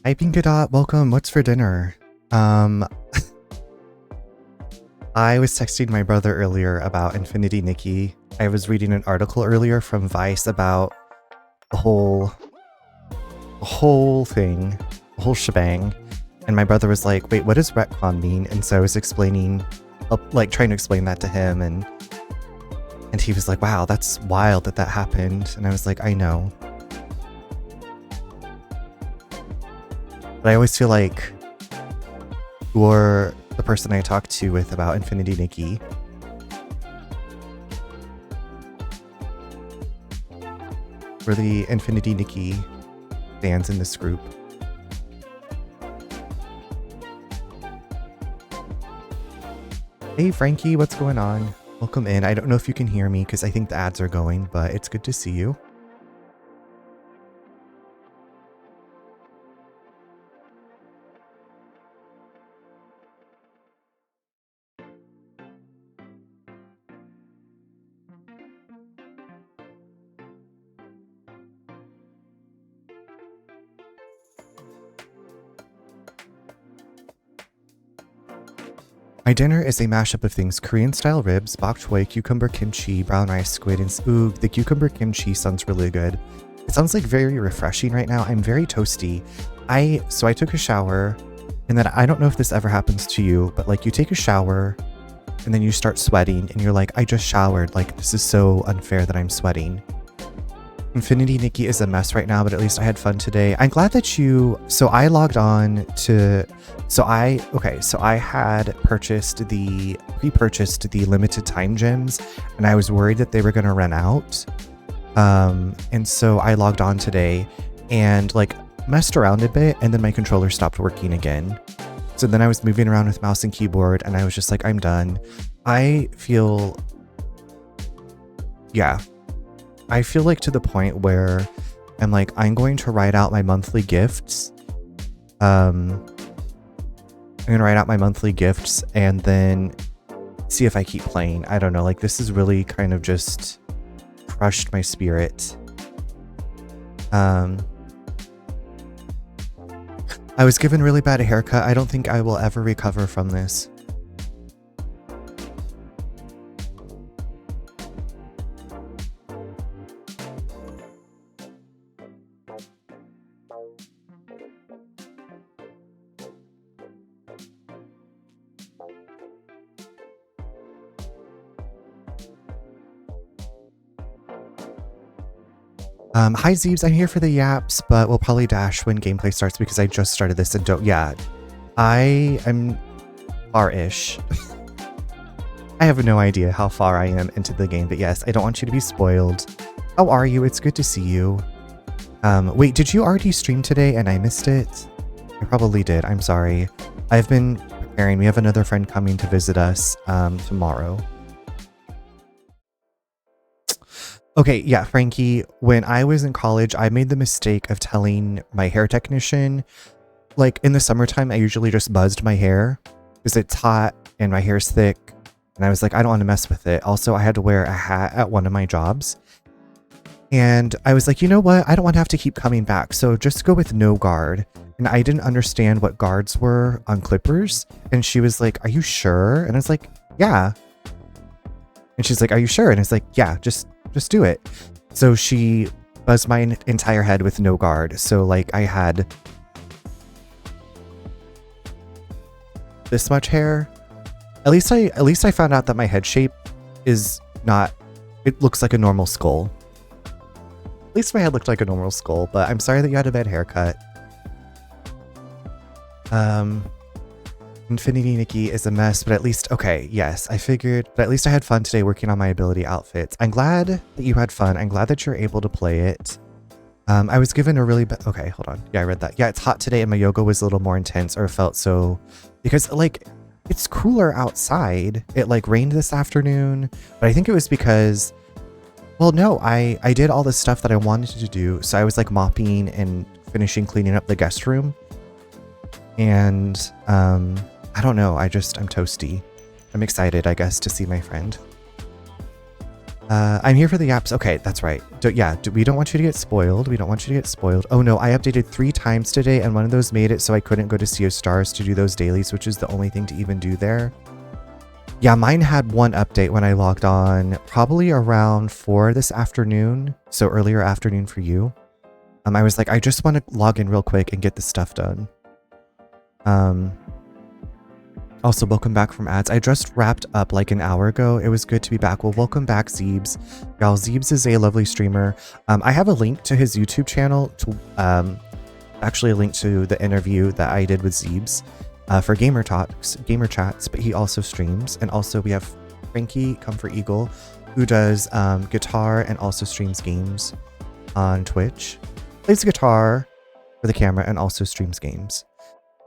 Hi Pinkadot, welcome. What's for dinner? Um, I was texting my brother earlier about Infinity Nikki. I was reading an article earlier from Vice about the whole thing, the whole shebang. And my brother was like, wait, what does retcon mean? And so I was explaining, like trying to explain that to him. And he was like, wow, that's wild that that happened. And I was like, I know. But I always feel like you're the person I talked to with about Infinity Nikki. We're the Infinity Nikki fans in this group. Hey Frankie, what's going on? Welcome in. I don't know if you can hear me because I think the ads are going, but it's good to see you. My dinner is a mashup of things: Korean-style ribs, bok choy, cucumber kimchi, brown rice, squid, and ooh, the cucumber kimchi sounds really good. It sounds like very refreshing right now. I'm very toasty. So I took a shower, and then I don't know if this ever happens to you, but like you take a shower, and then you start sweating, and you're like, I just showered. Like, this is so unfair that I'm sweating. Infinity Nikki is a mess right now, but at least I had fun today. I'm glad that you... So I logged on to... So I had pre-purchased the limited time gems, and I was worried that they were going to run out. And so I logged on today and like messed around a bit, and then my controller stopped working again. So then I was moving around with mouse and keyboard, and I was just like, I'm done. I feel like to the point where I'm like, I'm going to write out my monthly gifts. I'm going to write out my monthly gifts and then see if I keep playing. I don't know. Like, this has really kind of just crushed my spirit. I was given really bad a haircut. I don't think I will ever recover from this. Hi Zeebs, I'm here for the yaps, but we'll probably dash when gameplay starts because I just started this and I am far-ish. I have no idea how far I am into the game, but yes, I don't want you to be spoiled. How are you? It's good to see you. Wait, did you already stream today and I missed it? I probably did, I'm sorry. I've been preparing. We have another friend coming to visit us tomorrow. Okay, yeah, Frankie, when I was in college, I made the mistake of telling my hair technician, like in the summertime, I usually just buzzed my hair because it's hot and my hair's thick. And I was like, I don't want to mess with it. Also, I had to wear a hat at one of my jobs. And I was like, you know what? I don't want to have to keep coming back. So just go with no guard. And I didn't understand what guards were on clippers. And she was like, are you sure? And I was like, yeah. And she's like, are you sure? And I was like, yeah, just do it. So she buzzed my entire head with no guard. So like I had this much hair. At least I found out that my head shape is not, it looks like a normal skull. At least my head looked like a normal skull, but I'm sorry that you had a bad haircut. Infinity Nikki is a mess, but at least, okay, yes, I figured, but at least I had fun today working on my ability outfits. I'm glad that you had fun. I'm glad that you're able to play it. I was given a really okay, hold on. Yeah, I read that. Yeah, it's hot today and my yoga was a little more intense, or felt so, because like, it's cooler outside. It like rained this afternoon, but I think it was because, well, no, I did all the stuff that I wanted to do. So I was like mopping and finishing cleaning up the guest room. And, I don't know. I'm toasty. I'm excited, I guess, to see my friend. I'm here for the apps. Okay, that's right. We don't want you to get spoiled. We don't want you to get spoiled. Oh no, I updated 3 times today, and one of those made it so I couldn't go to Sea of Stars to do those dailies, which is the only thing to even do there. Yeah, mine had one update when I logged on, probably around 4 this afternoon, so earlier afternoon for you. I was like, I just want to log in real quick and get this stuff done. Also, welcome back from ads. I just wrapped up like an hour ago. It was good to be back. Well, welcome back, Zeebs. Y'all, Zeebs is a lovely streamer. I have a link to his YouTube channel, to actually a link to the interview that I did with Zeebs for gamer chats, but he also streams. And also we have Frankie, Comfort Eagle, who does guitar and also streams games on Twitch. Plays guitar for the camera and also streams games.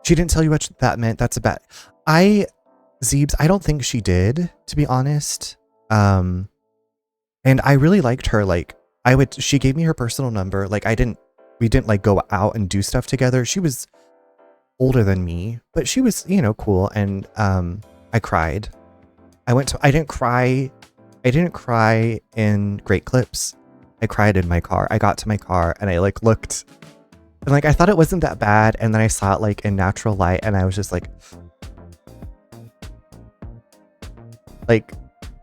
She didn't tell you what that meant. That's a bet. Zeebs, I don't think she did, to be honest. And I really liked her. Like, she gave me her personal number. Like, we didn't like go out and do stuff together. She was older than me, but she was, you know, cool. And, I cried. I didn't cry in Great Clips. I cried in my car. I got to my car and I like looked and like, I thought it wasn't that bad. And then I saw it like in natural light and I was just like,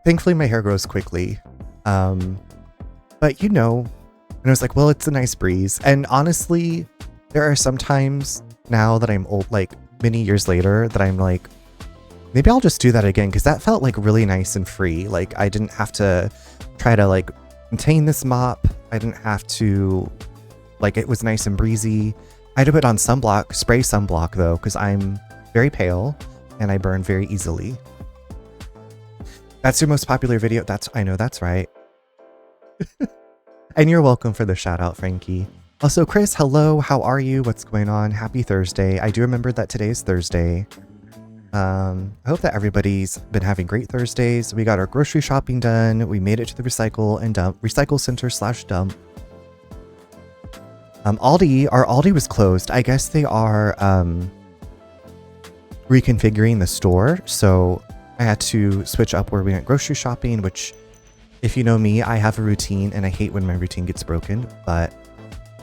thankfully my hair grows quickly. But you know, and I was like, well, it's a nice breeze. And honestly, there are some times now that I'm old, like many years later, that I'm like, maybe I'll just do that again. Cause that felt like really nice and free. Like I didn't have to try to like contain this mop. I didn't have to, like, it was nice and breezy. I had to put on sunblock, spray sunblock though, cause I'm very pale and I burn very easily. That's your most popular video. I know that's right. And you're welcome for the shout out, Frankie. Also, Chris, hello. How are you? What's going on? Happy Thursday. I do remember that today is Thursday. I hope that everybody's been having great Thursdays. We got our grocery shopping done. We made it to the recycle center / dump. Our Aldi was closed. I guess they are reconfiguring the store. So I had to switch up where we went grocery shopping, which, if you know me, I have a routine and I hate when my routine gets broken, but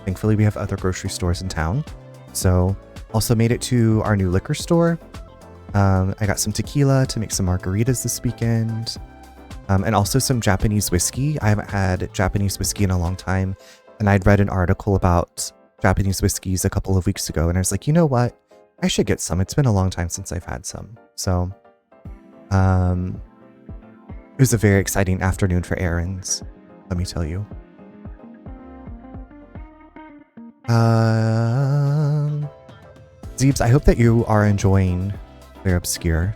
thankfully we have other grocery stores in town. So also made it to our new liquor store. I got some tequila to make some margaritas this weekend. And also some Japanese whiskey. I haven't had Japanese whiskey in a long time. And I'd read an article about Japanese whiskeys a couple of weeks ago. And I was like, you know what? I should get some. It's been a long time since I've had some. So, it was a very exciting afternoon for errands, let me tell you. Zeebs, I hope that you are enjoying Clair Obscur.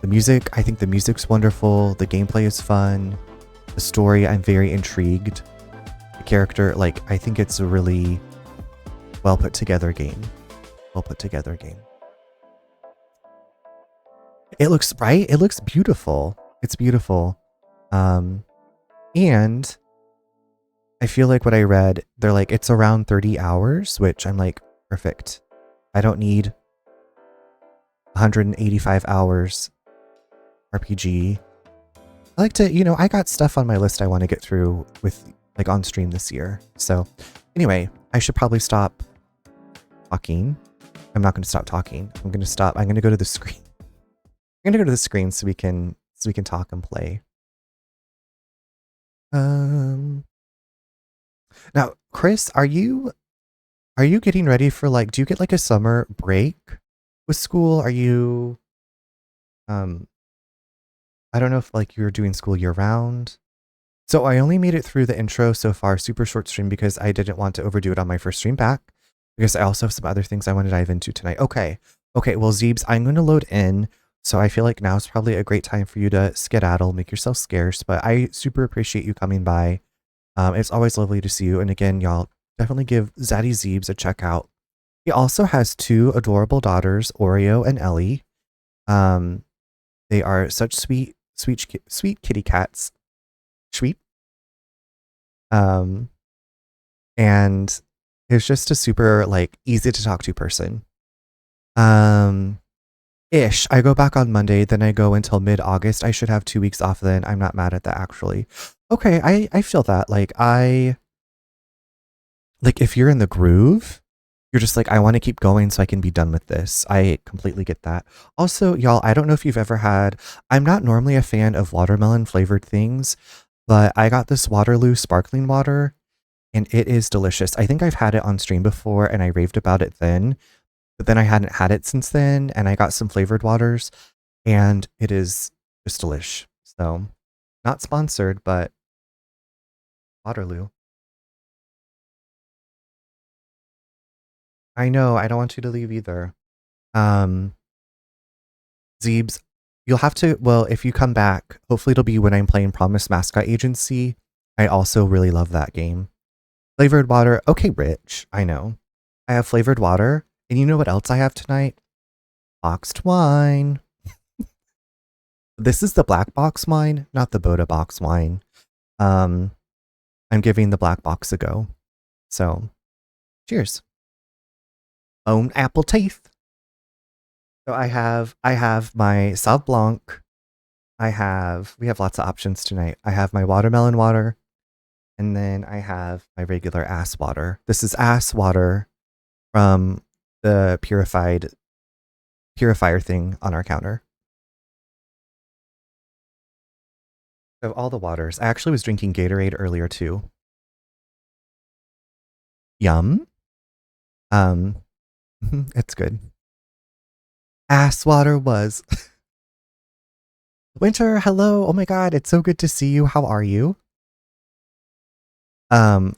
The music, I think the music's wonderful. The gameplay is fun. The story, I'm very intrigued. The character, like, I think it's a really well put together game. It looks, right? It looks beautiful. It's beautiful. And I feel like what I read, they're like, it's around 30 hours, which I'm like, perfect. I don't need 185 hours RPG. I like to, you know, I got stuff on my list I want to get through with like on stream this year. So anyway, I should probably stop talking. I'm not going to stop talking. I'm going to go to the screen. I'm going to go to the screen so we can talk and play. Now, Chris, are you getting ready for like, do you get like a summer break with school? Are you, I don't know if like you're doing school year round. So I only made it through the intro so far, super short stream, because I didn't want to overdo it on my first stream back, because I also have some other things I want to dive into tonight. Okay, well, Zeebs, I'm going to load in. So I feel like now is probably a great time for you to skedaddle, make yourself scarce, but I super appreciate you coming by. It's always lovely to see you. And again, y'all, definitely give Zaddy Zeebs a check out. He also has 2 adorable daughters, Oreo and Ellie. They are such sweet kitty cats. Sweet. And it's just a super like easy to talk to person. Ish. I go back on Monday, then I go until mid-August. I should have 2 weeks off then. I'm not mad at that actually. Okay, I feel that. Like if you're in the groove, you're just like, I want to keep going so I can be done with this. I completely get that. Also, y'all, I don't know if you've ever had, I'm not normally a fan of watermelon flavored things, but I got this Waterloo sparkling water and it is delicious. I think I've had it on stream before and I raved about it then, but then I hadn't had it since then and I got some flavored waters and it is just delish. So, not sponsored, but Waterloo. I know, I don't want you to leave either. Um, Zeebs, you'll have to, well, if you come back, hopefully it'll be when I'm playing Promise Mascot Agency. I also really love that game. Flavored water. Okay, Rich, I know. I have flavored water. And you know what else I have tonight? Boxed wine. This is the black box wine, not the Boda box wine. I'm giving the black box a go. So, cheers. Own apple teeth. So I have my Sauv Blanc. We have lots of options tonight. I have my watermelon water, and then I have my regular ass water. This is ass water from the purifier thing on our counter. So all the waters. I actually was drinking Gatorade earlier too. Yum. It's good. Ass water was. Winter, hello. Oh my god, it's so good to see you. How are you? I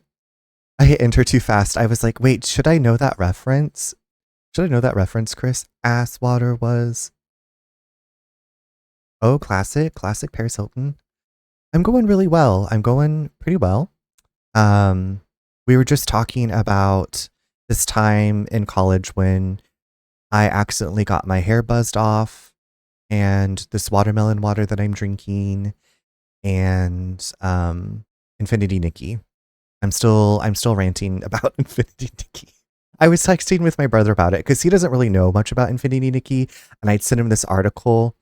hit enter too fast. I was like, wait, should I know that reference? Should I know that reference, Chris? Ass water was. Oh, classic Paris Hilton. I'm going really well. I'm going pretty well. We were just talking about this time in college when I accidentally got my hair buzzed off and this watermelon water that I'm drinking and Infinity Nikki. I'm still ranting about Infinity Nikki. I was texting with my brother about it because he doesn't really know much about Infinity Nikki, and I'd sent him this article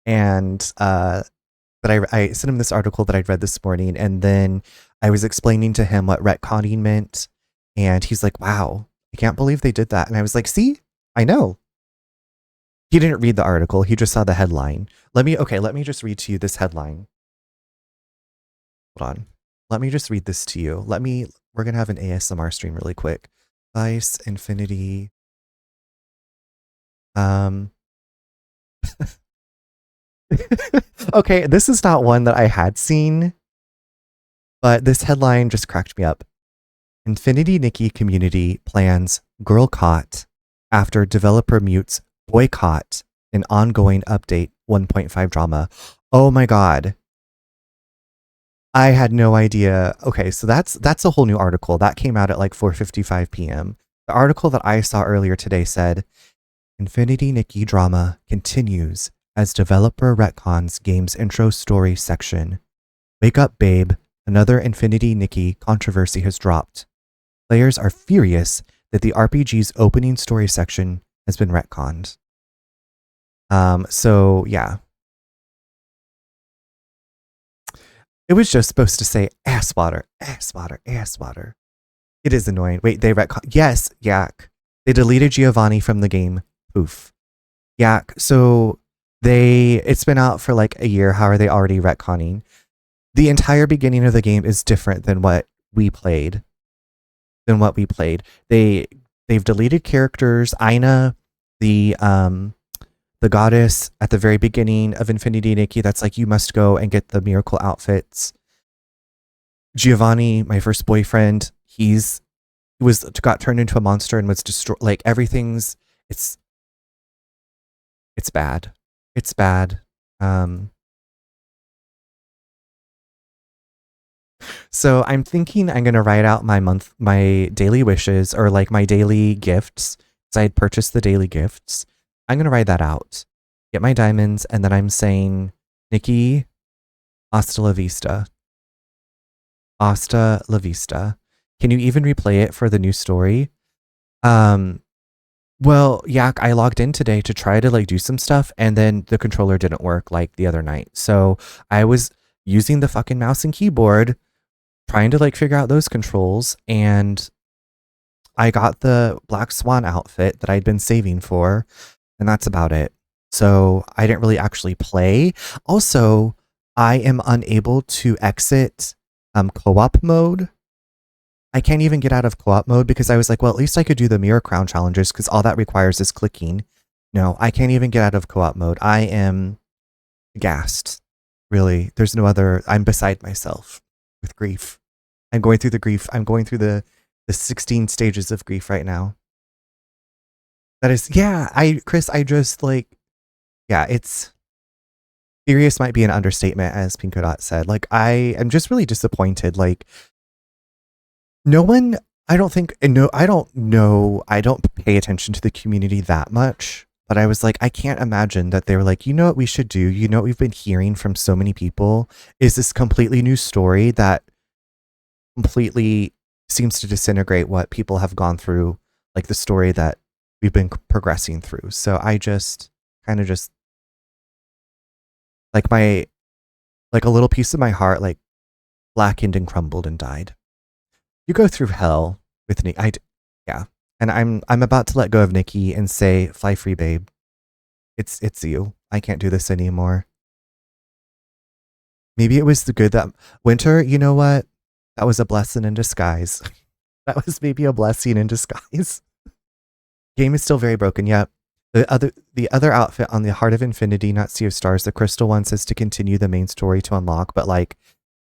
and that I sent him this article that I'd read this morning, and then I was explaining to him what retconning meant, and he's like, "Wow, I can't believe they did that." And I was like, "See, I know." He didn't read the article; he just saw the headline. Let me just read to you this headline. Hold on. Let me just read this to you. We're gonna have an ASMR stream really quick. Vice Infinity. Okay, this is not one that I had seen, but this headline just cracked me up. Infinity Nikki community plans girl caught after developer mutes boycott in ongoing update 1.5 drama. Oh my god. I had no idea. Okay, so that's a whole new article. That came out at like 4:55 p.m. The article that I saw earlier today said Infinity Nikki drama continues as developer retcons game's intro story section. Wake up, babe. Another Infinity Nikki controversy has dropped. Players are furious that the RPG's opening story section has been retconned. So yeah. It was just supposed to say ass water, ass water, ass water. It is annoying. Wait, they retcon. Yes, yak. They deleted Giovanni from the game. Poof. Yak. So it's been out for like a year. How are they already retconning? The entire beginning of the game is different than what we played. They've deleted characters. Aina, the goddess at the very beginning of Infinity Nikki, that's like, you must go and get the miracle outfits. Giovanni, my first boyfriend, got turned into a monster and was destroyed. Like everything's, it's bad. It's bad. So I'm thinking I'm gonna write out my daily wishes, or like my daily gifts. So I had purchased the daily gifts. I'm gonna write that out, get my diamonds, and then I'm saying, Nikki, hasta la vista. Hasta la vista. Can you even replay it for the new story? Well, yeah, I logged in today to try to like do some stuff and then the controller didn't work like the other night. So I was using the fucking mouse and keyboard trying to like figure out those controls, and I got the Black Swan outfit that I'd been saving for, and that's about it. So I didn't really actually play. Also, I am unable to exit co-op mode. I can't even get out of co-op mode because I was like, well, at least I could do the mirror crown challenges because all that requires is clicking. No, I can't even get out of co-op mode. I am gassed. Really. There's no other. I'm beside myself with grief. I'm going through the grief. I'm going through the 16 stages of grief right now. That is, yeah, Chris, I just like, yeah, it's furious might be an understatement, as Pinko Dot said. Like, I am just really disappointed. Like, no one, I don't think, no, I don't know, I don't pay attention to the community that much, but I was like, I can't imagine that they were like, you know what we should do? You know what we've been hearing from so many people is this completely new story that completely seems to disintegrate what people have gone through, like the story that we've been progressing through. So I just kind of just like like a little piece of my heart like blackened and crumbled and died. You go through hell with Nikki. Yeah. And I'm about to let go of Nikki and say, fly free, babe. It's you. I can't do this anymore. Maybe it was the good that Winter, you know what? That was a blessing in disguise. That was maybe a blessing in disguise. Game is still very broken. Yep. The other outfit on the Heart of Infinity, not Sea of Stars, the crystal one says to continue the main story to unlock, but like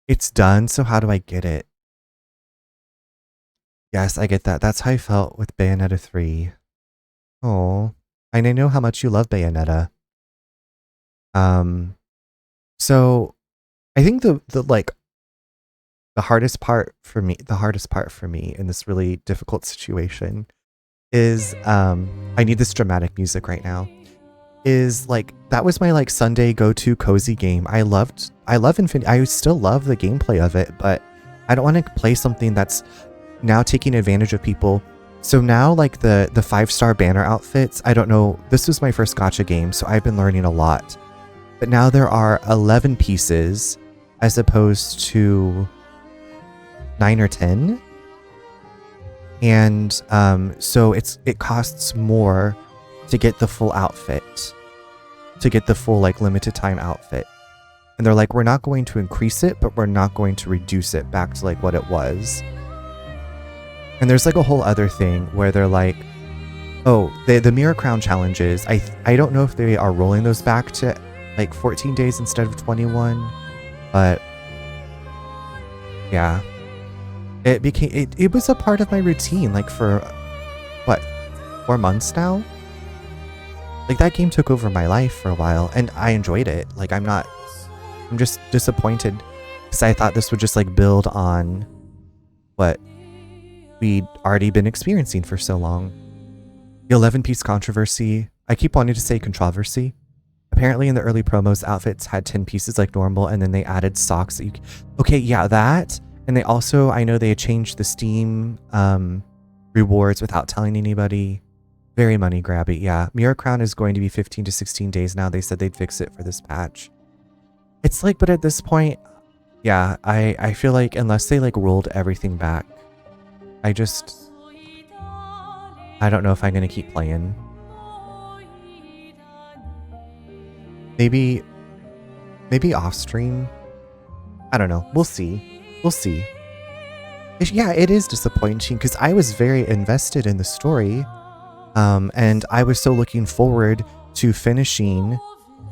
it's done. So how do I get it? Yes, I get that. That's how I felt with Bayonetta 3. Oh, and I know how much you love Bayonetta. So I think the hardest part for me in this really difficult situation is I need this dramatic music right now. Is like that was my like Sunday go-to cozy game. I love Infinity. I still love the gameplay of it, but I don't want to play something that's now taking advantage of people. So now like the 5-star banner outfits, I don't know, this was my first gacha game, so I've been learning a lot. But now there are 11 pieces as opposed to 9 or 10. And so it costs more to get the full outfit, to get the full like limited time outfit. And they're like, we're not going to increase it, but we're not going to reduce it back to like what it was. And there's like a whole other thing where they're like, oh, the mirror crown challenges, I don't know if they are rolling those back to like 14 days instead of 21, but yeah, it was a part of my routine like for what, 4 months now. Like that game took over my life for a while and I enjoyed it. Like I'm just disappointed because I thought this would just like build on what we'd already been experiencing for so long. The 11-piece controversy. I keep wanting to say controversy. Apparently in the early promos, outfits had 10 pieces like normal, and then they added socks that you... Okay, yeah, that. And they also, I know they had changed the Steam rewards without telling anybody. Very money grabby, yeah. Mirror Crown is going to be 15 to 16 days now. They said they'd fix it for this patch. It's like, but at this point, yeah, I feel like unless they like rolled everything back, I don't know if I'm going to keep playing. Maybe off stream. I don't know. We'll see. We'll see. Yeah, it is disappointing because I was very invested in the story. And I was so looking forward to finishing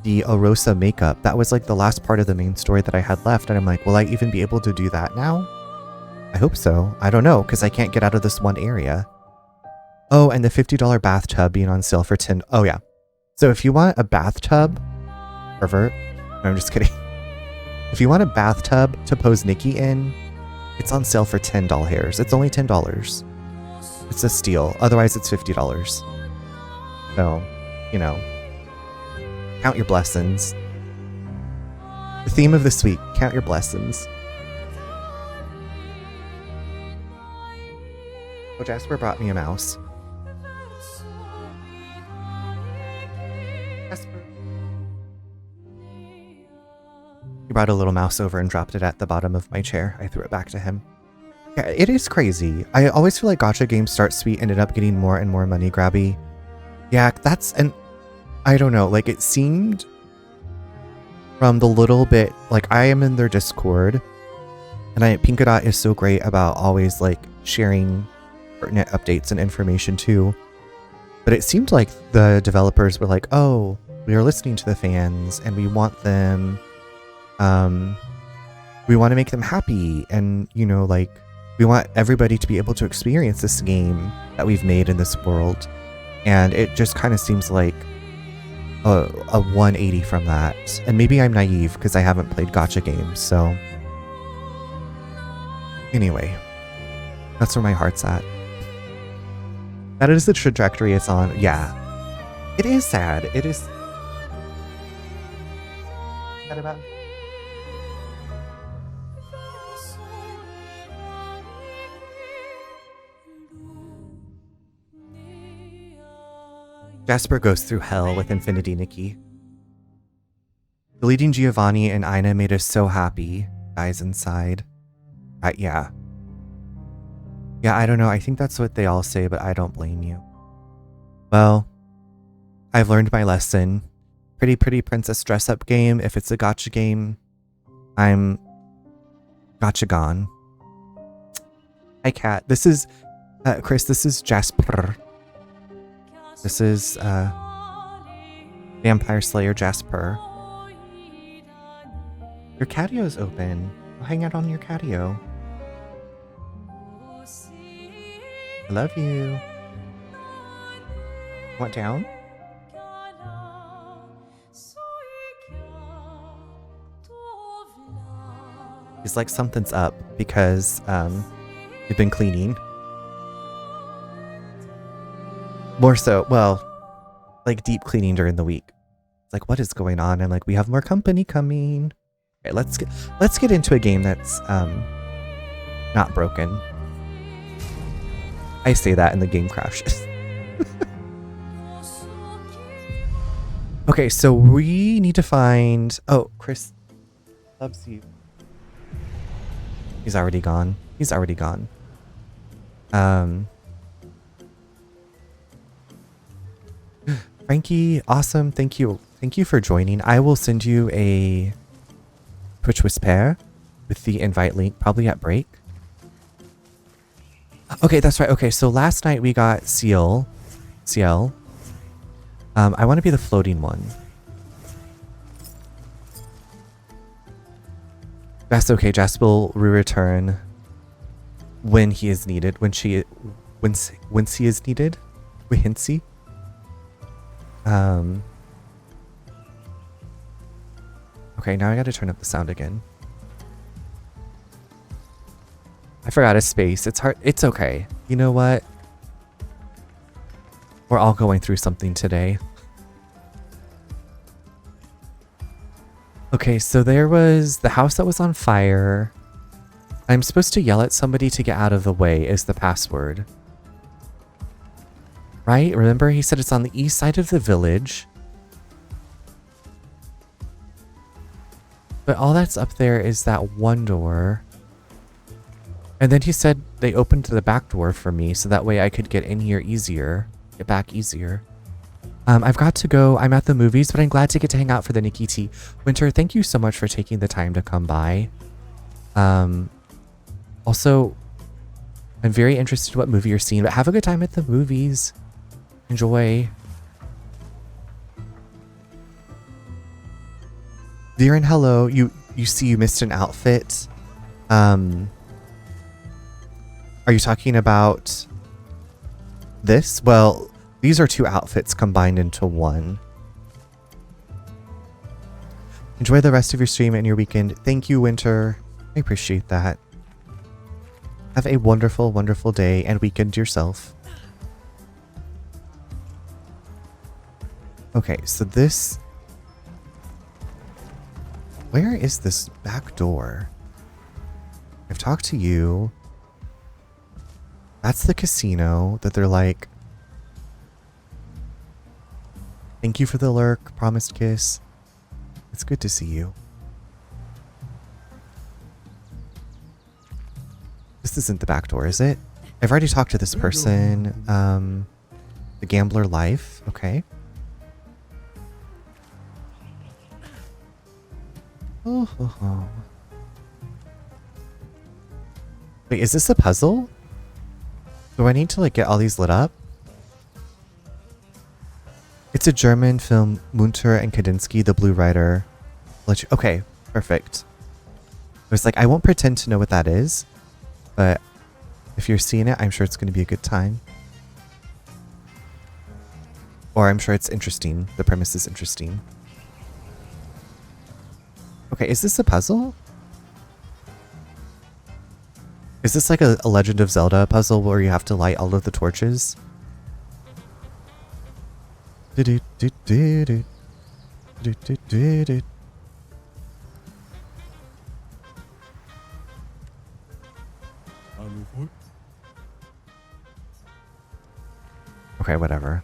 the Orosa makeup. That was like the last part of the main story that I had left. And I'm like, will I even be able to do that now? I hope so. I don't know, because I can't get out of this one area. Oh, and the $50 bathtub being on sale for 10. Oh, yeah. So if you want a bathtub, pervert. No, I'm just kidding. If you want a bathtub to pose Nikki in, it's on sale for $10 hairs. It's only $10. It's a steal. Otherwise, it's $50. So, you know, count your blessings. The theme of this week, count your blessings. Oh, Jasper brought me a mouse. He brought a little mouse over and dropped it at the bottom of my chair. I threw it back to him. Yeah, it is crazy. I always feel like gacha games start sweet, ended up getting more and more money grabby. Yeah, and I don't know, like it seemed from the little bit, like I am in their Discord, and Pinkadot is so great about always like sharing pertinent updates and information too. But it seemed like the developers were like, oh, we are listening to the fans and we want them, we want to make them happy, and you know, like we want everybody to be able to experience this game that we've made in this world. And it just kind of seems like a 180 from that. And maybe I'm naive because I haven't played gacha games, so anyway, that's where my heart's at. That is the trajectory it's on. Yeah, it is sad. It is sad about. Jasper goes through hell with Infinity Nikki. Deleting Giovanni and Ina made us so happy. Dies inside. Yeah. Yeah, I don't know. I think that's what they all say, but I don't blame you. Well, I've learned my lesson. Pretty princess dress-up game. If it's a gacha game, I'm gacha gone. Hi, Kat. This is Chris. This is Jasper. This is Vampire Slayer Jasper. Your catio's open. I'll hang out on your catio. I love you. Want down? He's like, something's up because you've been cleaning. More so, well, like deep cleaning during the week. It's like, what is going on? I'm like, we have more company coming. Okay, let's get into a game that's not broken. I say that and the game crashes. Okay, so we need to find. Oh, Chris loves you. He's already gone. He's already gone. Frankie, awesome. Thank you. Thank you for joining. I will send you a Twitch Whisper with the invite link, probably at break. Okay, that's right. Okay, so last night we got Ciel. I want to be the floating one. That's okay. Jasper will return when he is needed. When he is needed. Wihinsy. Okay, now I gotta turn up the sound again. I forgot a space. It's hard. It's okay. You know what? We're all going through something today. Okay, so there was the house that was on fire. I'm supposed to yell at somebody to get out of the way is the password. Right? Remember, he said it's on the east side of the village. But all that's up there is that one door. And then he said they opened the back door for me, so that way I could get in here easier. Get back easier. I've got to go. I'm at the movies, but I'm glad to get to hang out for the Nikki T. Winter, thank you so much for taking the time to come by. Also, I'm very interested in what movie you're seeing, but have a good time at the movies. Enjoy. Viren, hello. You see you missed an outfit. Are you talking about this? Well, these are two outfits combined into one. Enjoy the rest of your stream and your weekend. Thank you, Winter. I appreciate that. Have a wonderful, wonderful day and weekend yourself. Okay, so this... Where is this back door? I've talked to you. That's the casino that they're like... Thank you for the lurk, promised kiss. It's good to see you. This isn't the back door, is it? I've already talked to this person. The Gambler Life. Okay. Oh. Wait, is this a puzzle? Do I need to like get all these lit up? It's a German film, Munter and Kadinsky, The Blue Rider. Okay, perfect. I was like, I won't pretend to know what that is, but if you're seeing it, I'm sure it's going to be a good time. Or I'm sure it's interesting. The premise is interesting. Okay, is this a puzzle? Is this like a Legend of Zelda puzzle where you have to light all of the torches? Okay, whatever.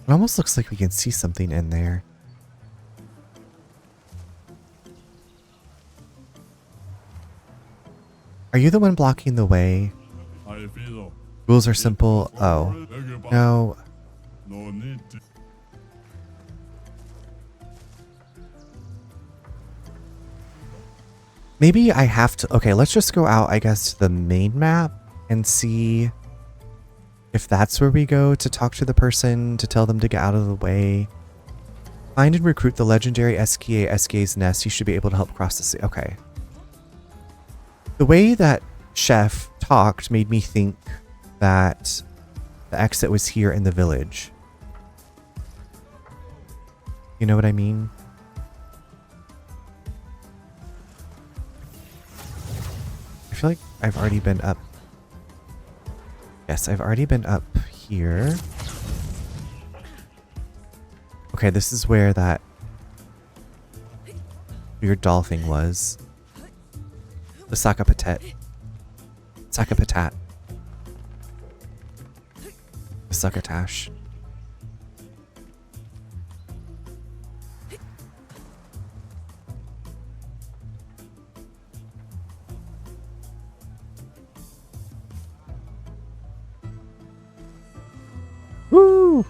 It almost looks like we can see something in there. Are you the one blocking the way? Rules are simple. Oh. No. Maybe I have to... Okay, let's just go out, I guess, to the main map and see if that's where we go to talk to the person, to tell them to get out of the way. Find and recruit the legendary SKA's nest. You should be able to help cross the sea. Okay. The way that Chef talked made me think that the exit was here in the village. You know what I mean? I feel like I've already been up. Yes, I've already been up here. Okay, this is where that weird doll thing was. The Sakapatet. Sakapatat. The Succotash. Woo!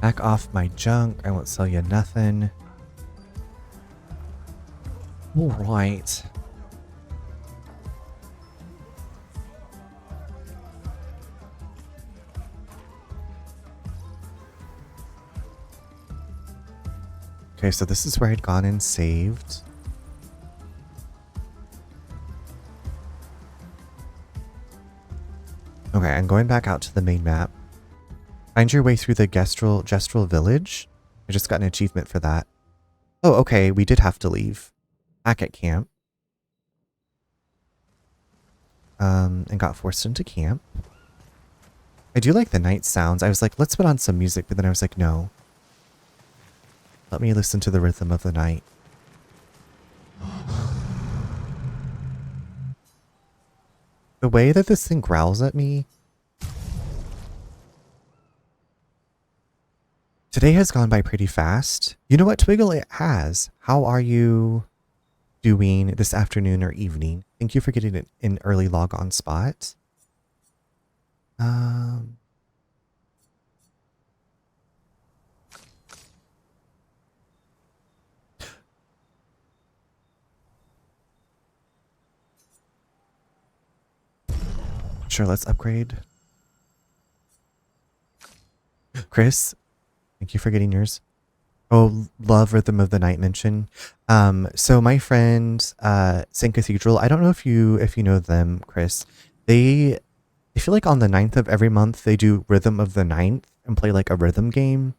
Back off my junk. I won't sell you nothing. All right. Okay, so this is where I'd gone and saved. Okay, I'm going back out to the main map. Find your way through the Gestrel village. I just got an achievement for that. Oh, okay, we did have to leave. Back at camp. And got forced into camp. I do like the night sounds. I was like, let's put on some music, but then I was like, no. Let me listen to the rhythm of the night. The way that this thing growls at me. Today has gone by pretty fast. You know what, Twiggle? It has. How are you doing this afternoon or evening? Thank you for getting an early log on spot. Sure, let's upgrade. Chris, thank you for getting yours. Oh, love Rhythm of the Night mention. So my friend, St. Cathedral, I don't know if you know them, Chris. I feel like on the 9th of every month, they do Rhythm of the 9th and play like a rhythm game.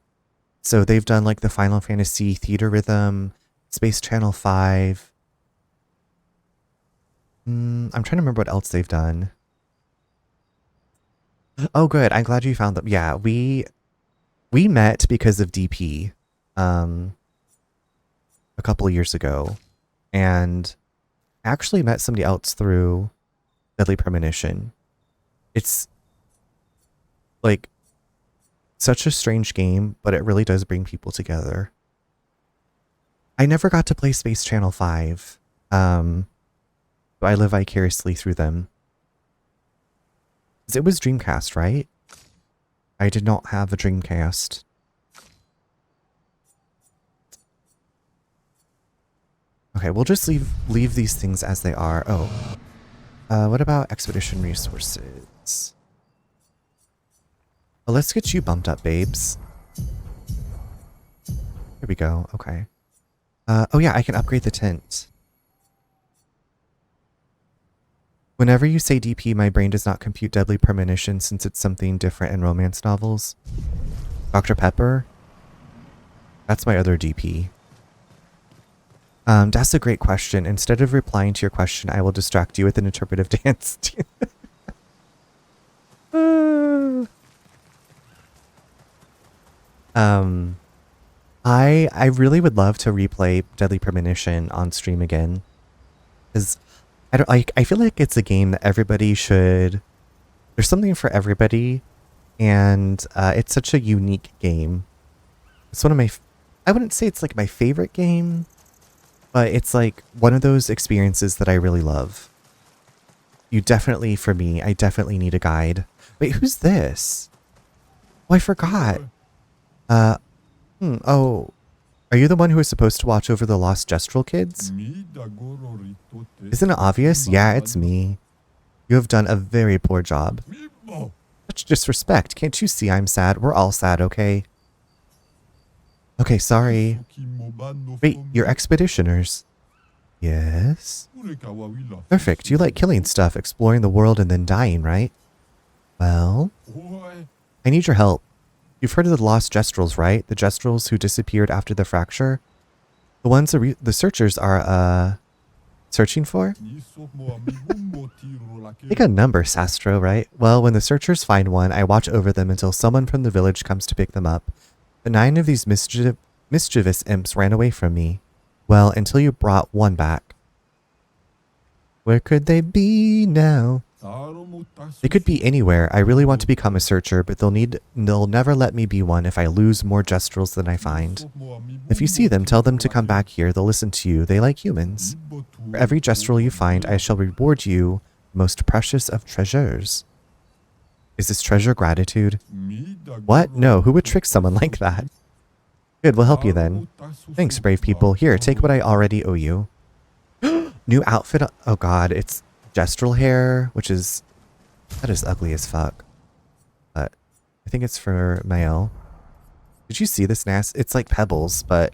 So they've done like the Final Fantasy Theater Rhythm, Space Channel 5. I'm trying to remember what else they've done. Oh, good. I'm glad you found them. Yeah, we met because of DP a couple of years ago, and actually met somebody else through Deadly Premonition. It's like such a strange game, but it really does bring people together. I never got to play Space Channel 5. So I live vicariously through them. It was Dreamcast, right? I did not have a Dreamcast. Okay, we'll just leave these things as they are. Oh. What about expedition resources? Well, let's get you bumped up, babes. Here we go. Okay. Oh yeah, I can upgrade the tent. Whenever you say DP, my brain does not compute Deadly Premonition since it's something different in romance novels. Dr. Pepper? That's my other DP. That's a great question. Instead of replying to your question, I will distract you with an interpretive dance. I really would love to replay Deadly Premonition on stream again. Because I feel like it's a game that everybody should, there's something for everybody, and it's such a unique game. It's one of my, I wouldn't say it's like my favorite game, but it's like one of those experiences that I really love. You definitely, for me, I definitely need a guide. Wait, who's this? Oh, I forgot. Oh, are you the one who is supposed to watch over the lost Gestural kids? Isn't it obvious? Yeah, it's me. You have done a very poor job. Such disrespect. Can't you see I'm sad? We're all sad, okay? Okay, sorry. Wait, you're expeditioners. Yes? Perfect. You like killing stuff, exploring the world, and then dying, right? Well, I need your help. You've heard of the lost Gestrals, right? The Gestrals who disappeared after the fracture? The ones the searchers are, searching for? Take a number, Sastro, right? Well, when the searchers find one, I watch over them until someone from the village comes to pick them up. The 9 of these mischievous imps ran away from me. Well, until you brought one back. Where could they be now? They could be anywhere. I really want to become a searcher, but they'll never let me be one if I lose more Gestrals than I find. If you see them, tell them to come back here. They'll listen to you. They like humans. For every Gestral you find, I shall reward you, most precious of treasures. Is this treasure gratitude? What? No, who would trick someone like that? Good, we'll help you then. Thanks, brave people. Here, take what I already owe you. New outfit. Oh god, it's Gestral hair, which is, that is ugly as fuck. But I think it's for male. Did you see this nest? It's like pebbles, but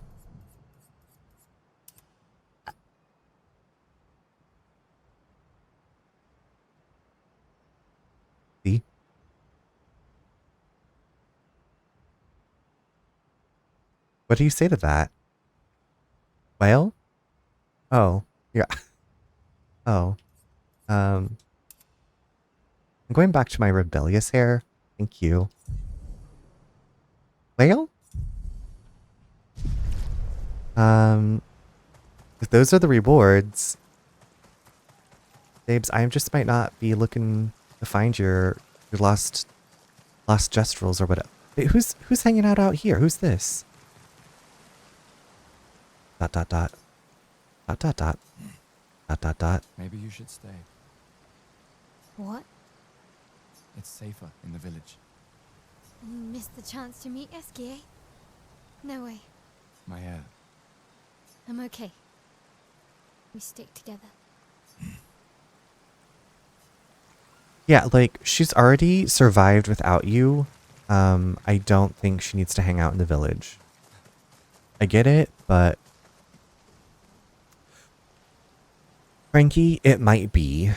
see? What do you say to that? Whale? Oh, yeah. Oh. I'm going back to my rebellious hair. Thank you. Whale? If those are the rewards, babes, I just might not be looking to find your lost Gestrals or whatever. Wait, who's hanging out here? Who's this? Dot dot dot. Dot dot dot. Dot dot dot. Maybe you should stay. What? It's safer in the village. Missed the chance to meet Eski, eh? No way. My hair. I'm okay. We stick together. Yeah, like, she's already survived without you. I don't think she needs to hang out in the village. I get it, but Frankie, it might be.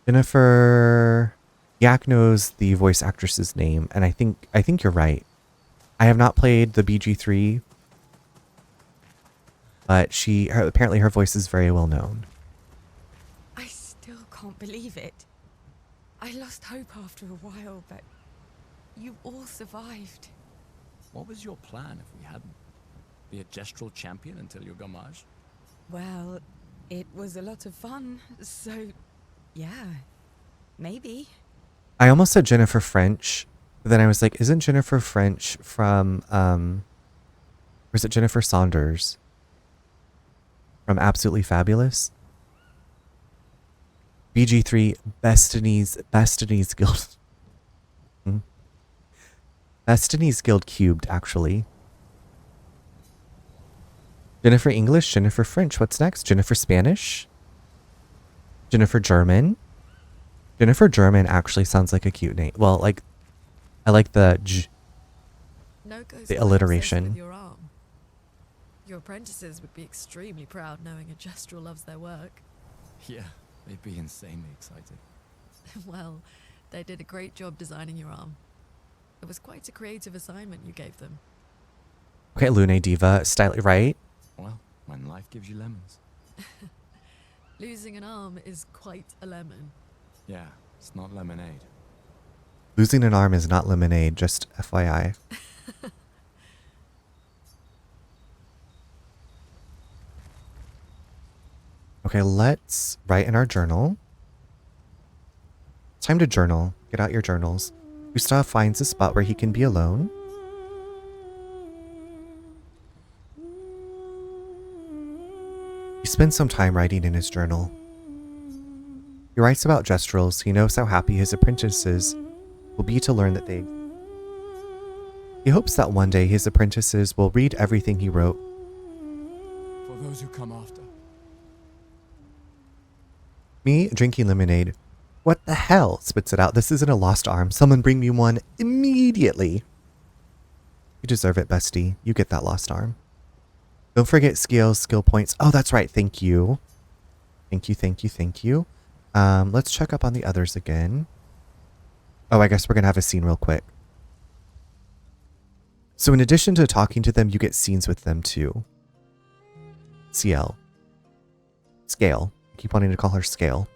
Jennifer, Yak knows the voice actress's name, and I think you're right. I have not played the BG3, but apparently her voice is very well known. I still can't believe it. I lost hope after a while, but you all survived. What was your plan if we hadn't? Be a gestural champion until your gamage? Well, it was a lot of fun, so yeah, maybe. I almost said Jennifer French, but then I was like, isn't Jennifer French from, or is it Jennifer Saunders from Absolutely Fabulous? BG3, Bestinies Guild. Bestinies Guild cubed, actually. Jennifer English, Jennifer French. What's next? Jennifer Spanish? Jennifer German? Jennifer German actually sounds like a cute name. Well, like, I like the J, No goes the well alliteration. obsessed with your arm. Your apprentices would be extremely proud knowing a gestural loves their work. Yeah, they'd be insanely excited. Well, they did a great job designing your arm. It was quite a creative assignment you gave them. Okay, Lune Diva, style right? Well, when life gives you lemons. Losing an arm is quite a lemon. Yeah, it's not lemonade. Losing an arm is not lemonade, just FYI. Okay, let's write in our journal. It's time to journal. Get out your journals. Gustav finds a spot where he can be alone. He spends some time writing in his journal. He writes about gesturals. He knows how happy his apprentices will be to learn that they... He hopes that one day his apprentices will read everything he wrote. For those who come after. Me drinking lemonade. What the hell? Spits it out. This isn't a lost arm. Someone bring me one immediately. You deserve it, bestie. You get that lost arm. Don't forget skills, skill points. Oh, that's right. Thank you. Thank you, thank you, thank you. Let's check up on the others again. Oh, I guess we're going to have a scene real quick. So in addition to talking to them, you get scenes with them too. CL. Scale. I keep wanting to call her Scale.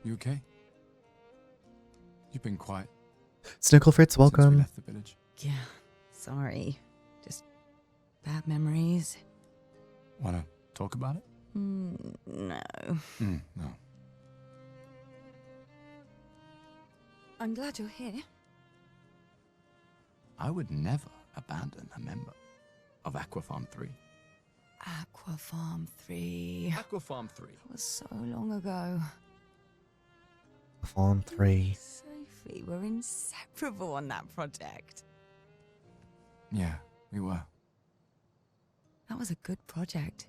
You okay? You've been quiet Snickle Fritz, since we welcome. left the village. Yeah, sorry. Just bad memories. Wanna talk about it? No. No. I'm glad you're here. I would never abandon a member of Aquafarm 3. Aquafarm 3. Aquafarm 3. That was so long ago. Farm 3. Sophie, we're inseparable on that project. Yeah, we were. That was a good project.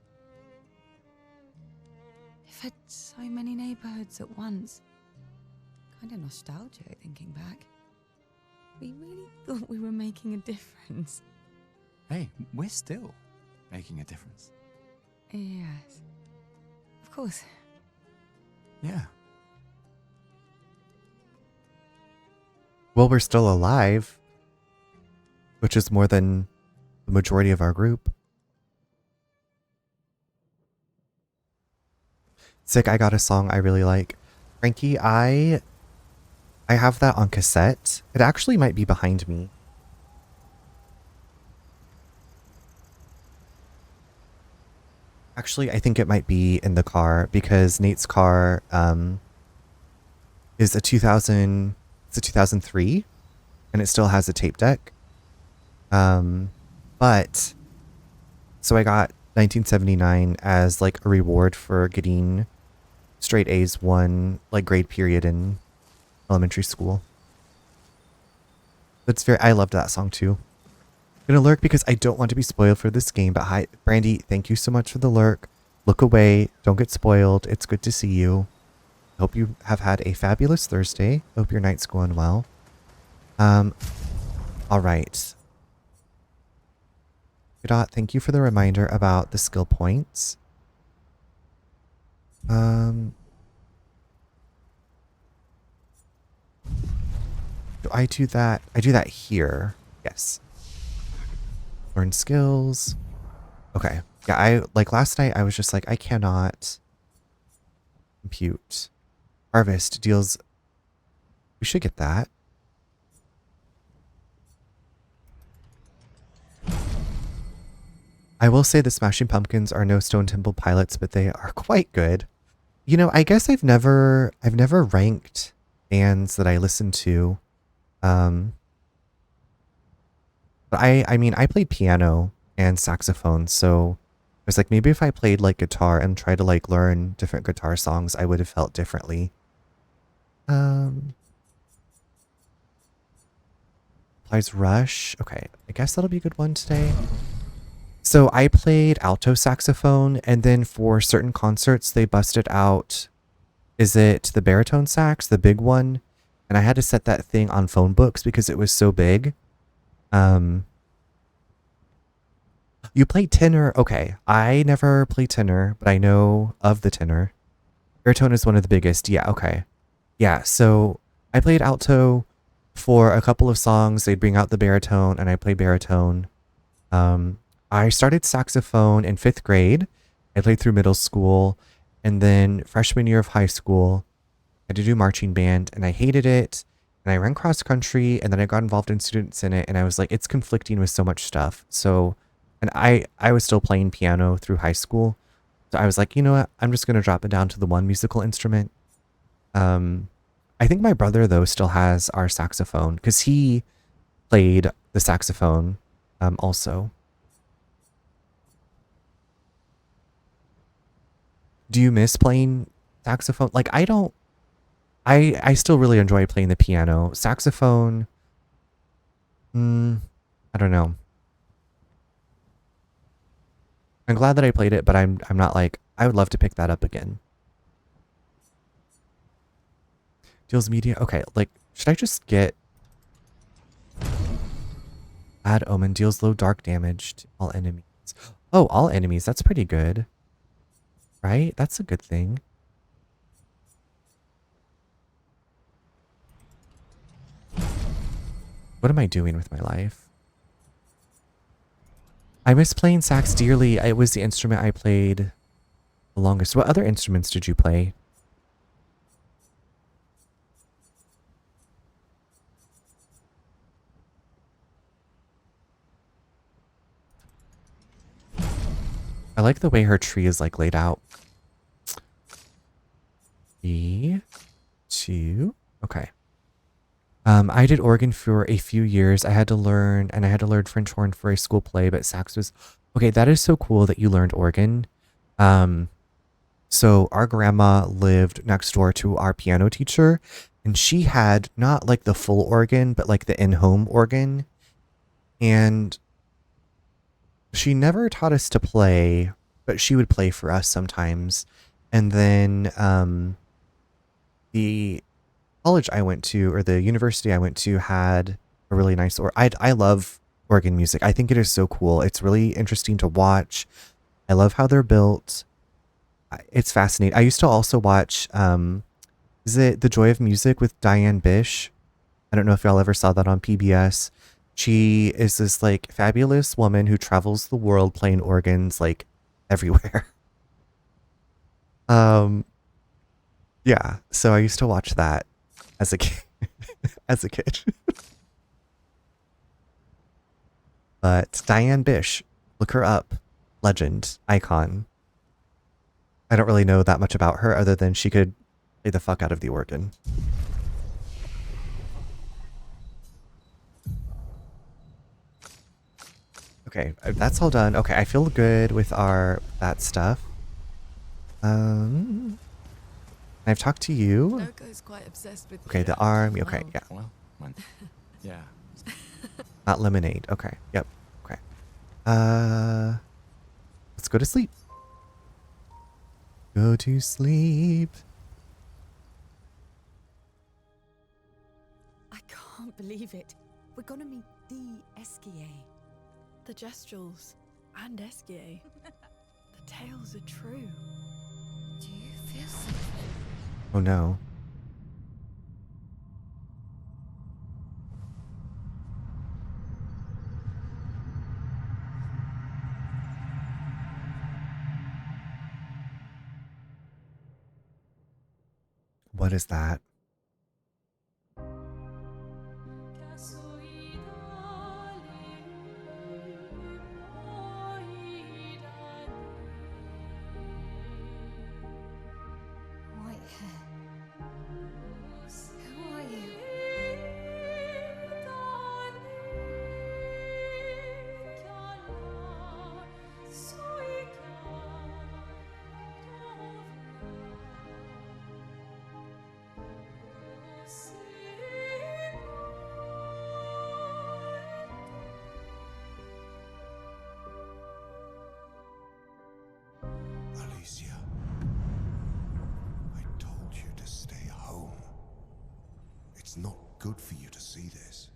It fed so many neighborhoods at once. Kind of nostalgic thinking back. We really thought we were making a difference. Hey, we're still making a difference. Yes. Of course. Yeah. Well, we're still alive, which is more than the majority of our group. Sick, I got a song I really like. Frankie, I have that on cassette. It actually might be behind me. Actually, I think it might be in the car because Nate's car is a 2003 and it still has a tape deck. But so I got 1979 as like a reward for getting straight A's one like grade period in elementary school. I loved that song too. Gonna lurk because I don't want to be spoiled for this game, but hi Brandy, thank you so much for the lurk. Look away, don't get spoiled. It's good to see you. Hope you have had a fabulous Thursday. Hope your night's going well. All right. Dot, thank you for the reminder about the skill points. Do I do that? I do that here. Yes. Learn skills. Okay. Yeah, like last night I was just like, I cannot compute. Harvest deals. We should get that. I will say the Smashing Pumpkins are no Stone Temple Pilots, but they are quite good. You know, I guess I've never ranked bands that I listen to. But I mean, I played piano and saxophone, so I was like, maybe if I played like guitar and tried to like learn different guitar songs, I would have felt differently. Applies Rush. Okay, I guess that'll be a good one today. So I played alto saxophone, and then for certain concerts, they busted out, is it the baritone sax, the big one? And I had to set that thing on phone books because it was so big. You play tenor? Okay, I never play tenor, but I know of the tenor. Baritone is one of the biggest. Yeah, okay. Yeah, so I played alto for a couple of songs. They'd bring out the baritone, and I play baritone. I started saxophone in 5th grade. I played through middle school, and then freshman year of high school, I had to do marching band, and I hated it. And I ran cross country, and then I got involved in student senate, and I was like, it's conflicting with so much stuff. So, and I was still playing piano through high school. So I was like, you know what? I'm just going to drop it down to the one musical instrument. I think my brother, though, still has our saxophone because he played the saxophone also. Do you miss playing saxophone? Like, I don't. I still really enjoy playing the piano. Saxophone, I don't know. I'm glad that I played it, but I'm not like, I would love to pick that up again. Deals media. Okay, like, should I just get Bad Omen deals low dark damage to all enemies. Oh, all enemies. That's pretty good. Right? That's a good thing. What am I doing with my life? I miss playing sax dearly. It was the instrument I played the longest. What other instruments did you play? I like the way her tree is like laid out. 3, 2, okay. I did organ for a few years. I had to learn French horn for a school play, but sax was okay. That is so cool that you learned organ. So our grandma lived next door to our piano teacher, and she had not like the full organ, but like the in-home organ. And she never taught us to play, but she would play for us sometimes. And then the college I went to, or the university I went to, had a really nice I love organ music. I think it is so cool. It's really interesting to watch. I love how they're built. It's fascinating. I used to also watch is it The Joy of Music with Diane Bish? I don't know if y'all ever saw that on PBS. She is this like fabulous woman who travels the world playing organs like everywhere. Yeah, so I used to watch that as a kid. As a kid. But Diane Bish, look her up. Legend, icon. I don't really know that much about her other than she could play the fuck out of the organ. Okay, that's all done. Okay, I feel good with that stuff. I've talked to you. Noko's quite obsessed with Okay, the arm. Okay, yeah. Well, yeah. Not lemonade. Okay, yep. Okay. Let's go to sleep. Go to sleep. I can't believe it. We're gonna meet the Esquier. The Gestrels. And Esquier. The tales are true. Do you feel something? Oh no. What is that? White hair. Who are you? Alicia, I told you to stay home. It's not good for you to see this.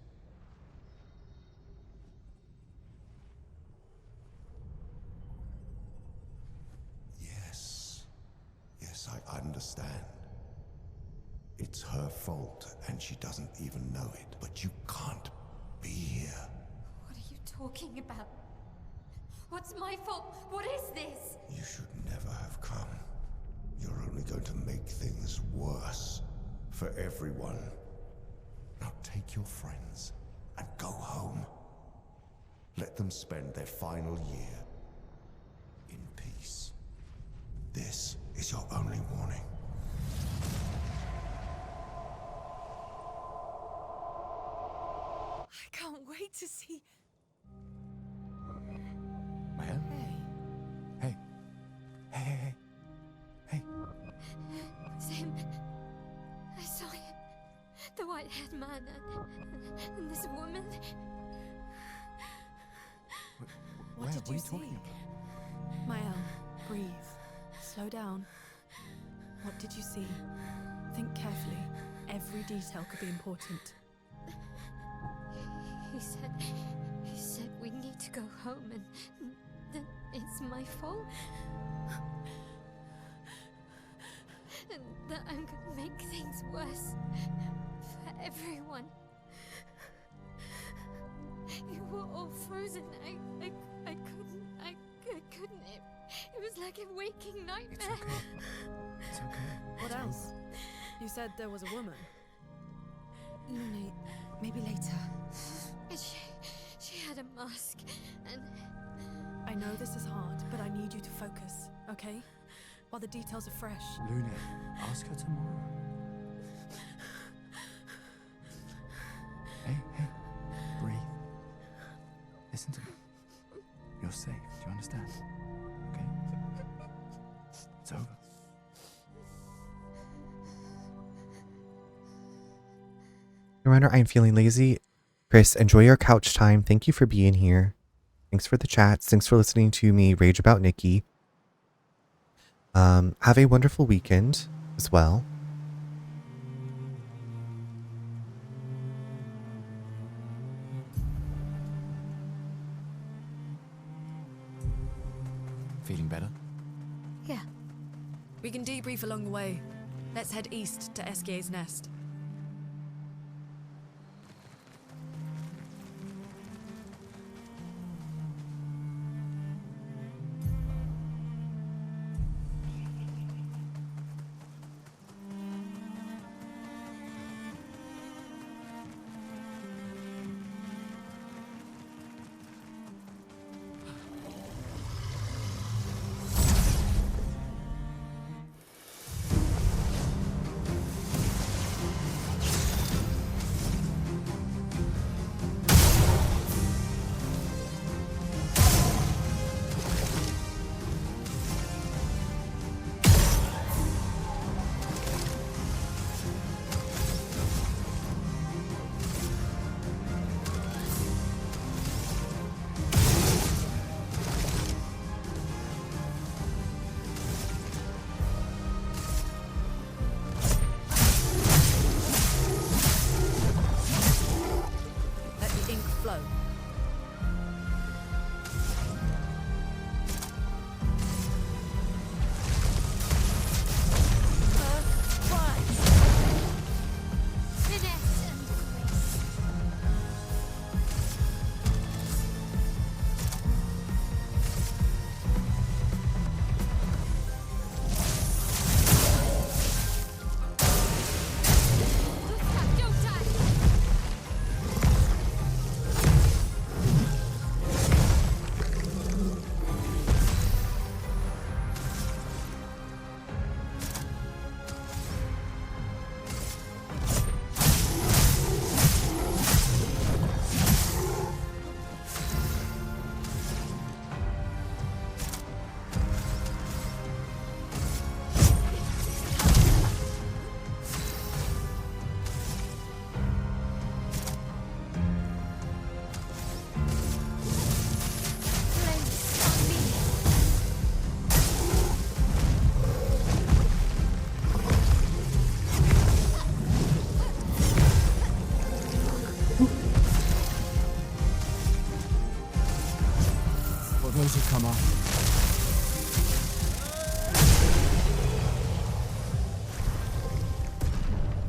Yes, I understand. It's her fault, and she doesn't even know it. But you can't be here. What are you talking about? What's my fault? What is this? You should never have come. You're only going to make things worse for everyone. Now take your friends and go home. Let them spend their final year in peace. This is your only warning. I can't wait to see. Maya? Hey. Hey. It's him. I saw him. The white-haired man and this woman. What Maya, did what are you you see? talking about? Mael, breathe. Slow down. What did you see? Think carefully. Every detail could be important. He said we need to go home and that it's my fault. And that I'm gonna make things worse for everyone. You were all frozen. I couldn't. It was like a waking nightmare. It's okay. What else? You said there was a woman. Luna, maybe later. And she had a mask and I know this is hard, but I need you to focus, okay? While the details are fresh. Luna, ask her tomorrow. Hey, breathe. Listen to me. You're safe, do you understand? Okay? It's over. Runner, I'm feeling lazy. Chris, enjoy your couch time. Thank you for being here. Thanks for the chats. Thanks for listening to me rage about Nikki. Have a wonderful weekend as well. Feeling better? yeah. We can debrief along the way. Let's head east to Esquier's nest.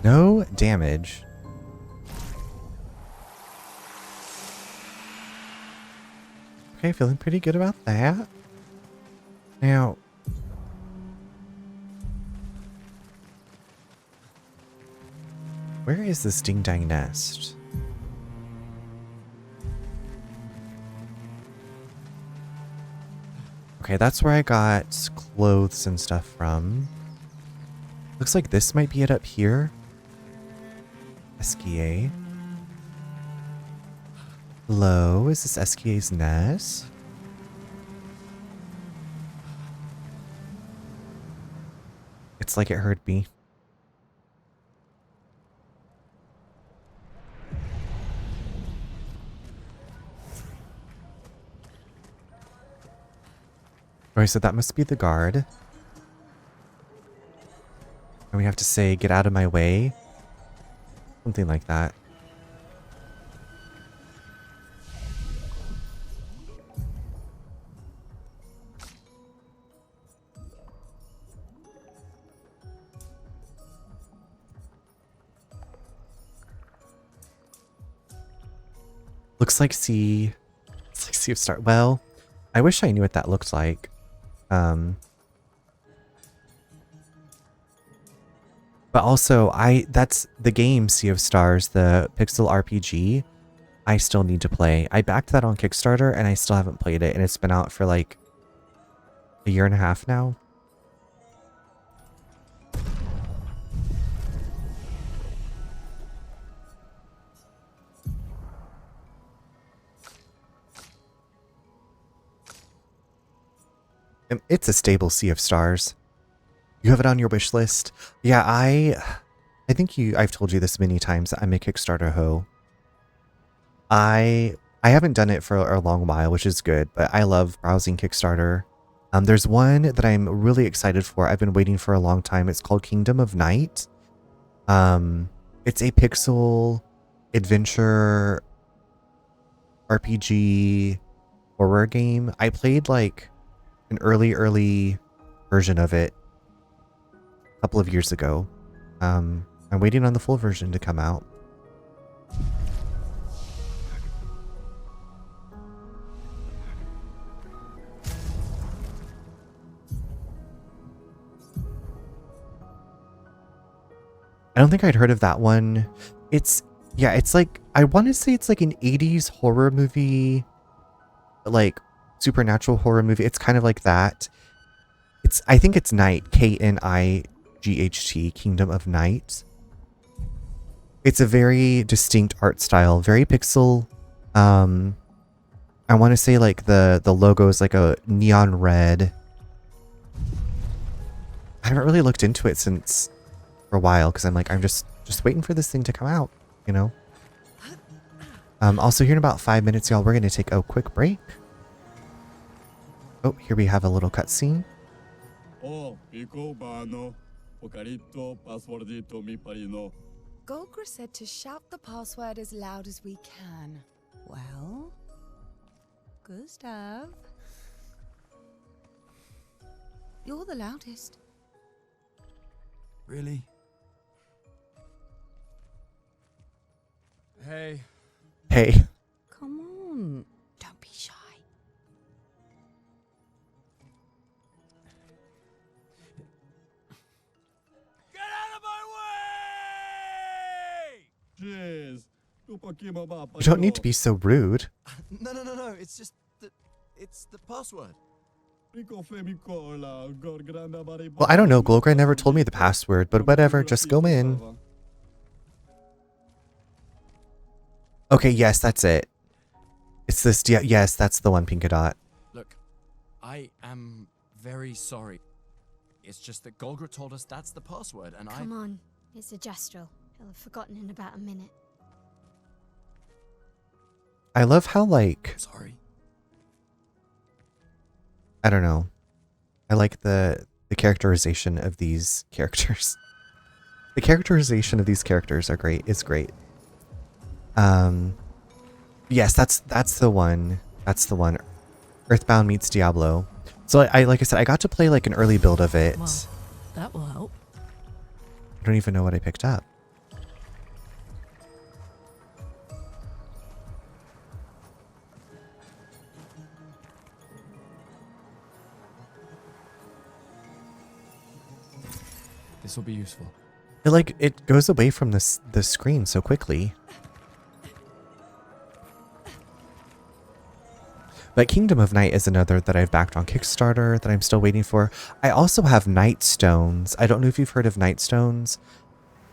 No damage. Okay, feeling pretty good about that. Now, where is this ding dang nest? Okay, that's where I got clothes and stuff from. Looks like this might be it up here. Esquier. Hello, is this Esquier's nest? It's like it heard me. Okay, so that must be the guard. And we have to say, get out of my way. Something like that. Looks like Sea of Star. Well, I wish I knew what that looked like. But also, that's the game Sea of Stars, the pixel RPG. I still need to play. I backed that on Kickstarter and I still haven't played it, and it's been out for like a year and a half now. It's a stable Sea of Stars. You have it on your wish list. Yeah, I think I've told you this many times. I'm a Kickstarter hoe. I haven't done it for a long while, which is good, but I love browsing Kickstarter. There's one that I'm really excited for. I've been waiting for a long time. It's called Kingdom of Night. It's a pixel adventure RPG horror game. I played like an early version of it a couple of years ago. I'm waiting on the full version to come out. I don't think I'd heard of that one. It's like, I want to say it's like an 80s horror movie, like supernatural horror movie. It's kind of like that. I think it's Night, Knight, Kingdom of Night. It's a very distinct art style, very pixel. I want to say like the logo is like a neon red. I haven't really looked into it for a while because I'm like, I'm just waiting for this thing to come out, you know. Also here in about 5 minutes, y'all, we're going to take a quick break. Oh, here we have a little cutscene. Golgra said to shout the password as loud as we can. Well, Gustav, you're the loudest. Really? Hey. Hey. Come on, don't be shy. Get out of my way! Jeez. You don't need to be so rude. No. It's just it's the password. Well, I don't know. Golgra never told me the password, but whatever. Just go in. Okay, yes, that's it. It's this. Yes, that's the one, Pinkadot. Look, I am very sorry. It's just that Golgra told us that's the password, and Come on, it's a gestural. He'll have forgotten in about a minute. I love how, like, Sorry. I don't know. I like the characterization of these characters. The characterization of these characters are great. It's great. Yes, that's the one. That's the one. Earthbound meets Diablo. So I like I said, I got to play like an early build of it. Well, that will help. I don't even know what I picked up. This will be useful. It goes away from the screen so quickly. But Kingdom of Night is another that I've backed on Kickstarter that I'm still waiting for. I also have Nightstones. I don't know if you've heard of Nightstones.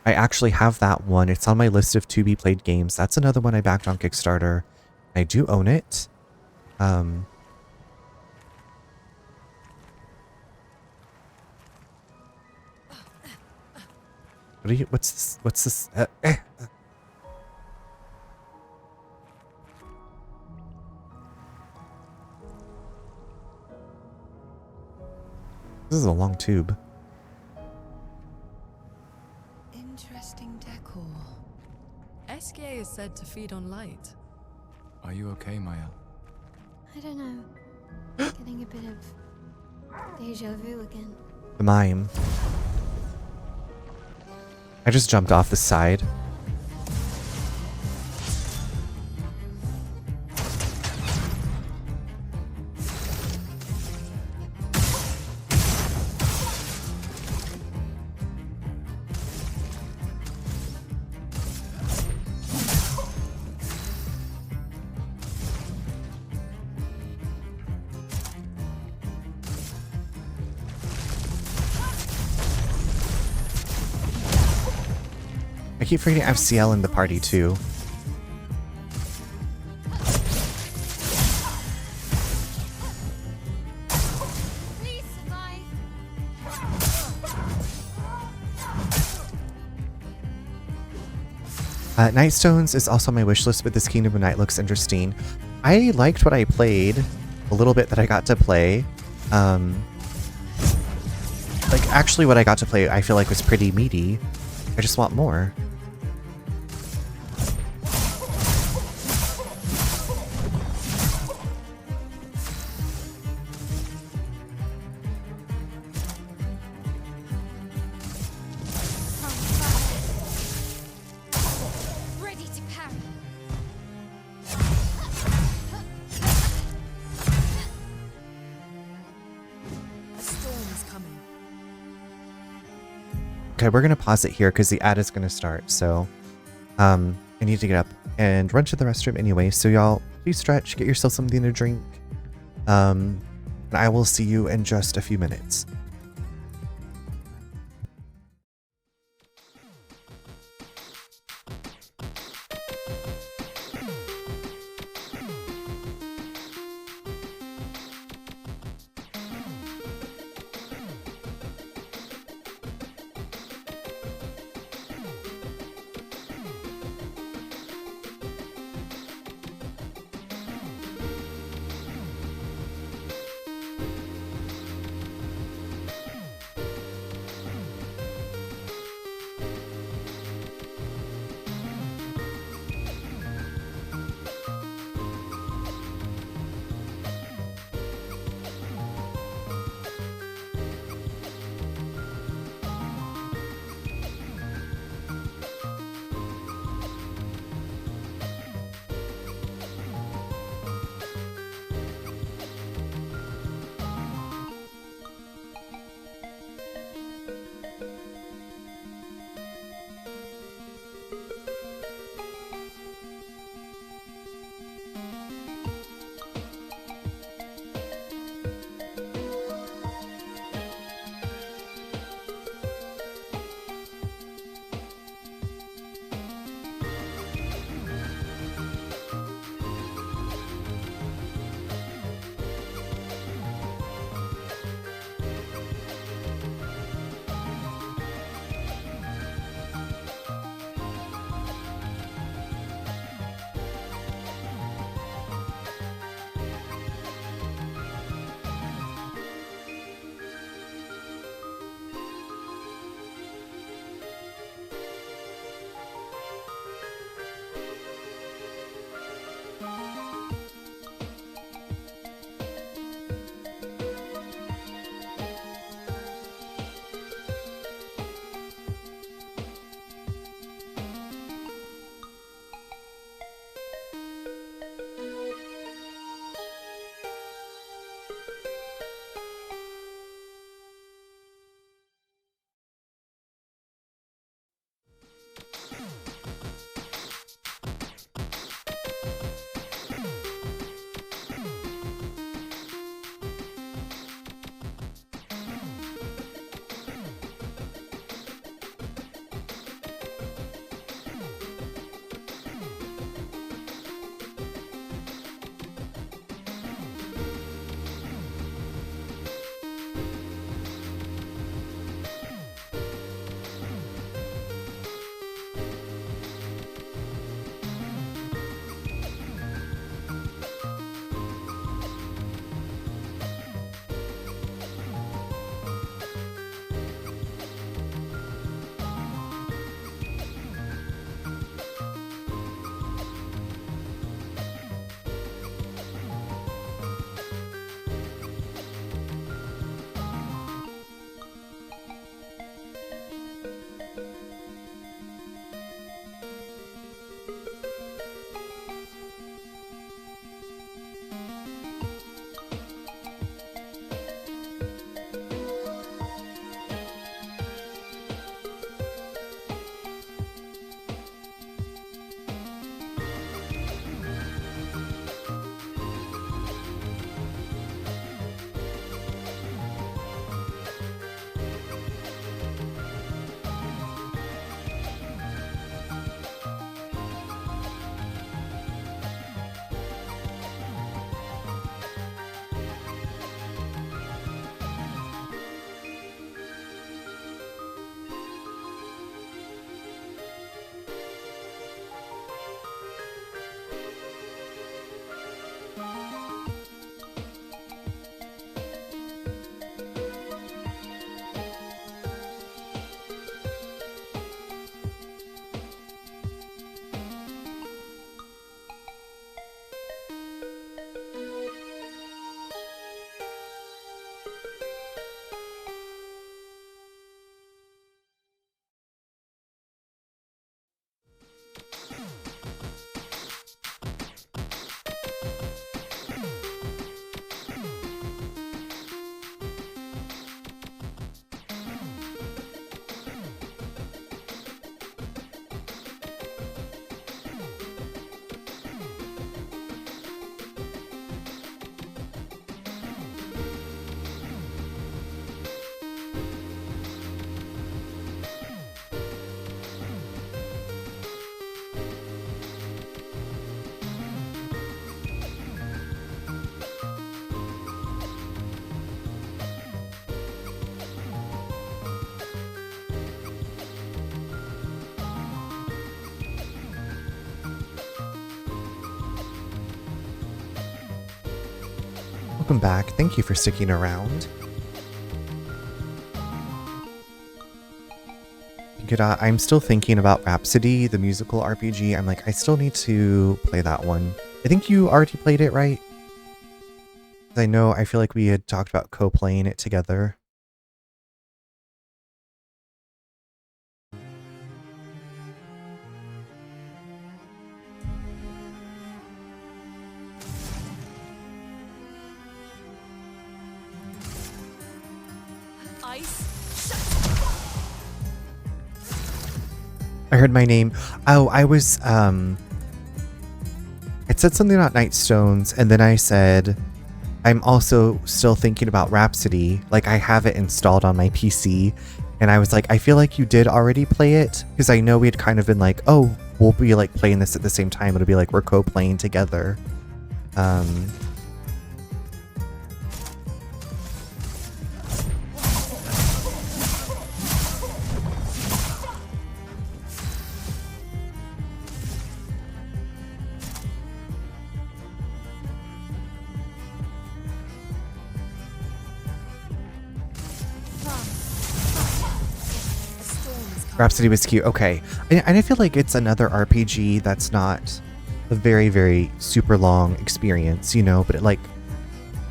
I actually have that one. It's on my list of to be played games. That's another one I backed on Kickstarter. I do own it. What's this? What's this? This is a long tube. Interesting decor. SKA is said to feed on light. Are you okay, Maya? I don't know. Getting a bit of deja vu again. The mime. I just jumped off the side. I keep forgetting I have CL in the party too. Please survive. Nightstones is also on my wish list, but this Kingdom of Night looks interesting. I liked what I played, a little bit that I got to play. Like actually what I got to play I feel like was pretty meaty. I just want more. Ready to parry. A storm is coming. Okay, we're gonna pause it here because the ad is gonna start. So, I need to get up and run to the restroom anyway. So y'all, please stretch, get yourself something to drink. And I will see you in just a few minutes. welcome back. Thank you for sticking around. Good, I'm still thinking about Rhapsody, the musical RPG. I'm like, I still need to play that one. I think you already played it, right? I know, I feel like we had talked about co-playing it together. I heard my name. Oh, I was, it said something about Nightstones, and then I said, I'm also still thinking about Rhapsody. Like, I have it installed on my PC, and I was like, I feel like you did already play it, because I know we had kind of been like, oh, we'll be like playing this at the same time. It'll be like we're co-playing together. Rhapsody was cute. Okay. And I feel like it's another RPG that's not a very, very super long experience, you know, but it, like,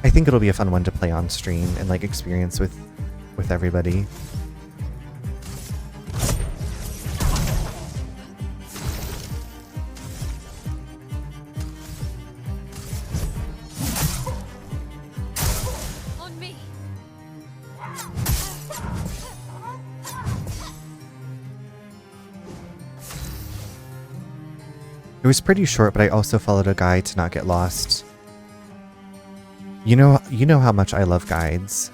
I think it'll be a fun one to play on stream and like experience with everybody. It was pretty short, but I also followed a guide to not get lost. You know how much I love guides.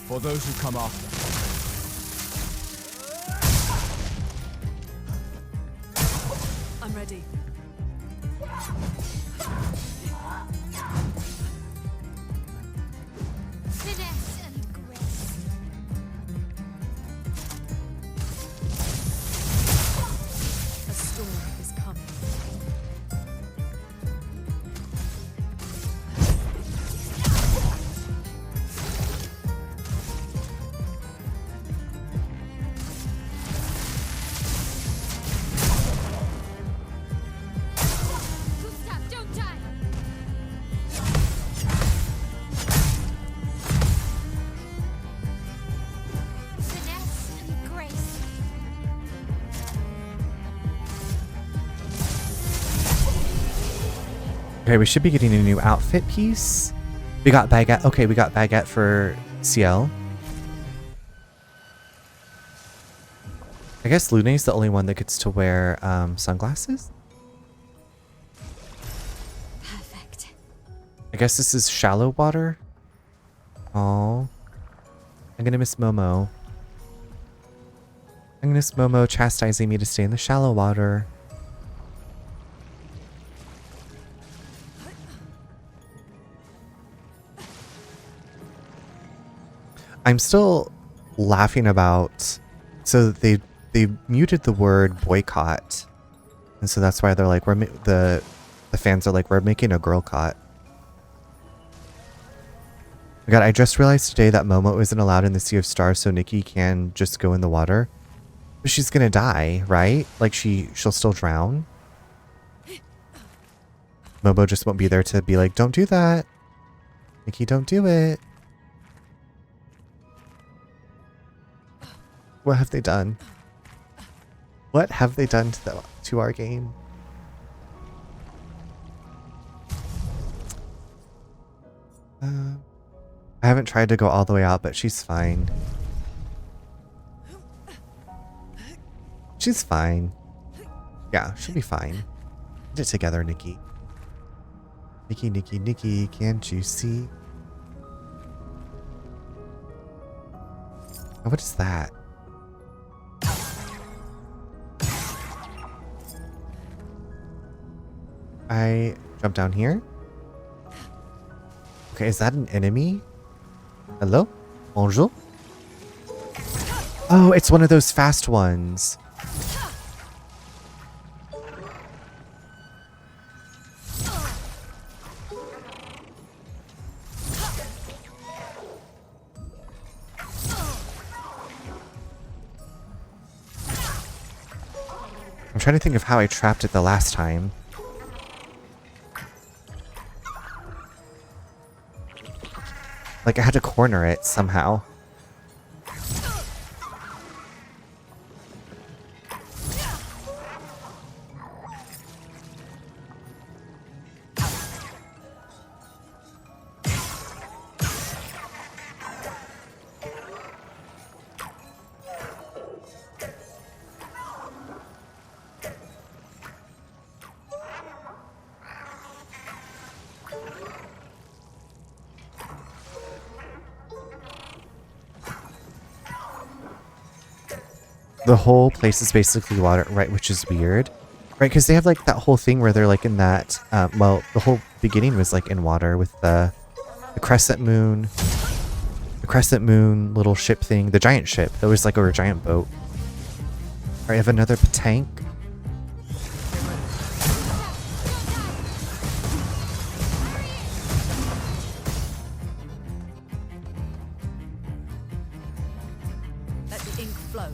For those who come after. I'm ready. Finesse and grace. A storm is coming. Gustav, don't die. Finesse and grace. Okay, we should be getting a new outfit piece. We got baguette. Okay, we got baguette for CL. I guess Lune's the only one that gets to wear sunglasses. Perfect. I guess this is shallow water. Oh, I'm gonna miss Momo. I'm gonna miss Momo chastising me to stay in the shallow water. I'm still laughing about, so they muted the word boycott, and so that's why they're like, the fans are like, we're making a girl cot. Oh God, I just realized today that Momo isn't allowed in the Sea of Stars, so Nikki can just go in the water. But she's gonna die, right? Like she'll still drown. Momo just won't be there to be like, don't do that. Nikki, don't do it. What have they done? What have they done to our game? I haven't tried to go all the way out, but she's fine. She's fine. Yeah, she'll be fine. Get it together, Nikki. Nikki, Nikki, Nikki, can't you see? Oh, what is that? I jump down here. Okay, is that an enemy? Hello? Bonjour? Oh, it's one of those fast ones. I'm trying to think of how I trapped it the last time. Like I had to corner it somehow. The whole place is basically water, right? Which is weird, right? Because they have like that whole thing where they're like in that. Well, the whole beginning was like in water with the crescent moon, little ship thing, the giant ship that was like over a giant boat. All right, I have another tank. Let the ink flow.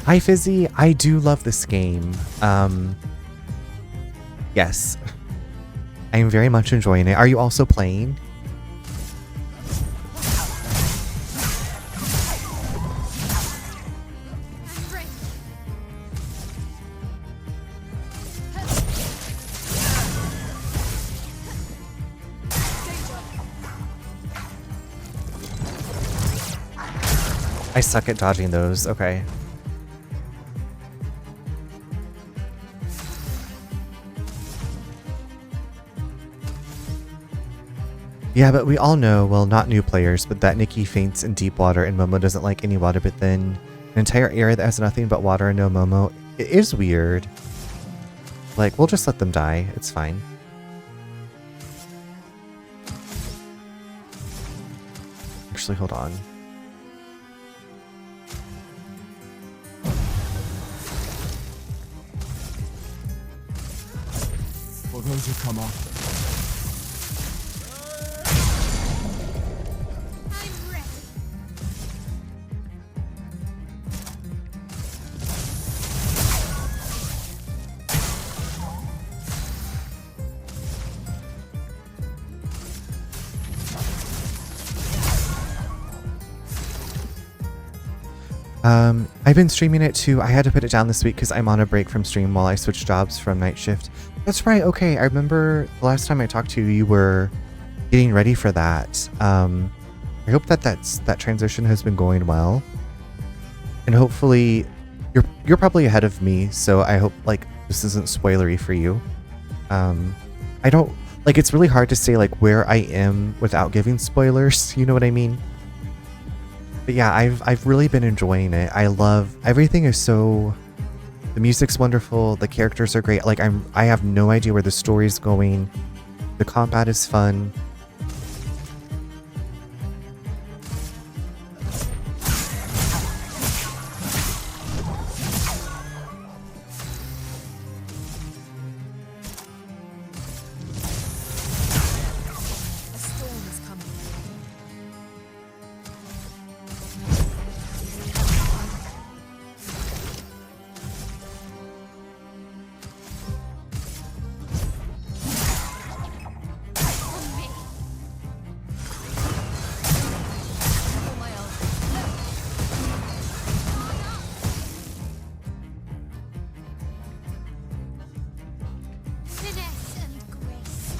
Hi Fizzy, I do love this game. Yes. I am very much enjoying it. Are you also playing? I suck at dodging those. Okay. Yeah, but we all know, well, not new players, but that Nikki faints in deep water and Momo doesn't like any water, but then an entire area that has nothing but water and no Momo. It is weird. Like, we'll just let them die. It's fine. Actually, hold on. For those who come after. I've been streaming it too. I had to put it down this week because I'm on a break from stream while I switch jobs from night shift. That's right. Okay, I remember the last time I talked to you, you were getting ready for that. I hope that that transition has been going well, and hopefully, you're probably ahead of me. So I hope like this isn't spoilery for you. I don't like. It's really hard to say like where I am without giving spoilers. You know what I mean? But yeah, I've really been enjoying it. I love everything is so the music's wonderful, the characters are great. Like I have no idea where the story's going. The combat is fun. A storm is coming. On me. Feel my ult. Finesse and grace.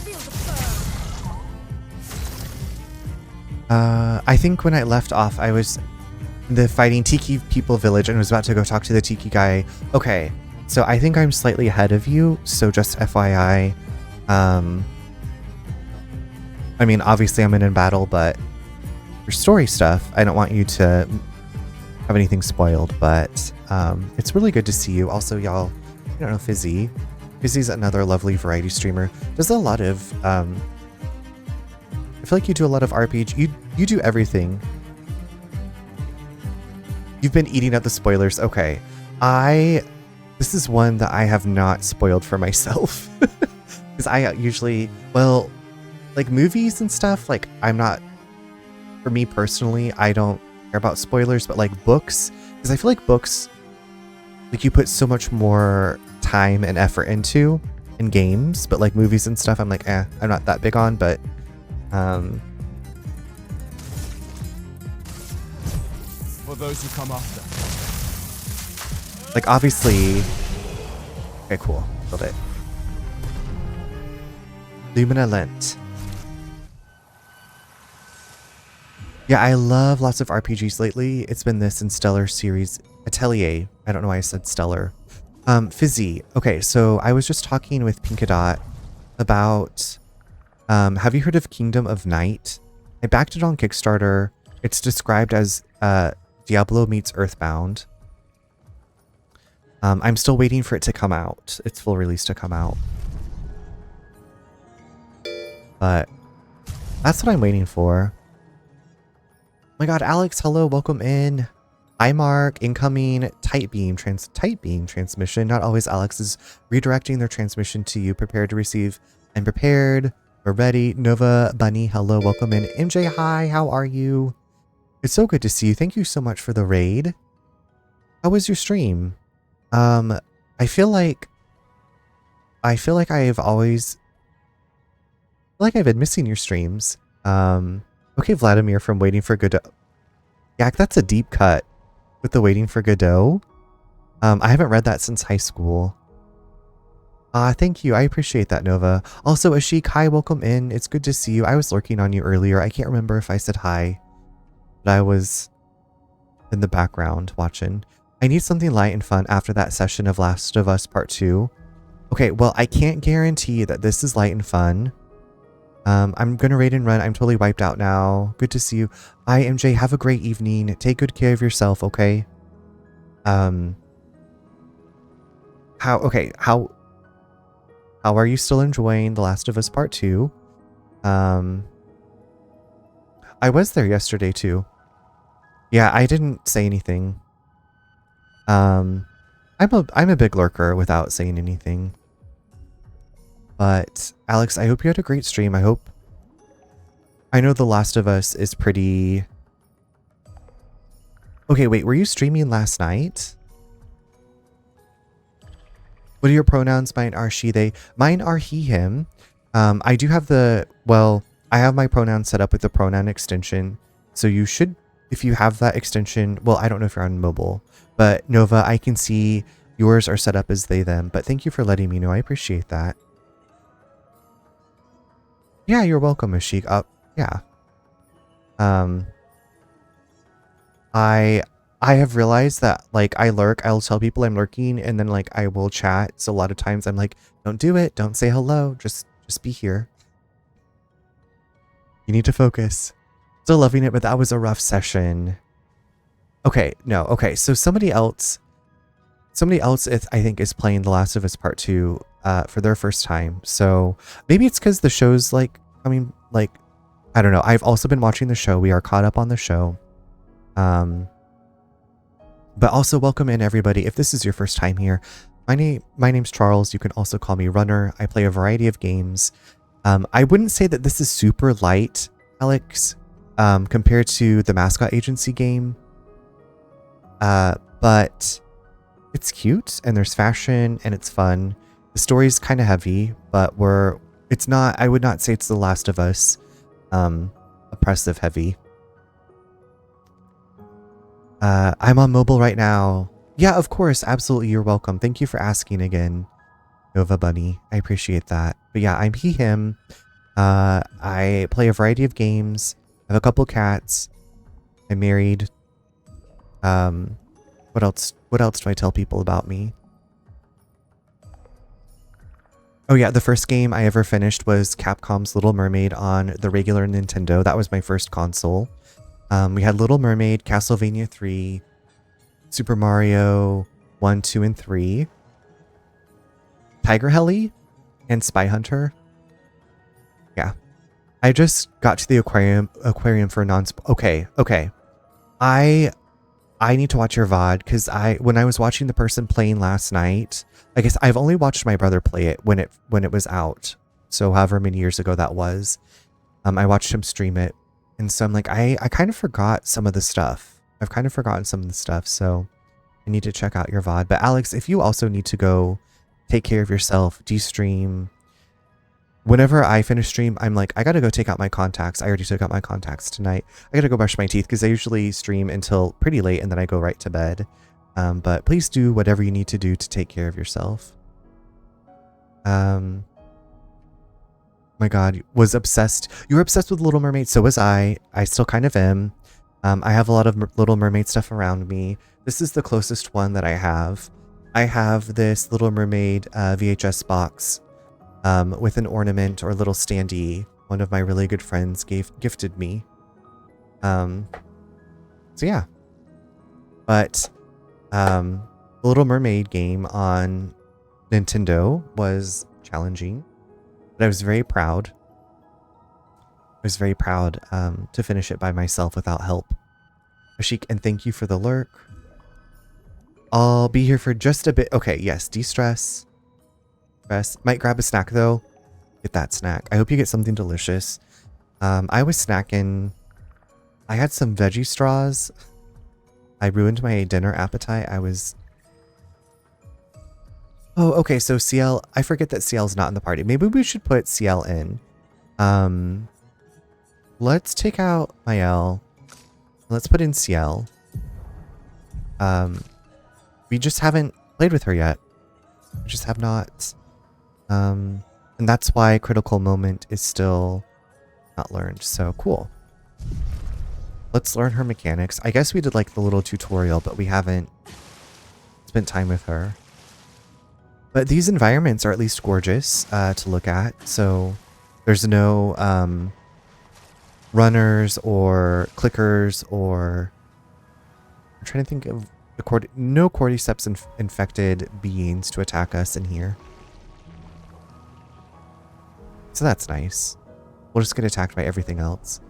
Feel the burn. I think when I left off, I was in the fighting Tiki People Village and was about to go talk to the Tiki guy. Okay, so I think I'm slightly ahead of you, so just FYI. I mean, obviously I'm in battle, but for story stuff, I don't want you to have anything spoiled, but it's really good to see you. Also, y'all, I don't know, Fizzy. Fizzy's another lovely variety streamer. Does a lot of, I feel like you do a lot of RPG. You do everything. You've been eating up the spoilers. Okay. This is one that I have not spoiled for myself. Because I usually, well, like movies and stuff, like I'm not, for me personally, I don't care about spoilers, but like books, because I feel like books, like you put so much more time and effort into in games, but like movies and stuff, I'm like, I'm not that big on, but For those who come after. like obviously, okay, cool, build it. Lumina Lent. Yeah, I love lots of RPGs lately. It's been this and Stellar series. Atelier. I don't know why I said Stellar. Fizzy. Okay, so I was just talking with Pinkadot about... have you heard of Kingdom of Night? I backed it on Kickstarter. It's described as Diablo meets Earthbound. I'm still waiting for it to come out. Its full release to come out. But that's what I'm waiting for. Oh my god, Alex, hello, welcome in. Hi Mark, incoming tight beam transmission. Not always Alex is redirecting their transmission to you. Prepared to receive and prepared. We're ready. Nova Bunny, hello, welcome in. MJ, hi, how are you? It's so good to see you. Thank you so much for the raid. How was your stream? I feel like I've always I've been missing your streams. Okay, Vladimir from Waiting for Godot. Yeah, that's a deep cut with the Waiting for Godot. I haven't read that since high school. Thank you. I appreciate that, Nova. Also, Ashik, hi, welcome in. It's good to see you. I was lurking on you earlier. I can't remember if I said hi, but I was in the background watching. I need something light and fun after that session of Last of Us Part 2. Okay, well, I can't guarantee that this is light and fun. I'm gonna raid and run. I'm totally wiped out now. Good to see you. Bye, MJ. Have a great evening. Take good care of yourself, okay? How are you still enjoying The Last of Us Part 2? I was there yesterday too. Yeah, I didn't say anything. I'm a big lurker without saying anything. But Alex, I hope you had a great stream. I know The Last of Us is pretty... Okay, wait, were you streaming last night? What are your pronouns? Mine are she, they. Mine are he, him. I do have I have my pronouns set up with the pronoun extension. So you should, if you have that extension, well, I don't know if you're on mobile, but Nova, I can see yours are set up as they, them. But thank you for letting me know. I appreciate that. Yeah, you're welcome, Ashik. Yeah. Um, I I have realized that like I lurk, I'll tell people I'm lurking, and then like I will chat. So a lot of times I'm like, don't do it, don't say hello, just be here. You need to focus. Still loving it, but that was a rough session. Okay, no, okay. So somebody else I think is playing The Last of Us Part 2 for their first time. So maybe it's because the show's like, I mean, like, I don't know. I've also been watching the show. We are caught up on the show. But also welcome in everybody. If this is your first time here, my name's Charles. You can also call me Runner. I play a variety of games. I wouldn't say that this is super light, Alex, compared to the Mascot Agency game. But it's cute and there's fashion and it's fun. The story's kind of heavy, but it's not, I would not say it's The Last of Us, oppressive heavy. I'm on mobile right now. Yeah, of course. Absolutely. You're welcome. Thank you for asking again, Nova Bunny. I appreciate that. But yeah, I'm he, him. I play a variety of games. I have a couple cats. I'm married. What else do I tell people about me? Oh yeah, the first game I ever finished was Capcom's Little Mermaid on the regular Nintendo. That was my first console. We had Little Mermaid, Castlevania 3, Super Mario 1, 2, and 3, Tiger Heli, and Spy Hunter. Yeah. I just got to the aquarium for okay. I need to watch your VOD because when I was watching the person playing last night, I guess I've only watched my brother play it when it was out. So however many years ago that was. I watched him stream it. And so I'm like, I kind of forgot some of the stuff. I've kind of forgotten some of the stuff, so I need to check out your VOD. But Alex, if you also need to go take care of yourself, de-stream. Whenever I finish stream, I'm like, I gotta go take out my contacts. I already took out my contacts tonight. I gotta go brush my teeth because I usually stream until pretty late and then I go right to bed. But please do whatever you need to do to take care of yourself. My God, was obsessed. You were obsessed with Little Mermaid. So was I. I still kind of am. I have a lot of Little Mermaid stuff around me. This is the closest one that I have. I have this Little Mermaid VHS box with an ornament or little standee. One of my really good friends gifted me. So yeah. But the Little Mermaid game on Nintendo was challenging. But I was very proud. To finish it by myself without help. Ashik, and thank you for the lurk. I'll be here for just a bit. Okay, yes, de-stress. Stress. Might grab a snack though. Get that snack. I hope you get something delicious. I was snacking. I had some veggie straws. I ruined my dinner appetite. Oh, okay, so CL, I forget that CL's not in the party. Maybe we should put CL in. Let's take out Mael. Let's put in CL. We just haven't played with her yet. We just have not. And that's why Critical Moment is still not learned. So cool. Let's learn her mechanics. I guess we did like the little tutorial, but we haven't spent time with her. But these environments are at least gorgeous to look at. So there's no runners or clickers or... I'm trying to think of... no cordyceps infected beings to attack us in here. So that's nice. We'll just get attacked by everything else.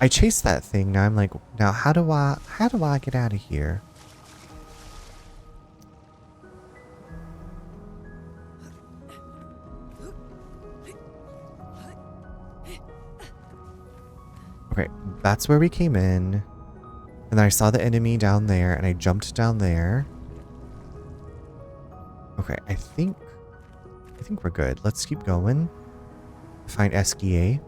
I chased that thing. Now I'm like, now how do I get out of here? Okay, that's where we came in. And then I saw the enemy down there and I jumped down there. Okay, I think we're good. Let's keep going. Find SKA.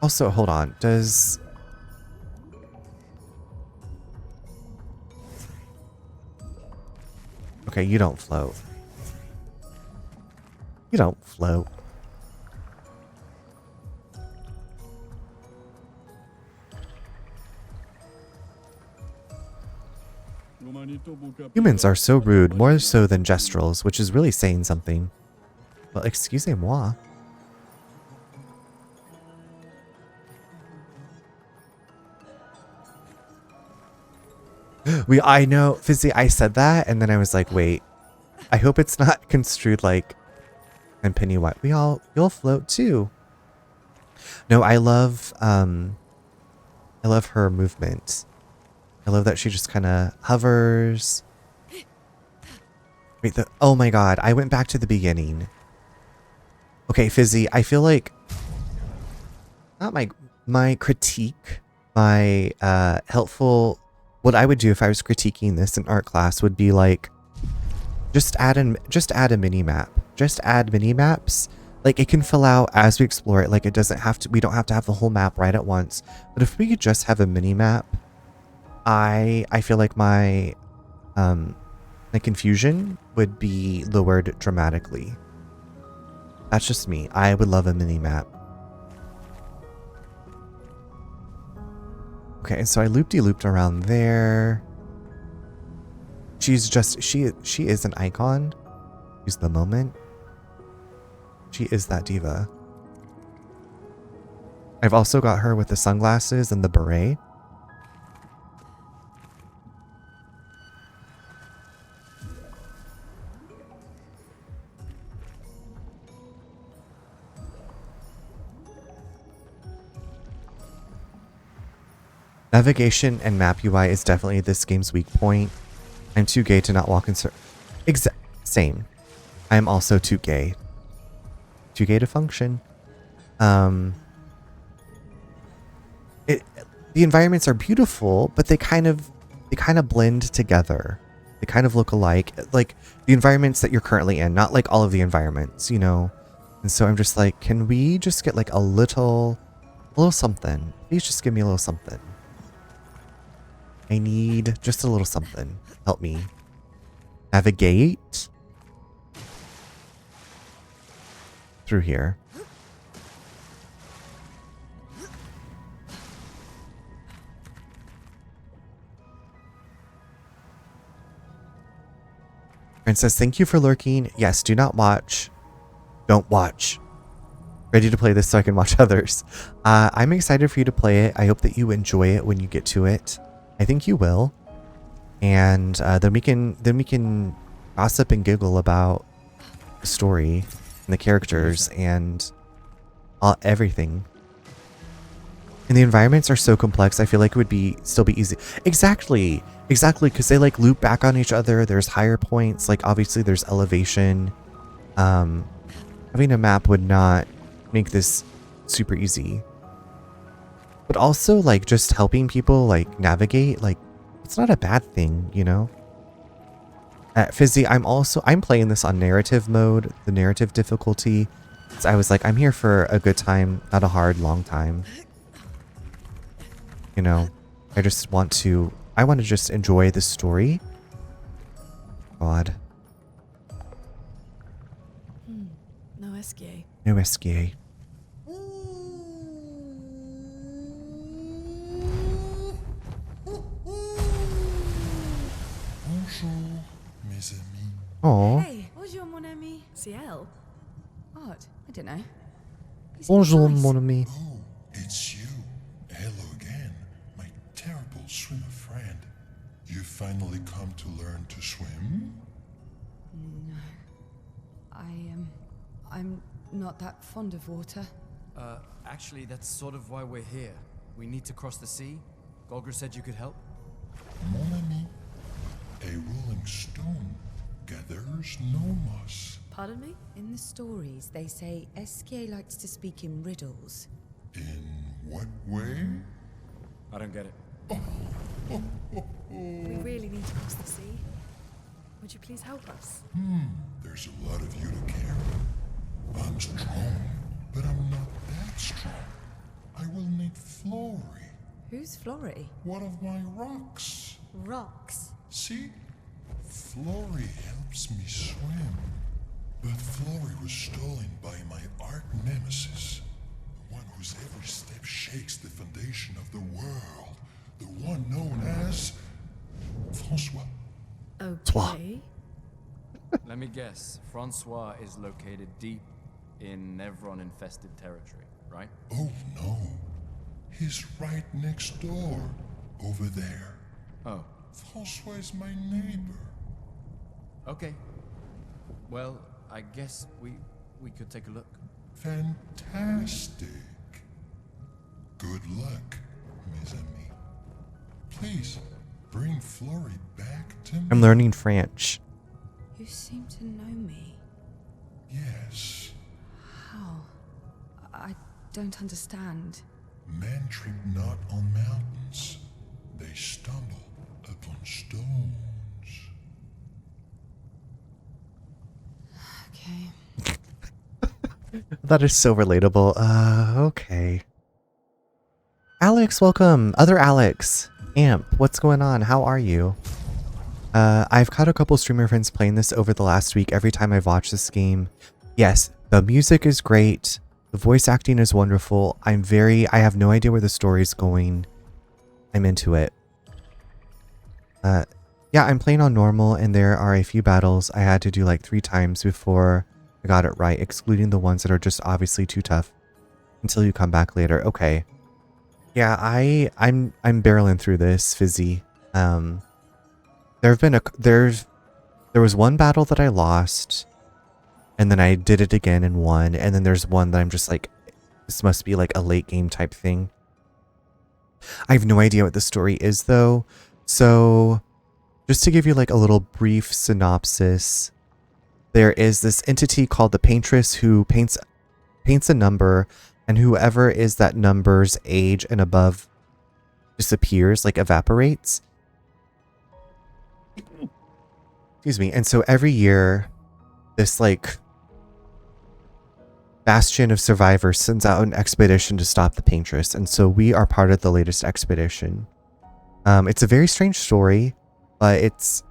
Also, hold on. Does... Okay, you don't float. You don't float. Humans are so rude, more so than gestrals, which is really saying something. Well, excusez-moi. I know, Fizzy, I said that, and then I was like, wait, I hope it's not construed like I'm Pennywise. You'll float too. No, I love her movement. I love that she just kind of hovers. Wait, oh my god, I went back to the beginning. Okay, Fizzy, I feel like not my critique, my helpful, what I would do if I was critiquing this in art class would be like, just add a mini map. Just add mini maps. Like, it can fill out as we explore it. Like, it doesn't have to, we don't have to have the whole map right at once. But if we could just have a mini map, I feel like my confusion would be lowered dramatically. That's just me. I would love a mini map. Okay, and so I looped around there. She's just, she is an icon. She's the moment. She is that diva. I've also got her with the sunglasses and the beret. Navigation and map UI is definitely this game's weak point. I'm too gay to not walk in same. I'm also too gay. Too gay to function. The environments are beautiful, but they kind of blend together. They kind of look alike. Like the environments that you're currently in, not like all of the environments, you know? And so I'm just like, can we just get like a little something? Please just give me a little something. I need just a little something. Help me navigate through here. Princess, thank you for lurking. Yes, do not watch. Don't watch. Ready to play this so I can watch others. I'm excited for you to play it. I hope that you enjoy it when you get to it. I think you will. And then we can gossip and giggle about the story and the characters and everything. And the environments are so complex. I feel like it would still be easy. Exactly, because they like loop back on each other. There's higher points. Like obviously there's elevation. Having a map would not make this super easy. But also like just helping people like navigate, like it's not a bad thing, you know? Fizzy, I'm playing this on narrative mode, the narrative difficulty. So I was like, I'm here for a good time, not a hard, long time. You know, I want to just enjoy the story. God. No SGA. No SGA. Bonjour, mes amis. Oh. Hey, bonjour mon ami. CL. Odd. I don't know. He seems Bonjour, nice. mon ami. Oh, it's you. Hello again, my terrible swimmer friend. You finally come to learn to swim? No. I'm not that fond of water. Actually, that's sort of why we're here. We need to cross the sea. Golgra said you could help. Mon ami, a rolling stone gathers no moss. Pardon me? In the stories, they say SK likes to speak in riddles. In what way? I don't get it. We really need to cross the sea. Would you please help us? There's a lot of you to care. I'm strong, but I'm not that strong. I will need Flory, Who's Flory? one of my rocks. Rocks. See? Flory helped helps me swim. But Flory was stolen by my arch nemesis. The one whose every step shakes the foundation of the world. The one known as Francois. Okay. Let me guess. Francois is located deep in Nevron-infested territory, right? Oh no. He's right next door. Over there. Oh, Francois is my neighbor. okay. Well, I guess we could take a look. Fantastic. Good luck, mes amis. Please, bring Flory back to me. I'm learning French. You seem to know me. Yes. How? I don't understand. Men trip not on mountains. They stumble upon stones. Okay. That is so relatable. Okay. Alex, welcome. Other Alex. Amp, what's going on? How are you? I've caught a couple streamer friends playing this over the last week every time I've watched this game. Yes, the music is great. The voice acting is wonderful. I have no idea where the story's going. I'm into it. Yeah, I'm playing on normal and there are a few battles I had to do like 3 times before I got it right, excluding the ones that are just obviously too tough until you come back later. Okay. Yeah, I'm barreling through this, Fizzy. There was one battle that I lost and then I did it again and won, and then there's one that I'm just like, this must be like a late game type thing. I have no idea what the story is though. So just to give you like a little brief synopsis, there is this entity called the Paintress who paints a number, and whoever is that number's age and above disappears, like evaporates. Excuse me. And so every year, this like bastion of survivors sends out an expedition to stop the Paintress, and so we are part of the latest expedition. It's a very strange story, but it's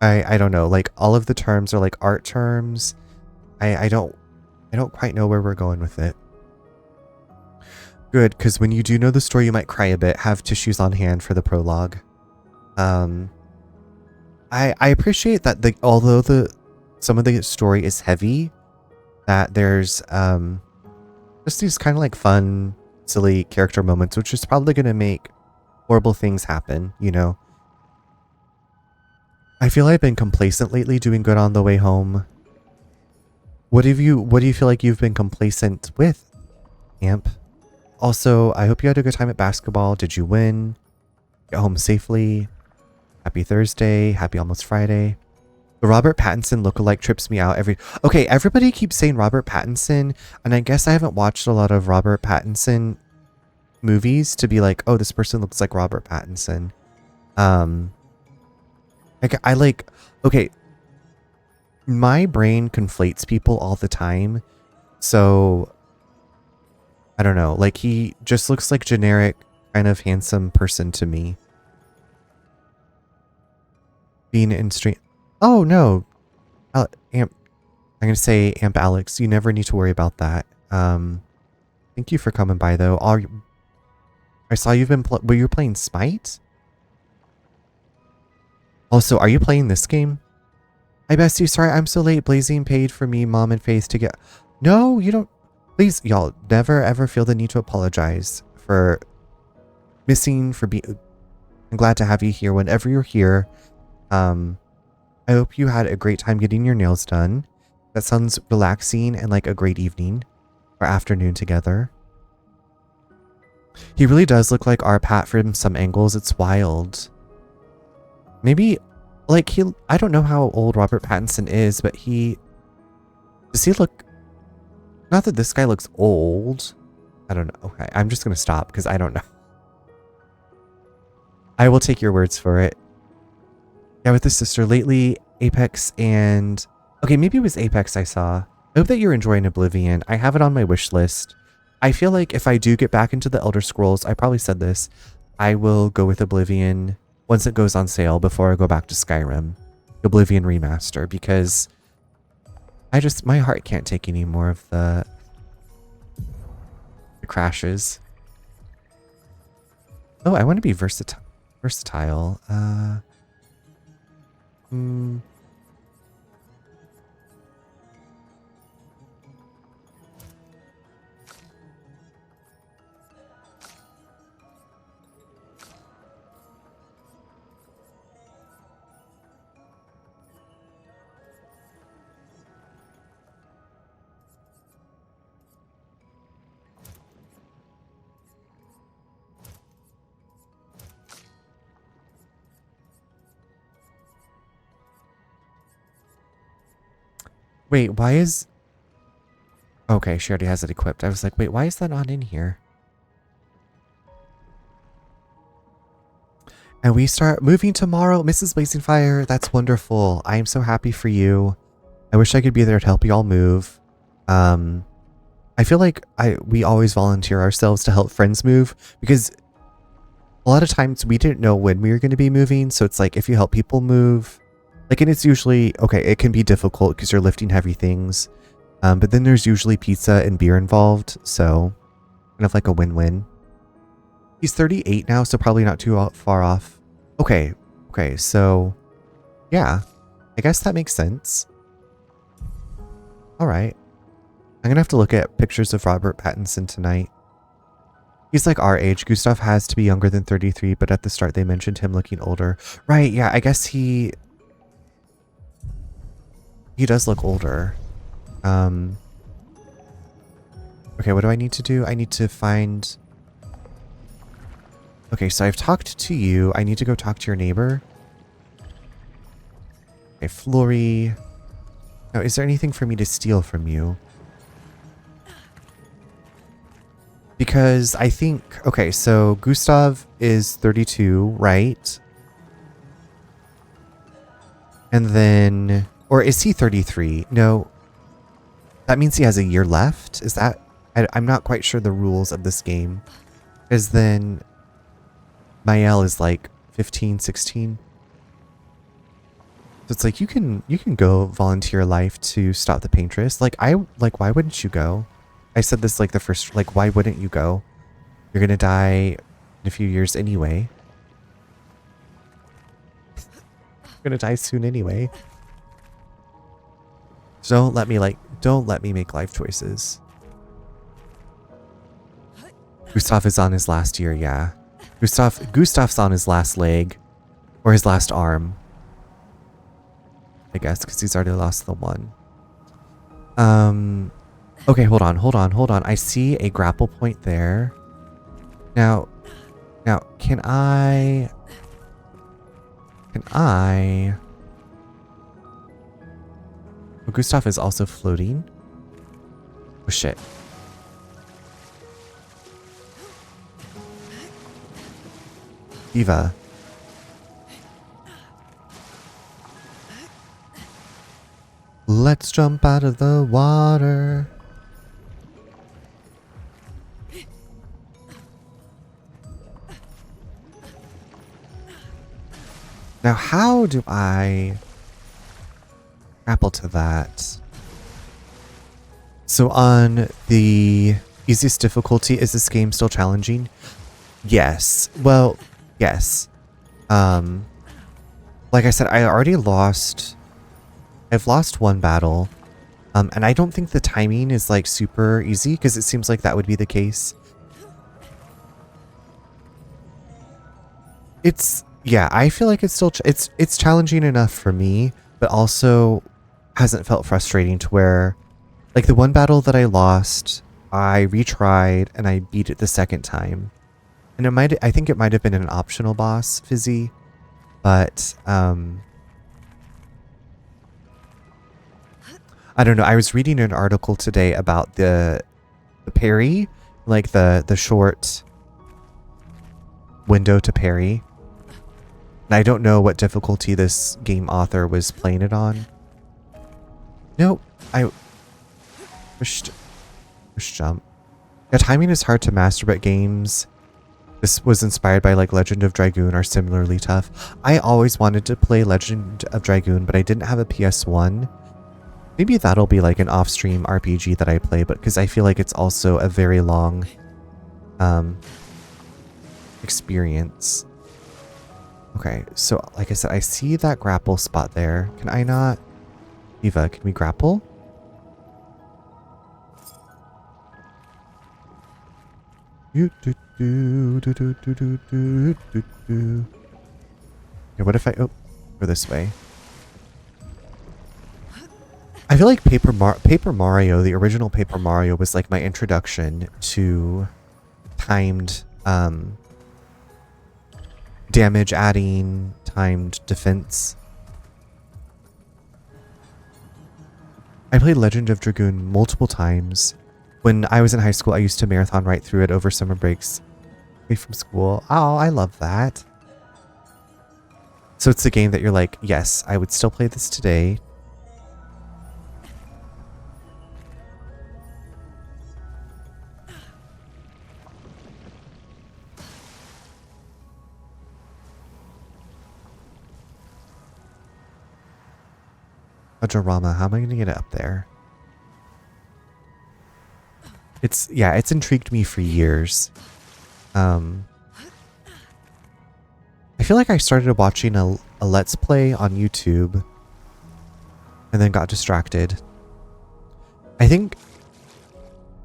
I don't know, like all of the terms are like art terms. I don't quite know where we're going with it. Good, because when you do know the story, you might cry a bit. Have tissues on hand for the prologue. I appreciate that although some of the story is heavy, that there's just these kind of like fun, silly character moments, which is probably going to make horrible things happen, you know. I feel I've been complacent lately, doing good on the way home. What do you feel like you've been complacent with, Amp? Also, I hope you had a good time at basketball. Did you win? Get home safely? Happy Thursday. Happy almost Friday. The Robert Pattinson lookalike trips me out Okay, everybody keeps saying Robert Pattinson, and I guess I haven't watched a lot of Robert Pattinson movies to be like, oh, this person looks like Robert Pattinson. Okay, my brain conflates people all the time, so I don't know, like he just looks like generic kind of handsome person to me. Being in stream. Oh no, Amp. I'm gonna say Amp Alex. You never need to worry about that. Thank you for coming by though. I saw you've been. Were you playing Smite? Also, are you playing this game? Hi bestie, sorry I'm so late. Blazing paid for me, Mom, and Faith to get. No, you don't. Please, y'all, never ever feel the need to apologize for missing. I'm glad to have you here whenever you're here. I hope you had a great time getting your nails done. That sounds relaxing and like a great evening or afternoon together. He really does look like our Pat from some angles. It's wild. Maybe, like, I don't know how old Robert Pattinson is, but does he look, not that this guy looks old. I don't know. Okay, I'm just going to stop because I don't know. I will take your words for it. Yeah, with his sister lately, Apex and... Okay, maybe it was Apex I saw. I hope that you're enjoying Oblivion. I have it on my wish list. I feel like if I do get back into the Elder Scrolls, I probably said this, I will go with Oblivion once it goes on sale before I go back to Skyrim. Oblivion remaster because my heart can't take any more of the crashes. Oh, I want to be versatile. Wait, why is... Okay, she already has it equipped. I was like, wait, why is that not in here? And we start moving tomorrow. Mrs. Blazing Fire, that's wonderful. I am so happy for you. I wish I could be there to help you all move. I feel like we always volunteer ourselves to help friends move because a lot of times we didn't know when we were going to be moving. So it's like if you help people move, like, and it's usually, okay, it can be difficult because you're lifting heavy things. But then there's usually pizza and beer involved. So kind of like a win-win. He's 38 now, so probably not too far off. Okay, so yeah, I guess that makes sense. All right. I'm going to have to look at pictures of Robert Pattinson tonight. He's like our age. Gustav has to be younger than 33, but at the start they mentioned him looking older. Right, yeah, I guess he does look older. Okay, what do I need to do? I need to find... Okay, so I've talked to you. I need to go talk to your neighbor. Okay, Flory. Now, is there anything for me to steal from you? Because I think... Okay, so Gustav is 32, right? And then... Or is he 33? No. That means he has a year left? Is that... I'm not quite sure the rules of this game. Because then... Mael is like 15, 16. So it's like you can go volunteer life to stop the paintress. Why wouldn't you go? I said this like the first, like, why wouldn't you go? You're gonna die in a few years anyway. You're gonna die soon anyway. So don't let me make life choices. Gustav is on his last year, yeah. Gustav's on his last leg. Or his last arm. I guess, because he's already lost the one. Okay, hold on. I see a grapple point there. Now, can I... Well, Gustav is also floating. Oh, shit. Diva. Let's jump out of the water. Now, how do I grapple to that? So on the easiest difficulty, is this game still challenging? Yes. Well, yes. Like I said, I've lost one battle. And I don't think the timing is like super easy because it seems like that would be the case. Yeah, I feel like it's still it's challenging enough for me, but also hasn't felt frustrating to where, like, the one battle that I lost, I retried and I beat it the second time, and I think it might have been an optional boss, Fizzy, but I don't know. I was reading an article today about the parry, like the short window to parry. And I don't know what difficulty this game author was playing it on. Nope. I pushed jump. Yeah, timing is hard to master, but games this was inspired by like Legend of Dragoon or similarly tough. I always wanted to play Legend of Dragoon, but I didn't have a PS1. Maybe that'll be like an off-stream RPG that I play, but because I feel like it's also a very long experience. Okay, so like I said, I see that grapple spot there. Can I not? Eva, can we grapple? Okay, what if I go this way? I feel like Paper Mario, the original Paper Mario, was like my introduction to timed damage adding, timed defense. I played Legend of Dragoon multiple times. When I was in high school, I used to marathon right through it over summer breaks away from school. Oh, I love that. So it's a game that you're like, yes, I would still play this today. A drama. How am I going to get it up there? It's intrigued me for years. I feel like I started watching a Let's Play on YouTube and then got distracted. I think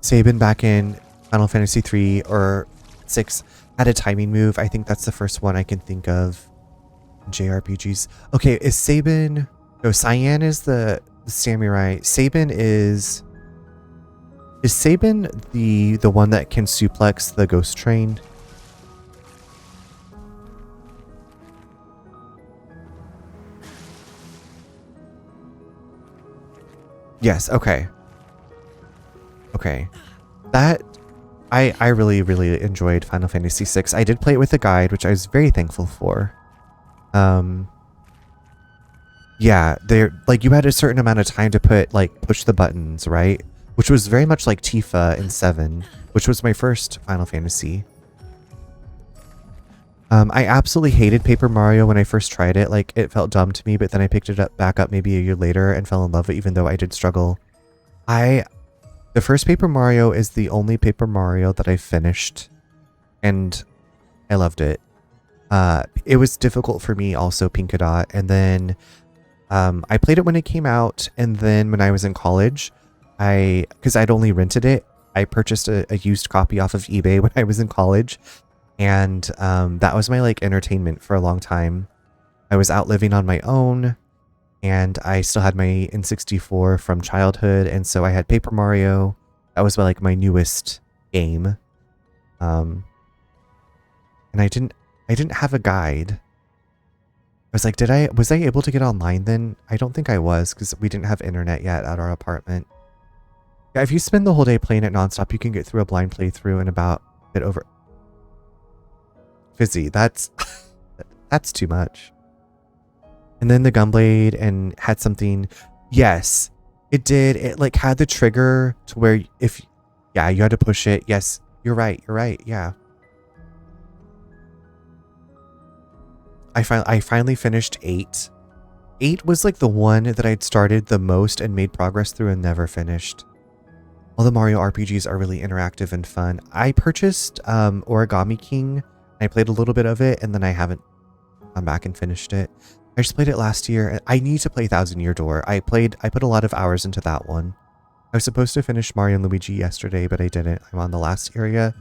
Sabin back in Final Fantasy 3 or 6 had a timing move. I think that's the first one I can think of in JRPGs. Okay, is Sabin... No, Cyan is the samurai. Sabin is... Is Sabin the one that can suplex the ghost train? Yes, okay. Okay. That I really, really enjoyed Final Fantasy VI. I did play it with a guide, which I was very thankful for. Yeah, they're like you had a certain amount of time to push the buttons, right? Which was very much like Tifa in 7, which was my first Final Fantasy. I absolutely hated Paper Mario when I first tried it. Like, it felt dumb to me, but then I picked it back up maybe a year later and fell in love with it, even though I did struggle. The first Paper Mario is the only Paper Mario that I finished, and I loved it. It was difficult for me also, Pinkadot, and then I played it when it came out, and then when I was in college, because I'd only rented it, I purchased a used copy off of eBay when I was in college, and that was my like entertainment for a long time. I was out living on my own, and I still had my N64 from childhood, and so I had Paper Mario. That was my newest game, and I didn't have a guide. I was like, was I able to get online then? I don't think I was, because we didn't have internet yet at our apartment. Yeah, if you spend the whole day playing it nonstop, you can get through a blind playthrough in about a bit over. Fizzy, that's too much. And then the Gunblade and had something. Yes, it did. It like had the trigger to where you had to push it. Yes, you're right. Yeah. I finally finished 8. 8 was like the one that I'd started the most and made progress through and never finished. All the Mario RPGs are really interactive and fun. I purchased Origami King. I played a little bit of it and then I haven't gone back and finished it. I just played it last year. I need to play Thousand Year Door. I put a lot of hours into that one. I was supposed to finish Mario and Luigi yesterday, but I didn't. I'm on the last area.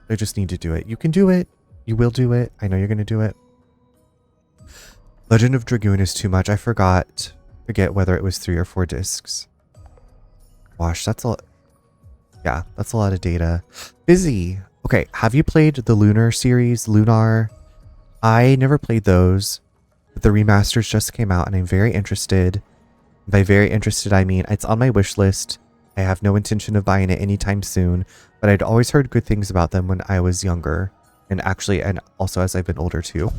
I just need to do it. You can do it. You will do it. I know you're going to do it. Legend of Dragoon is too much. I forget whether it was 3 or 4 discs. Gosh, that's a lot. Yeah, that's a lot of data. Busy. Okay, have you played the Lunar series? Lunar? I never played those, but the remasters just came out and I'm very interested. By very interested, I mean it's on my wish list. I have no intention of buying it anytime soon, but I'd always heard good things about them when I was younger, and also as I've been older too.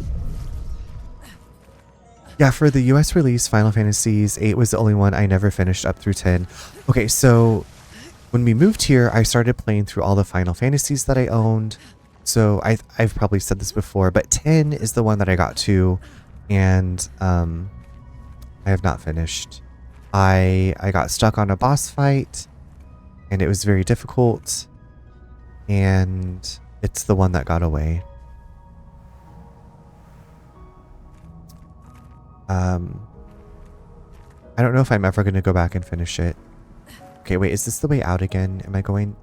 Yeah, for the US release, Final Fantasy 8 was the only one I never finished up through 10. Okay, so when we moved here, I started playing through all the Final Fantasies that I owned. So I've probably said this before, but 10 is the one that I got to, and I have not finished. I got stuck on a boss fight, and it was very difficult, and it's the one that got away. I don't know if I'm ever going to go back and finish it. Okay, wait, is this the way out again? Am I going...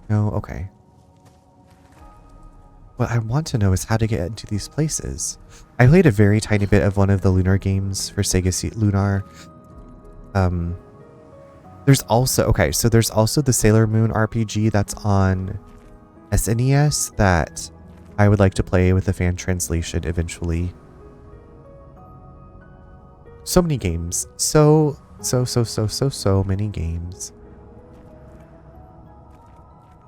No, okay. What I want to know is how to get into these places. I played a very tiny bit of one of the Lunar games for Sega Lunar. There's also... Okay, so there's also the Sailor Moon RPG that's on SNES that I would like to play with a fan translation eventually. So many games. So many games.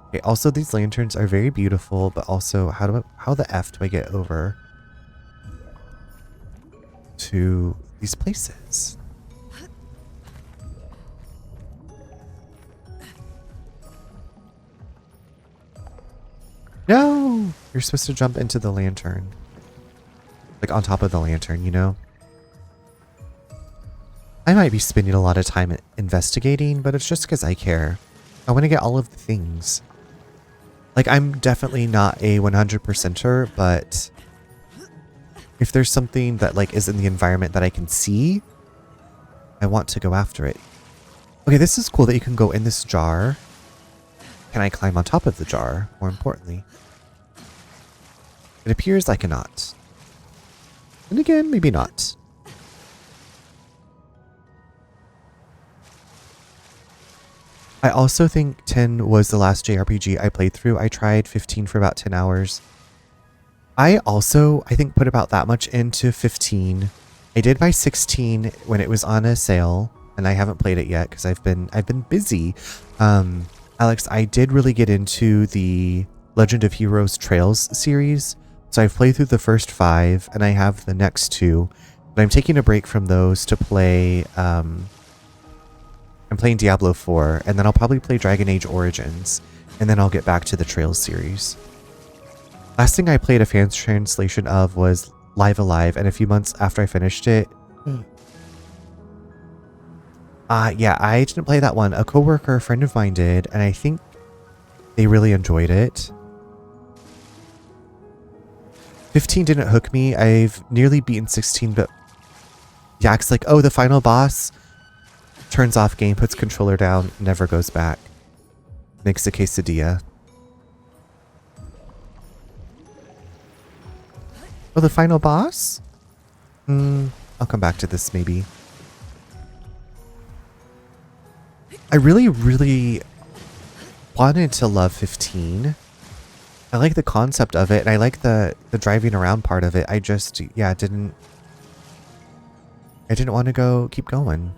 Okay, also these lanterns are very beautiful, but also how the F do I get over to these places? No! You're supposed to jump into the lantern. Like on top of the lantern, you know? I might be spending a lot of time investigating, but it's just because I care. I want to get all of the things. Like, I'm definitely not a 100%er, but if there's something that like is in the environment that I can see, I want to go after it. Okay, this is cool that you can go in this jar. Can I climb on top of the jar, more importantly? It appears I cannot. And again, maybe not. I also think 10 was the last JRPG I played through. I tried 15 for about 10 hours. I think, put about that much into 15. I did buy 16 when it was on a sale, and I haven't played it yet because I've been busy. Alex, I did really get into the Legend of Heroes Trails series. So I've played through the first 5, and I have the next 2. But I'm taking a break from those to play... I'm playing Diablo 4, and then I'll probably play Dragon Age Origins, and then I'll get back to the Trails series. Last thing I played a fan translation of was Live Alive, and a few months after I finished it... yeah, I didn't play that one. A coworker, a friend of mine did, and I think they really enjoyed it. 15 didn't hook me. I've nearly beaten 16, but... Yeah, it's like, oh, the final boss... Turns off game, puts controller down, never goes back. Makes a quesadilla. Oh, the final boss? I'll come back to this maybe. I really wanted to love 15. I like the concept of it, and I like the driving around part of it. I just, yeah, didn't want to keep going.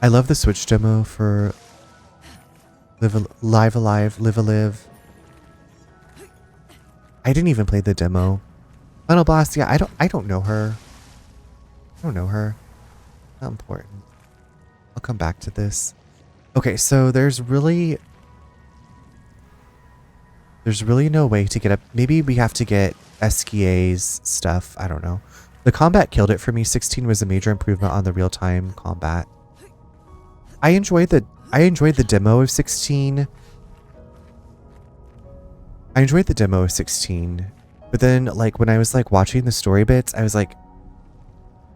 I love the Switch demo for Live Alive, Live Alive. I didn't even play the demo. Final boss, yeah, I don't know her. I don't know her. Not important. I'll come back to this. Okay, so there's really no way to get up. Maybe we have to get Esquia's stuff. I don't know. The combat killed it for me. 16 was a major improvement on the real-time combat. I enjoyed the demo of 16. I enjoyed the demo of 16. But then, like, when I was, like, watching the story bits, I was like,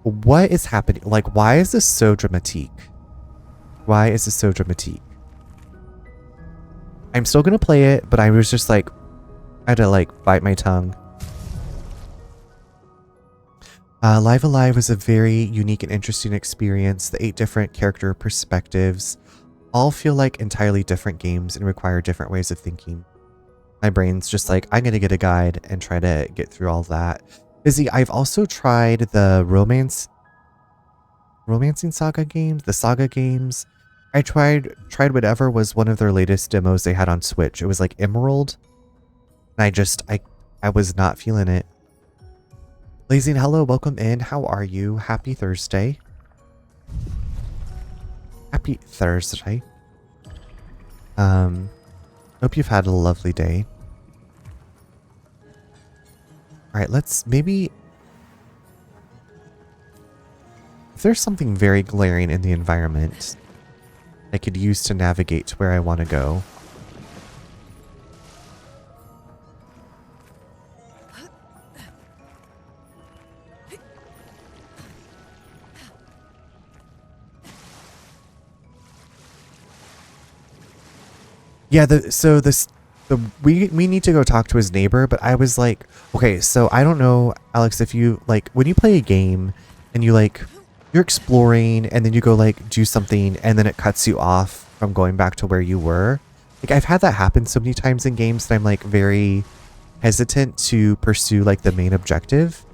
what is happening? Like, why is this so dramatic? Why is this so dramatic? I'm still gonna play it, but I was just like, I had to, like, bite my tongue. Live Alive was a very unique and interesting experience. The 8 different character perspectives all feel like entirely different games and require different ways of thinking. My brain's just like, I'm going to get a guide and try to get through all that. Busy, I've also tried the Romancing Saga games, the Saga games. I tried whatever was one of their latest demos they had on Switch. It was like Emerald. And I was not feeling it. Blazing, hello, welcome in. How are you? Happy Thursday. Happy Thursday. Hope you've had a lovely day. Alright, let's maybe... If there's something very glaring in the environment I could use to navigate to where I want to go. Yeah, we need to go talk to his neighbor, but I was like, okay, so I don't know, Alex, if you like when you play a game and you like you're exploring and then you go like do something and then it cuts you off from going back to where you were. Like I've had that happen so many times in games that I'm like very hesitant to pursue like the main objective.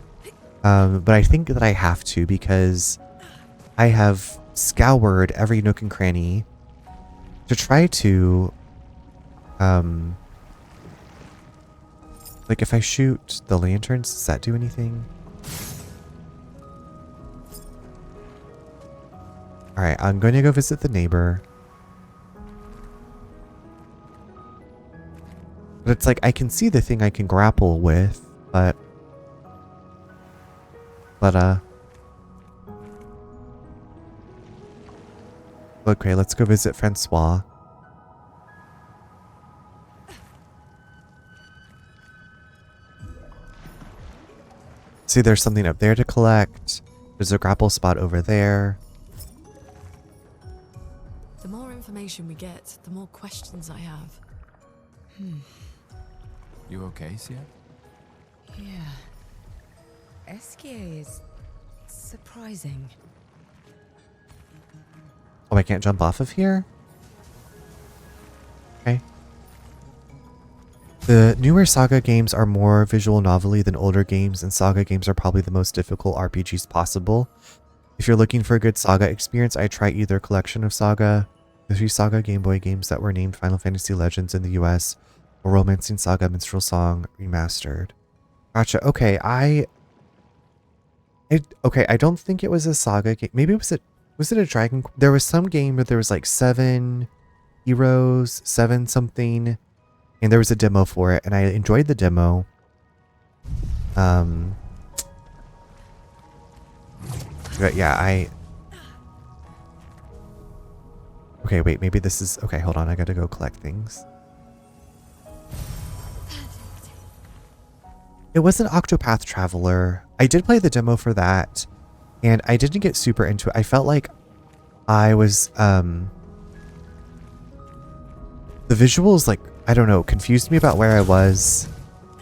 But I think that I have to because I have scoured every nook and cranny to try to like if I shoot the lanterns, does that do anything? Alright, I'm going to go visit the neighbor. But it's like I can see the thing I can grapple with, but okay, let's go visit Francois. See, there's something up there to collect. There's a grapple spot over there. The more information we get, the more questions I have. You okay, Sia? Yeah. Esquier is surprising. Oh, I can't jump off of here? Okay. The newer Saga games are more visual novel-y than older games, and Saga games are probably the most difficult RPGs possible. If you're looking for a good Saga experience, I'd try either Collection of Saga, the 3 Saga Game Boy games that were named Final Fantasy Legends in the US, or Romancing Saga Minstrel Song Remastered. Gotcha. Okay, I don't think it was a Saga game. Maybe was it a Dragon? There was some game where there was like 7 heroes, 7 something, and there was a demo for it, and I enjoyed the demo. But yeah, okay, wait, maybe this is... Okay, hold on, I gotta go collect things. It was an Octopath Traveler. I did play the demo for that, and I didn't get super into it. I felt like I was... The visuals, like, I don't know, confused me about where I was.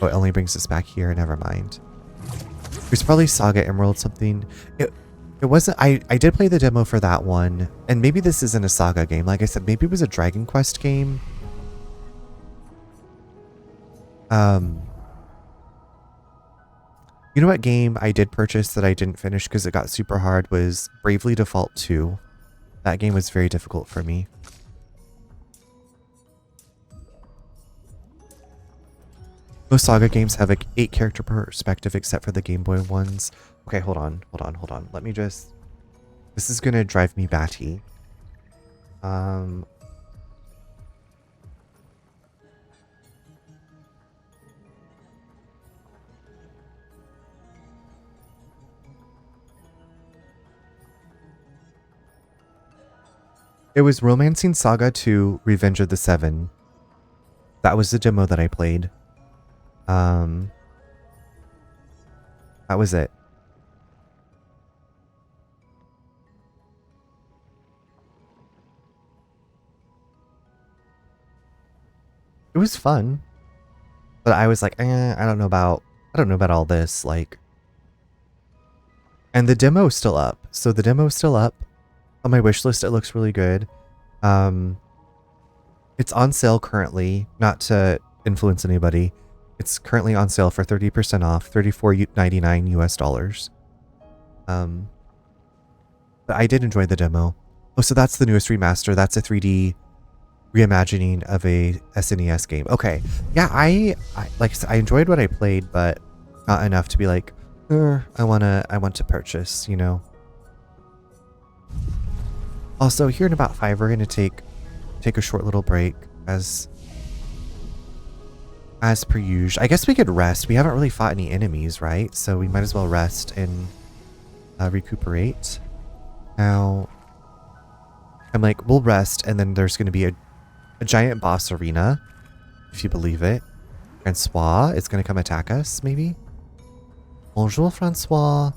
Oh, it only brings us back here. Never mind. It was probably Saga Emerald something. It wasn't... I did play the demo for that one, and maybe this isn't a Saga game. Like I said, maybe it was a Dragon Quest game. You know what game I did purchase that I didn't finish because it got super hard was Bravely Default 2. That game was very difficult for me. Most Saga games have an 8-character perspective except for the Game Boy ones. Okay, hold on. Let me just... This is gonna drive me batty. It was Romancing Saga 2 Revenge of the Seven. That was the demo that I played. That was it. It was fun. But I was like, I don't know about all this, like. And the demo is still up. So the demo is still up. On my wish list, it looks really good. It's on sale currently, not to influence anybody. It's currently on sale for 30% off, $34.99 US dollars. But I did enjoy the demo. Oh, so that's the newest remaster. That's a 3D reimagining of a SNES game. Okay. Yeah, I like I said, I enjoyed what I played, but not enough to be like, I want to purchase, you know. Also, here in about 5, we're gonna take a short little break as per usual. I guess we could rest. We haven't really fought any enemies, right? So we might as well rest and recuperate. Now, I'm like, we'll rest, and then there's gonna be a giant boss arena, if you believe it. Francois is gonna come attack us, maybe? Bonjour, Francois.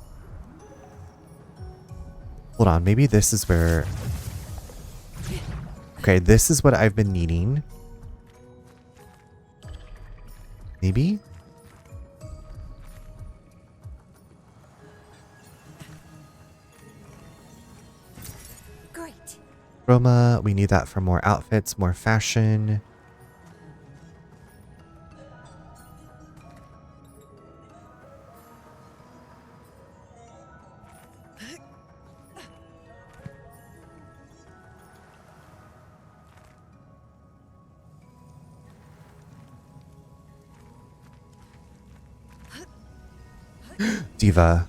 Hold on, maybe this is where... Okay, this is what I've been needing. Maybe? Great. Chroma, we need that for more outfits, more fashion. Diva.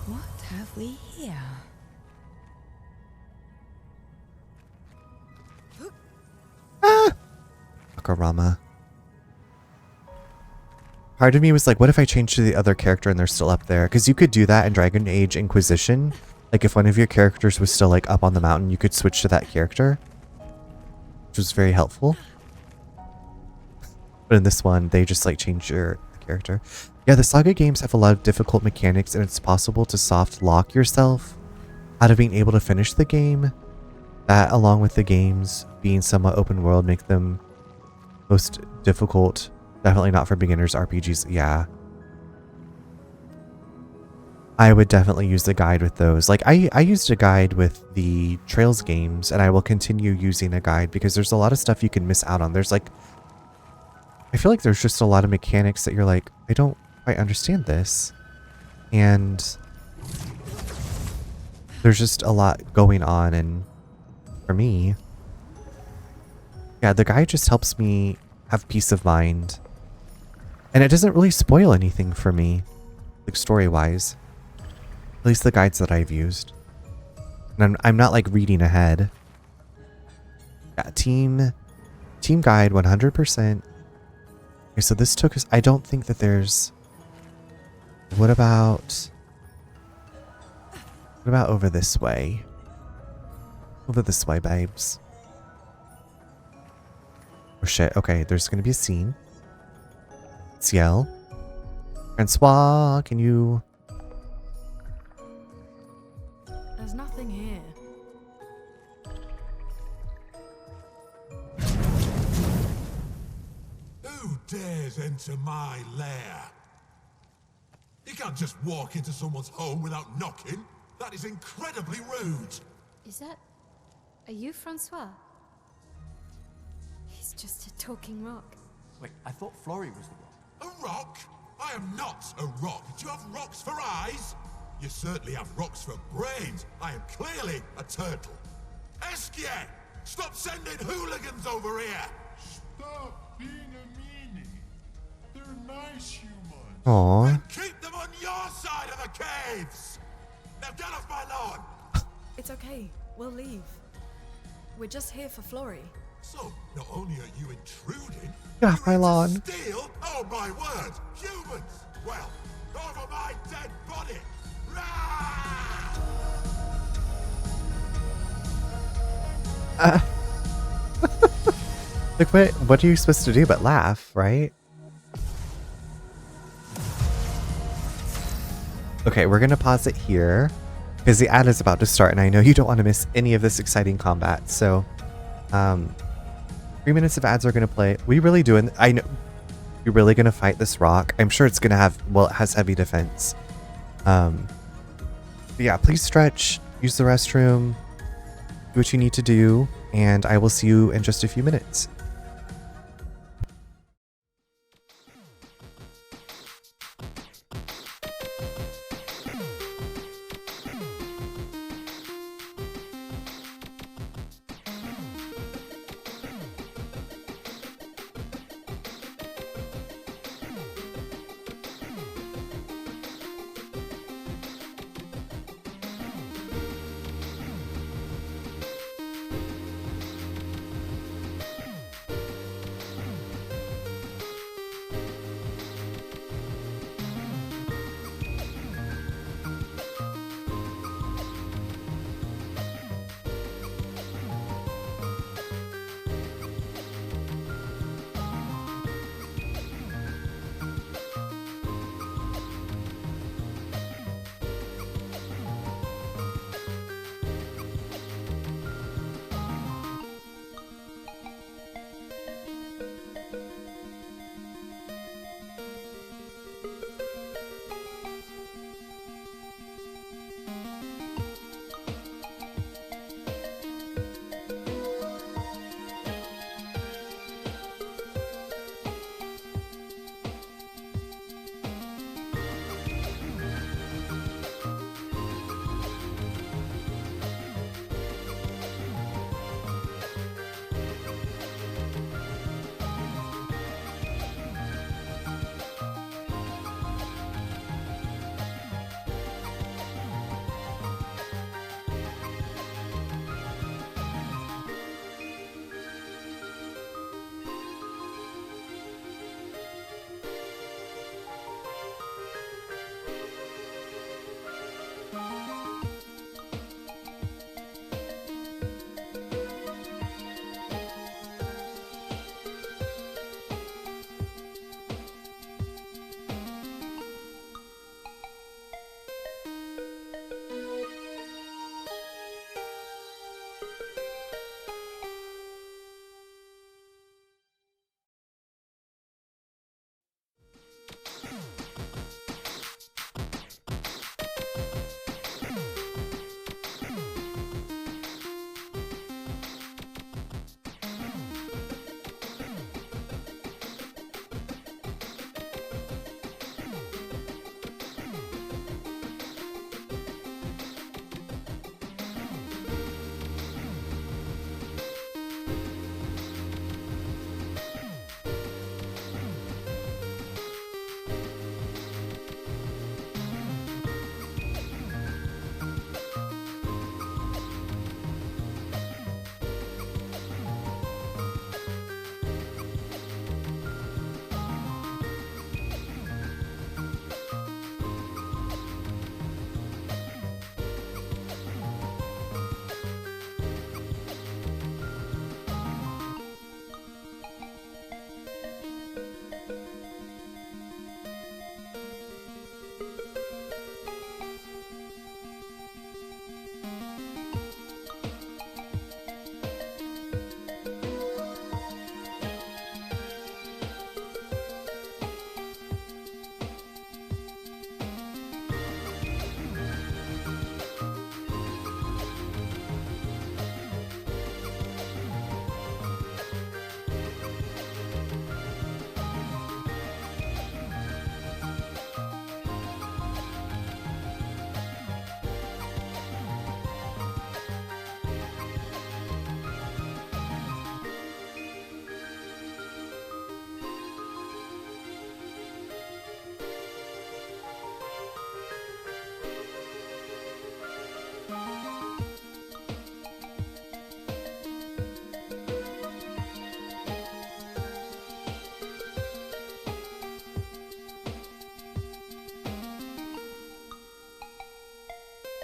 What have we here? Akarama. Part of me was like, what if I change to the other character and they're still up there? Because you could do that in Dragon Age Inquisition. Like if one of your characters was still like up on the mountain, you could switch to that character. Which was very helpful. But in this one, they just like change your character. Yeah, the Saga games have a lot of difficult mechanics, and it's possible to soft lock yourself out of being able to finish the game. That, along with the games being somewhat open world, make them most difficult. Definitely not for beginners RPGs. Yeah. I would definitely use the guide with those. Like, I used a guide with the Trails games, and I will continue using a guide because there's a lot of stuff you can miss out on. There's like... I feel like there's just a lot of mechanics that you're like, I don't quite understand this. And there's just a lot going on, and for me, yeah, the guide just helps me have peace of mind. And it doesn't really spoil anything for me, like story-wise. At least the guides that I've used. And I'm not like reading ahead. Yeah, team guide 100%. Okay, so this took us... I don't think that there's... What about over this way? Over this way, babes. Oh shit, okay, there's gonna be a scene. Ciel. Francois, can you... There's nothing here. Who dares enter my lair? You can't just walk into someone's home without knocking. That is incredibly rude. Is that... Are you Francois? He's just a talking rock. Wait, I thought Florrie was the rock. A rock? I am not a rock. Do you have rocks for eyes? You certainly have rocks for brains. I am clearly a turtle. Eskie! Stop sending hooligans over here! Stop being a meanie. They're nice humans. Aww. Then keep them on your side of the caves! Now get off my lawn! It's okay. We'll leave. We're just here for Florrie. So, not only are you intruding, Get off you're my into lawn. Steal? Oh my word! Humans! Well, over my dead body! Rah! Like, what are you supposed to do but laugh, right? Okay, we're gonna pause it here because the ad is about to start, and I know you don't want to miss any of this exciting combat. So, 3 minutes of ads are gonna play. We really doing? I know you're really gonna fight this rock. I'm sure it's gonna have. Well, it has heavy defense. But yeah, please stretch. Use the restroom. Do what you need to do, and I will see you in just a few minutes.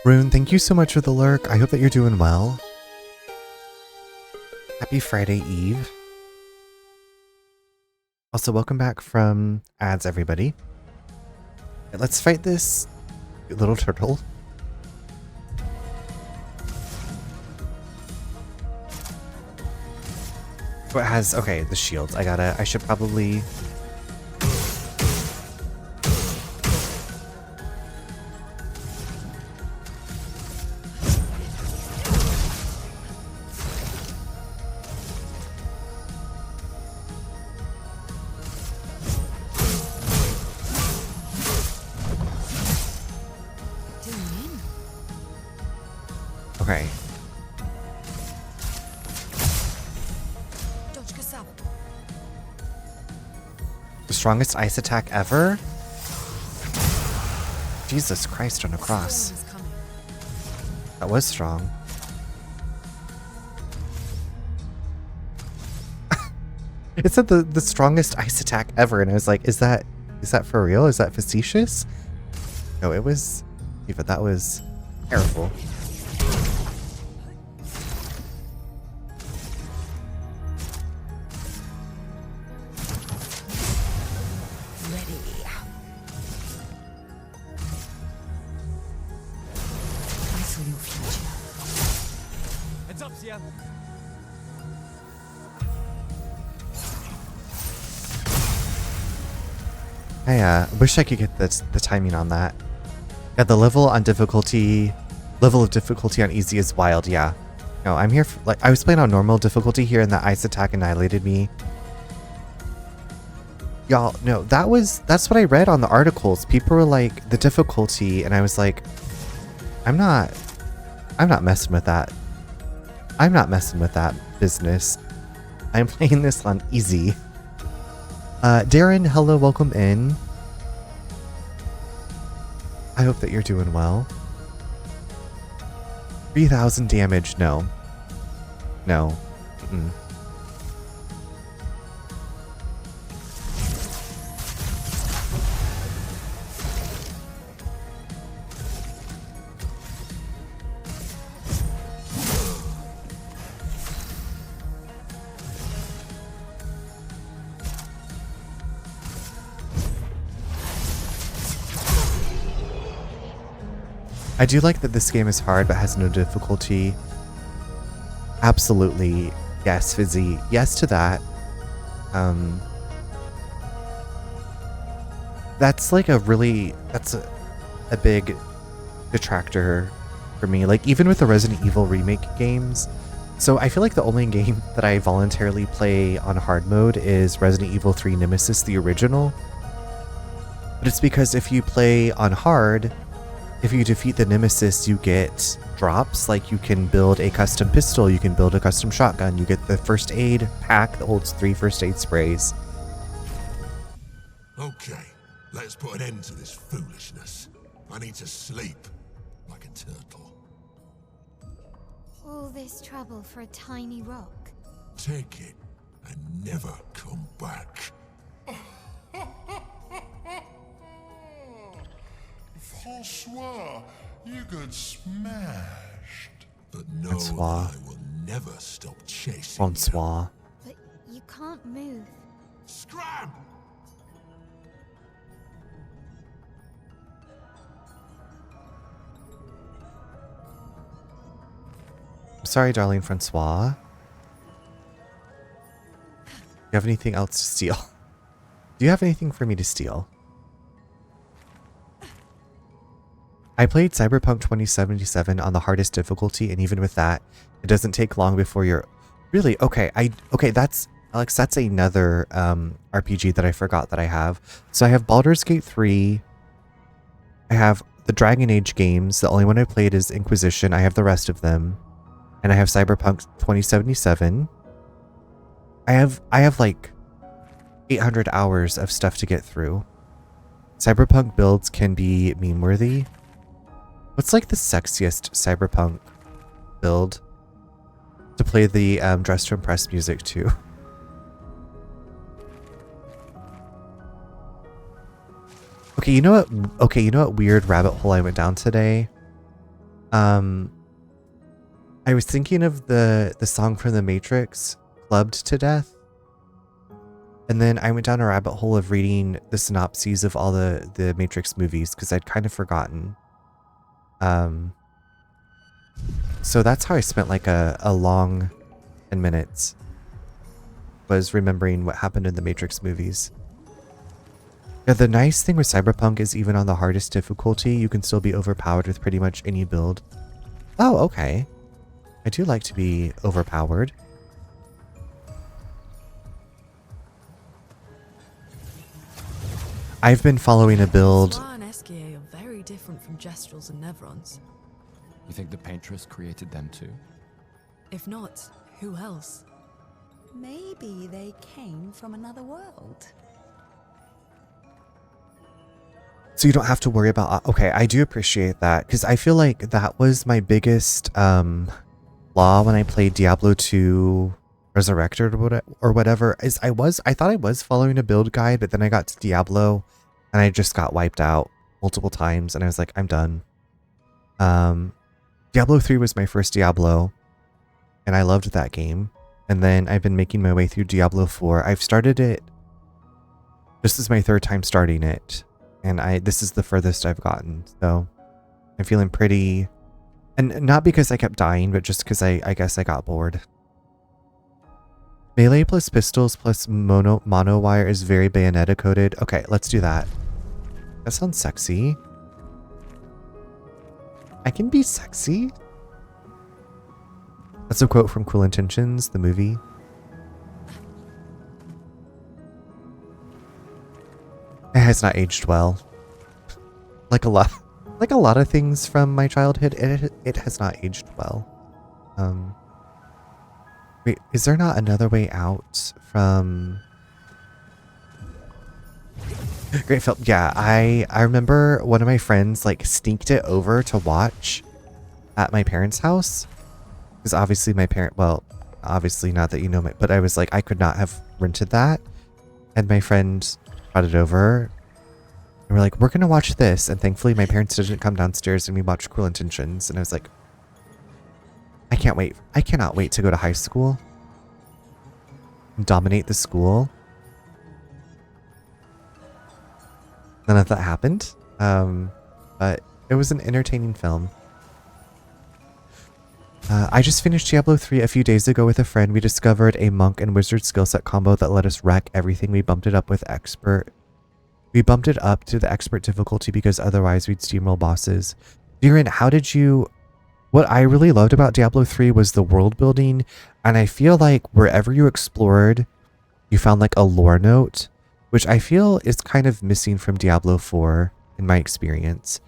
Rune, thank you so much for the lurk. I hope that you're doing well. Happy Friday Eve. Also, welcome back from ads, everybody. Let's fight this little turtle. So it has, okay, the shields. I should probably... Okay. The strongest ice attack ever? Jesus Christ on a cross. That was strong. It said the strongest ice attack ever, and I was like, is that for real? Is that facetious? No, it was... But that was terrible. I wish I could get the timing on that. Yeah, the level of difficulty on easy is wild. Yeah, no, I'm here. I was playing on normal difficulty here, and that ice attack annihilated me. Y'all, no, that's what I read on the articles. People were like the difficulty, and I was like, I'm not messing with that. I'm not messing with that business. I'm playing this on easy. Darren, hello, welcome in. I hope that you're doing well. 3,000 damage, no. No. Mm-mm. I do like that this game is hard but has no difficulty. Absolutely. Yes, Fizzy. Yes to that. That's like that's a big detractor for me. Like even with the Resident Evil remake games. So I feel like the only game that I voluntarily play on hard mode is Resident Evil 3 Nemesis, the original. But it's because if you play on hard, if you defeat the Nemesis, you get drops, like you can build a custom pistol, you can build a custom shotgun, you get the first aid pack that holds 3 first aid sprays. Okay, let's put an end to this foolishness. I need to sleep like a turtle. All this trouble for a tiny rock. Take it and never come back. Francois, you got smashed. But no, Francois. I will never stop chasing Francois. But you can't move. you. Scram! I'm sorry, darling Francois. Do you have anything else to steal? Do you have anything for me to steal? I played Cyberpunk 2077 on the hardest difficulty, and even with that, it doesn't take long before you're... Really? Okay, that's... Alex, that's another RPG that I forgot that I have. So I have Baldur's Gate 3. I have the Dragon Age games. The only one I played is Inquisition. I have the rest of them. And I have Cyberpunk 2077. I have like 800 hours of stuff to get through. Cyberpunk builds can be meme-worthy. What's like the sexiest Cyberpunk build? To play the Dress to Impress music too. Okay, you know what weird rabbit hole I went down today? I was thinking of the song from The Matrix, Clubbed to Death. And then I went down a rabbit hole of reading the synopses of all the Matrix movies because I'd kind of forgotten. So that's how I spent like a long 10 minutes, was remembering what happened in the Matrix movies. Yeah, the nice thing with Cyberpunk is even on the hardest difficulty, you can still be overpowered with pretty much any build. Oh, okay. I do like to be overpowered. I've been following a build. Swa and Esquier are very different from Gestrels and Nevrons. You think the Paintress created them too? If not, who else? Maybe they came from another world. So you don't have to worry about... Okay, I do appreciate that, because I feel like that was my biggest flaw when I played Diablo 2 Resurrected or whatever, is I thought I was following a build guide, but then I got to Diablo and I just got wiped out multiple times and I was like, I'm done. Diablo 3 was my first Diablo and I loved that game. And then I've been making my way through Diablo 4. I've started it. This is my third time starting it. And this is the furthest I've gotten. So I'm feeling pretty... And not because I kept dying, but just because I guess I got bored. Melee plus pistols plus mono wire is very Bayonetta coded. Okay, let's do that. That sounds sexy. I can be sexy. That's a quote from Cruel Intentions, the movie. It has not aged well. Like a lot of things from my childhood, it has not aged well. Wait, is there not another way out from... Great film. Yeah, I remember one of my friends like sneaked it over to watch at my parents' house. Because obviously well, obviously not that you know but I was like, I could not have rented that. And my friend brought it over. And we're like, we're going to watch this. And thankfully my parents didn't come downstairs and we watched Cruel Intentions. And I was like, I can't wait. I cannot wait to go to high school and dominate the school. None of that happened. But it was an entertaining film. I just finished Diablo 3 a few days ago with a friend. We discovered a monk and wizard skill set combo that let us wreck everything. We bumped it up to the expert difficulty because otherwise we'd steamroll bosses. Viren, how did you... What I really loved about Diablo 3 was the world building, and I feel like wherever you explored, you found like a lore note, which I feel is kind of missing from Diablo 4 in my experience.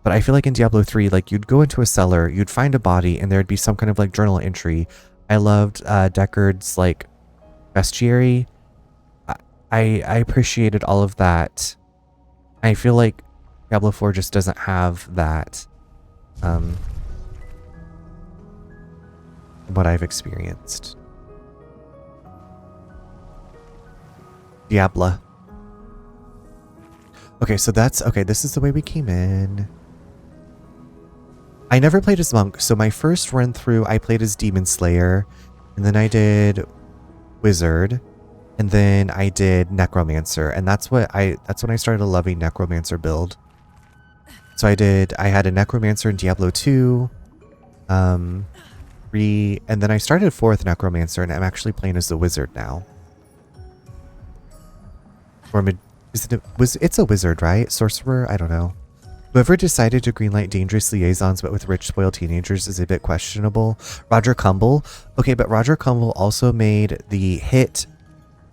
But I feel like in Diablo 3, like you'd go into a cellar, you'd find a body, and there'd be some kind of like journal entry. I loved Deckard's like bestiary. I appreciated all of that. I feel like Diablo 4 just doesn't have that. What I've experienced. Diablo. Okay, so that's... Okay, this is the way we came in. I never played as monk, so my first run through, I played as Demon Slayer, and then I did Wizard, and then I did Necromancer, and that's when I started loving Necromancer build. So I had a Necromancer in Diablo 2, 3, and then I started 4th Necromancer, and I'm actually playing as the Wizard now. Or it's a wizard, right? Sorcerer? I don't know. Whoever decided to greenlight dangerous liaisons but with rich spoiled teenagers is a bit questionable. Roger Cumble. Okay, but Roger Cumble also made the hit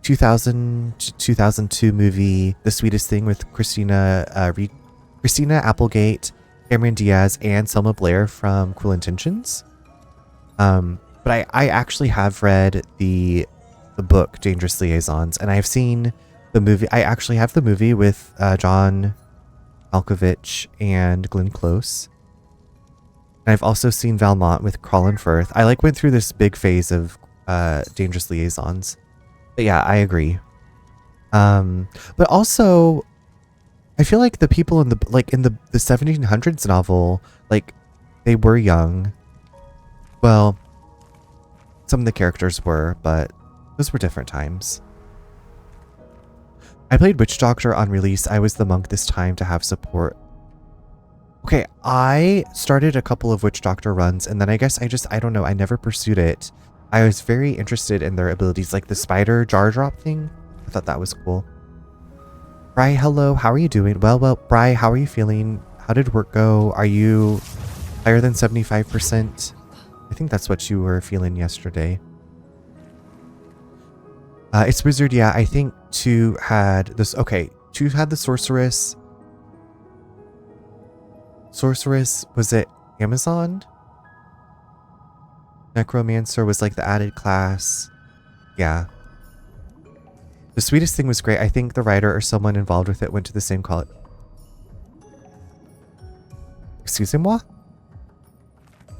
2000 to 2002 movie The Sweetest Thing with Christina Applegate, Cameron Diaz, and Selma Blair from Cruel Intentions. But I actually have read the book Dangerous Liaisons, and I've seen the movie. I actually have the movie with John Malkovich and Glenn Close. And I've also seen Valmont with Colin Firth. I went through this big phase of Dangerous Liaisons. But yeah, I agree. But also, I feel like the people in the 1700s novel, they were young. Well, some of the characters were, but those were different times. I played Witch Doctor on release. I was the monk this time to have support. Okay, I started a couple of Witch Doctor runs, and then I guess I don't know, I never pursued it. I was very interested in their abilities, like the spider jar drop thing. I thought that was cool. Bri, hello, how are you doing? Well, Bri, how are you feeling? How did work go? Are you higher than 75%? I think that's what you were feeling yesterday. It's Wizard, yeah, I think 2 had this, okay, 2 had the Sorceress. Sorceress, was it Amazon? Necromancer was like the added class. Yeah. The sweetest thing was great. I think the writer or someone involved with it went to the same college. Excusez-moi?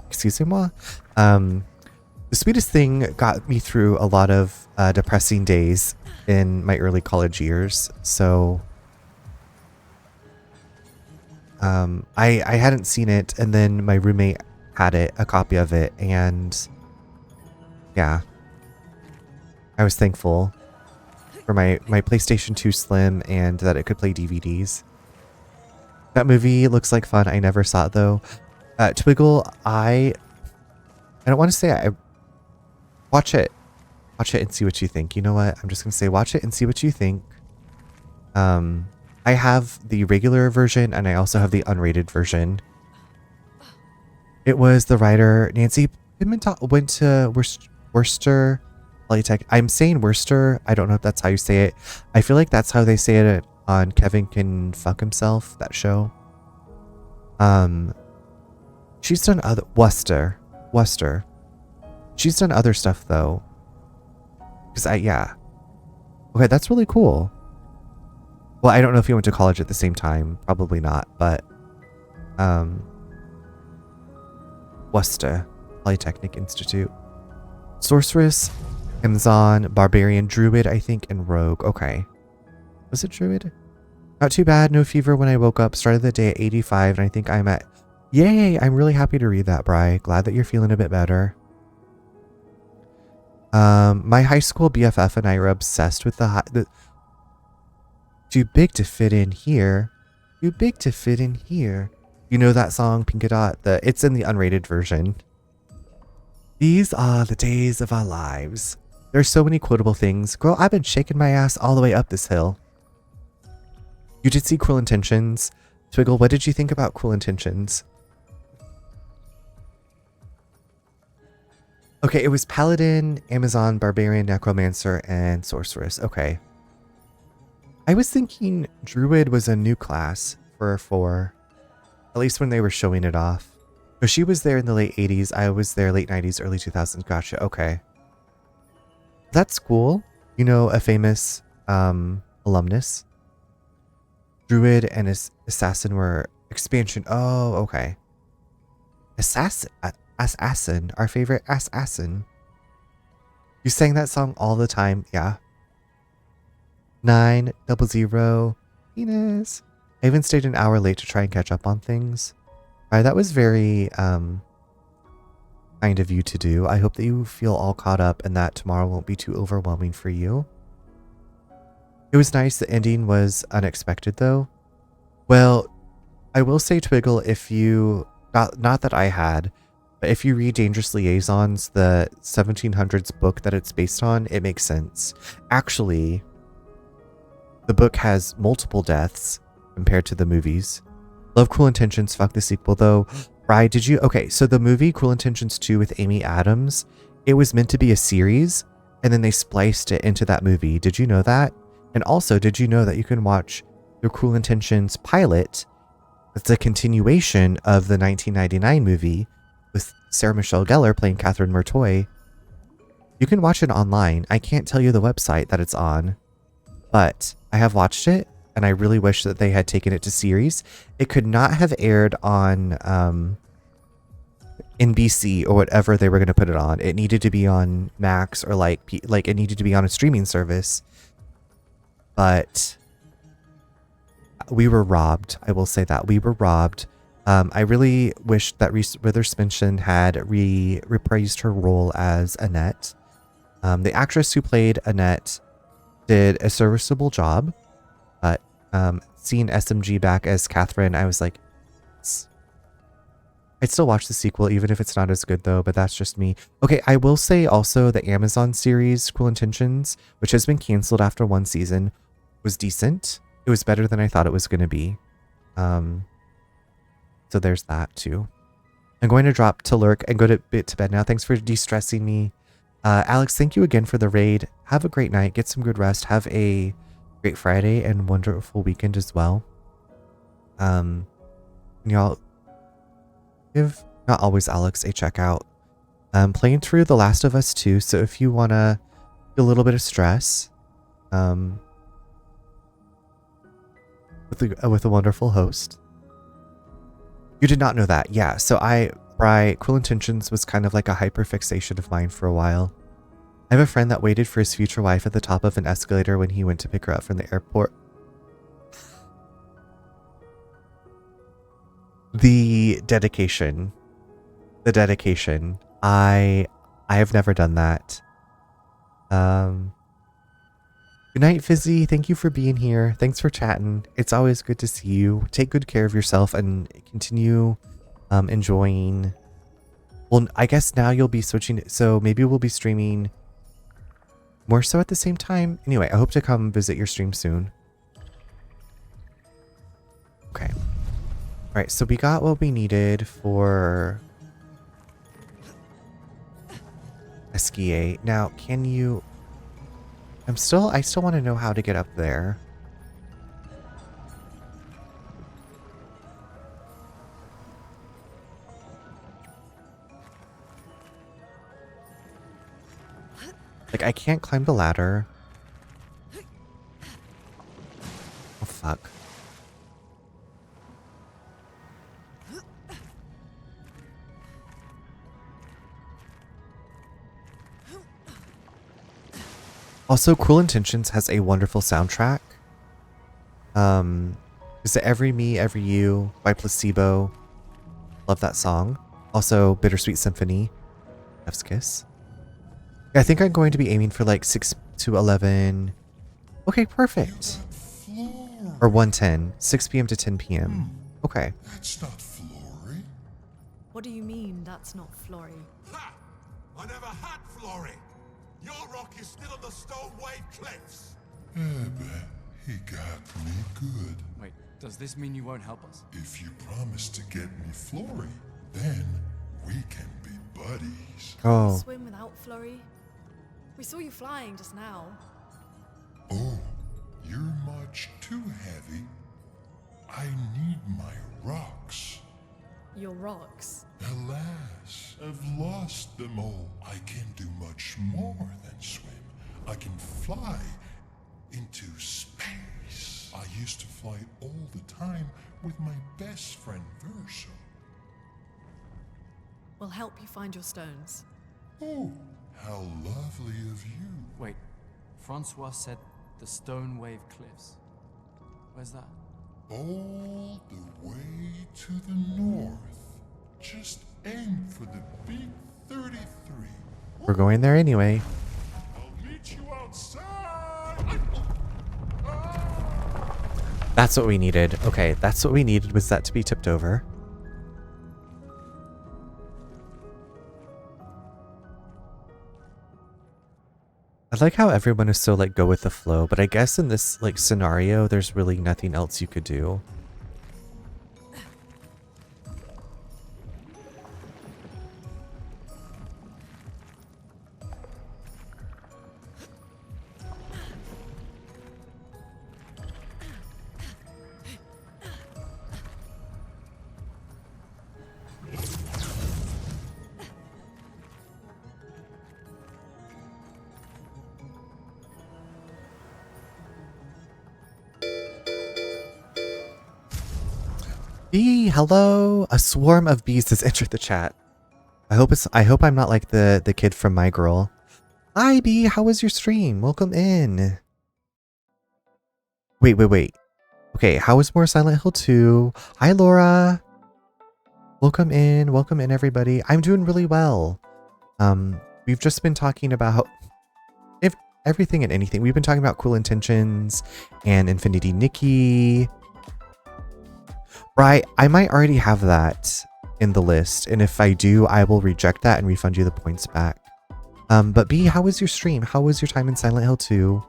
Excusez-moi? The sweetest thing got me through a lot of depressing days in my early college years. So I hadn't seen it, and then my roommate had it, a copy of it, and yeah, I was thankful for my PlayStation 2 Slim and that it could play DVDs. That movie looks like fun. I never saw it though. Twiggle, I don't want to say I watch it and see what you think. You know what? I'm just gonna say watch it and see what you think. I have the regular version and I also have the unrated version. It was the writer Nancy Pimentel went to Worcester Polytech. I'm saying Worcester. I don't know if that's how you say it. I feel like that's how they say it on Kevin Can Fuck Himself, that show. She's done other Worcester. She's done other stuff though. Yeah. Okay, that's really cool. Well, I don't know if you went to college at the same time. Probably not, but Worcester Polytechnic Institute. Sorceress, Amazon, Barbarian, Druid, I think, and Rogue. Okay. Was it Druid? Not too bad. No fever when I woke up. Started the day at 85, and I think I'm at... Yay! I'm really happy to read that, Bri. Glad that you're feeling a bit better. My high school BFF and I were obsessed with the Too big to fit in here. Too big to fit in here. You know that song, Pinkadot? It's in the unrated version. These are the days of our lives. There's so many quotable things. Girl, I've been shaking my ass all the way up this hill. You did see Cruel Intentions. Twiggle, what did you think about Cruel Intentions? Okay, it was Paladin, Amazon, Barbarian, Necromancer, and Sorceress. Okay. I was thinking Druid was a new class for 4. At least when they were showing it off. So she was there in the late 80s. I was there late 90s, early 2000s. Gotcha. Okay. That's cool. You know, a famous alumnus. Druid and Assassin were expansion. Oh, okay. Assassin. Our favorite Assassin. You sang that song all the time. Yeah. 900 penis. I even stayed an hour late to try and catch up on things. Alright, that was very kind of you to do. I hope that you feel all caught up and that tomorrow won't be too overwhelming for you. It was nice. The ending was unexpected though. Well, I will say, Twiggle, if you not that I had, but if you read Dangerous Liaisons, the 1700s book that it's based on, it makes sense. Actually, the book has multiple deaths compared to the movies. Love Cruel Intentions, fuck the sequel though. Bri, did you? Okay, so the movie Cruel Intentions 2 with Amy Adams, it was meant to be a series, and then they spliced it into that movie. Did you know that? And also, did you know that you can watch the Cruel Intentions pilot? It's a continuation of the 1999 movie with Sarah Michelle Gellar playing Catherine Mertoy. You can watch it online. I can't tell you the website that it's on, but I have watched it. And I really wish that they had taken it to series. It could not have aired on NBC or whatever they were going to put it on. It needed to be on Max or like it needed to be on a streaming service. But we were robbed. I will say that we were robbed. I really wish that Reese Witherspoon had reprised her role as Annette. The actress who played Annette did a serviceable job, but seeing SMG back as Catherine, I was like, I'd still watch the sequel, even if it's not as good though, but that's just me. Okay, I will say also the Amazon series, Cruel Intentions, which has been canceled after 1 season, was decent. It was better than I thought it was going to be. So there's that too. I'm going to drop to lurk and go to bed now. Thanks for de-stressing me. Alex, thank you again for the raid. Have a great night. Get some good rest. Have a great Friday and wonderful weekend as well. Y'all give, not always Alex, a check out. Playing through The Last of Us 2, so if you want to feel a little bit of stress, with a wonderful host. You did not know that. Yeah, so Cruel Intentions was kind of like a hyperfixation of mine for a while. I have a friend that waited for his future wife at the top of an escalator when he went to pick her up from the airport. The dedication. I have never done that. Good night, Fizzy. Thank you for being here. Thanks for chatting. It's always good to see you. Take good care of yourself and continue enjoying. Well, I guess now you'll be switching, so maybe we'll be streaming more so at the same time. Anyway, I hope to come visit your stream soon. Okay. All right, so we got what we needed for Esquier. Now, can you... I still want to know how to get up there. Like, I can't climb the ladder. Oh, fuck. Also, Cruel Intentions has a wonderful soundtrack. Is it Every Me, Every You by Placebo? Love that song. Also, Bittersweet Symphony. Chef's Kiss. I think I'm going to be aiming for like 6 to 11. Okay, perfect. Or 1:10. 6 p.m. to 10 p.m. Okay. That's not Flory. What do you mean, that's not Flory? Ha! I never had Flory. Your rock is still on the Stone Wave Cliffs. But he got me good. Wait, does this mean you won't help us? If you promise to get me Flory, then we can be buddies. Oh. Swim without Flory? We saw you flying just now. Oh, you're much too heavy. I need my rocks. Your rocks. Alas, I've lost them all. I can do much more than swim. I can fly into space. I used to fly all the time with my best friend Verso. We'll help you find your stones. Oh, how lovely of you. Wait, Francois said the Stone Wave Cliffs. Where's that? All the way to the north. Just aim for the big 33. We're going there anyway. I'll meet you outside. That's what we needed. Okay, that's what we needed, was that to be tipped over. I like how everyone is so like go with the flow, but I guess in this like scenario, there's really nothing else you could do. Bee, hello! A swarm of bees has entered the chat. I hope I'm not like the kid from My Girl. Hi Bee, how was your stream? Welcome in. Wait. Okay, how was more Silent Hill 2? Hi Laura. Welcome in everybody. I'm doing really well. We've just been talking about everything and anything. We've been talking about Cool Intentions and Infinity Nikki. Right, I might already have that in the list, and if I do, I will reject that and refund you the points back. But B, how was your stream? How was your time in Silent Hill 2?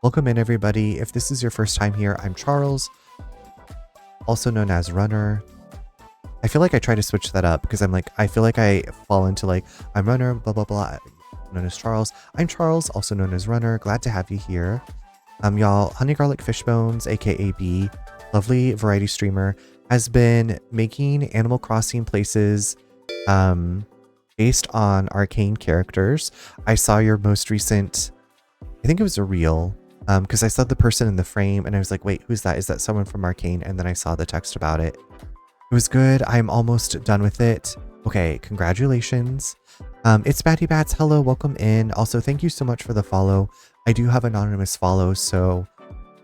Welcome in everybody. If this is your first time here, I'm Charles, also known as Runner. I feel like I try to switch that up because I feel like I fall into like, I'm Runner, blah, blah, blah, known as Charles. I'm Charles, also known as Runner. Glad to have you here. Y'all, Honey Garlic Fishbones, aka B, lovely variety streamer, has been making Animal Crossing places based on arcane characters. I saw your most recent, I think it was a reel, because I saw the person in the frame and I was like, wait, who's that? Is that someone from Arcane? And then I saw the text about it. It was good. I'm almost done with it. Okay, congratulations. It's Batty Bats. Hello, welcome in. Also, thank you so much for the follow. I do have anonymous follows, so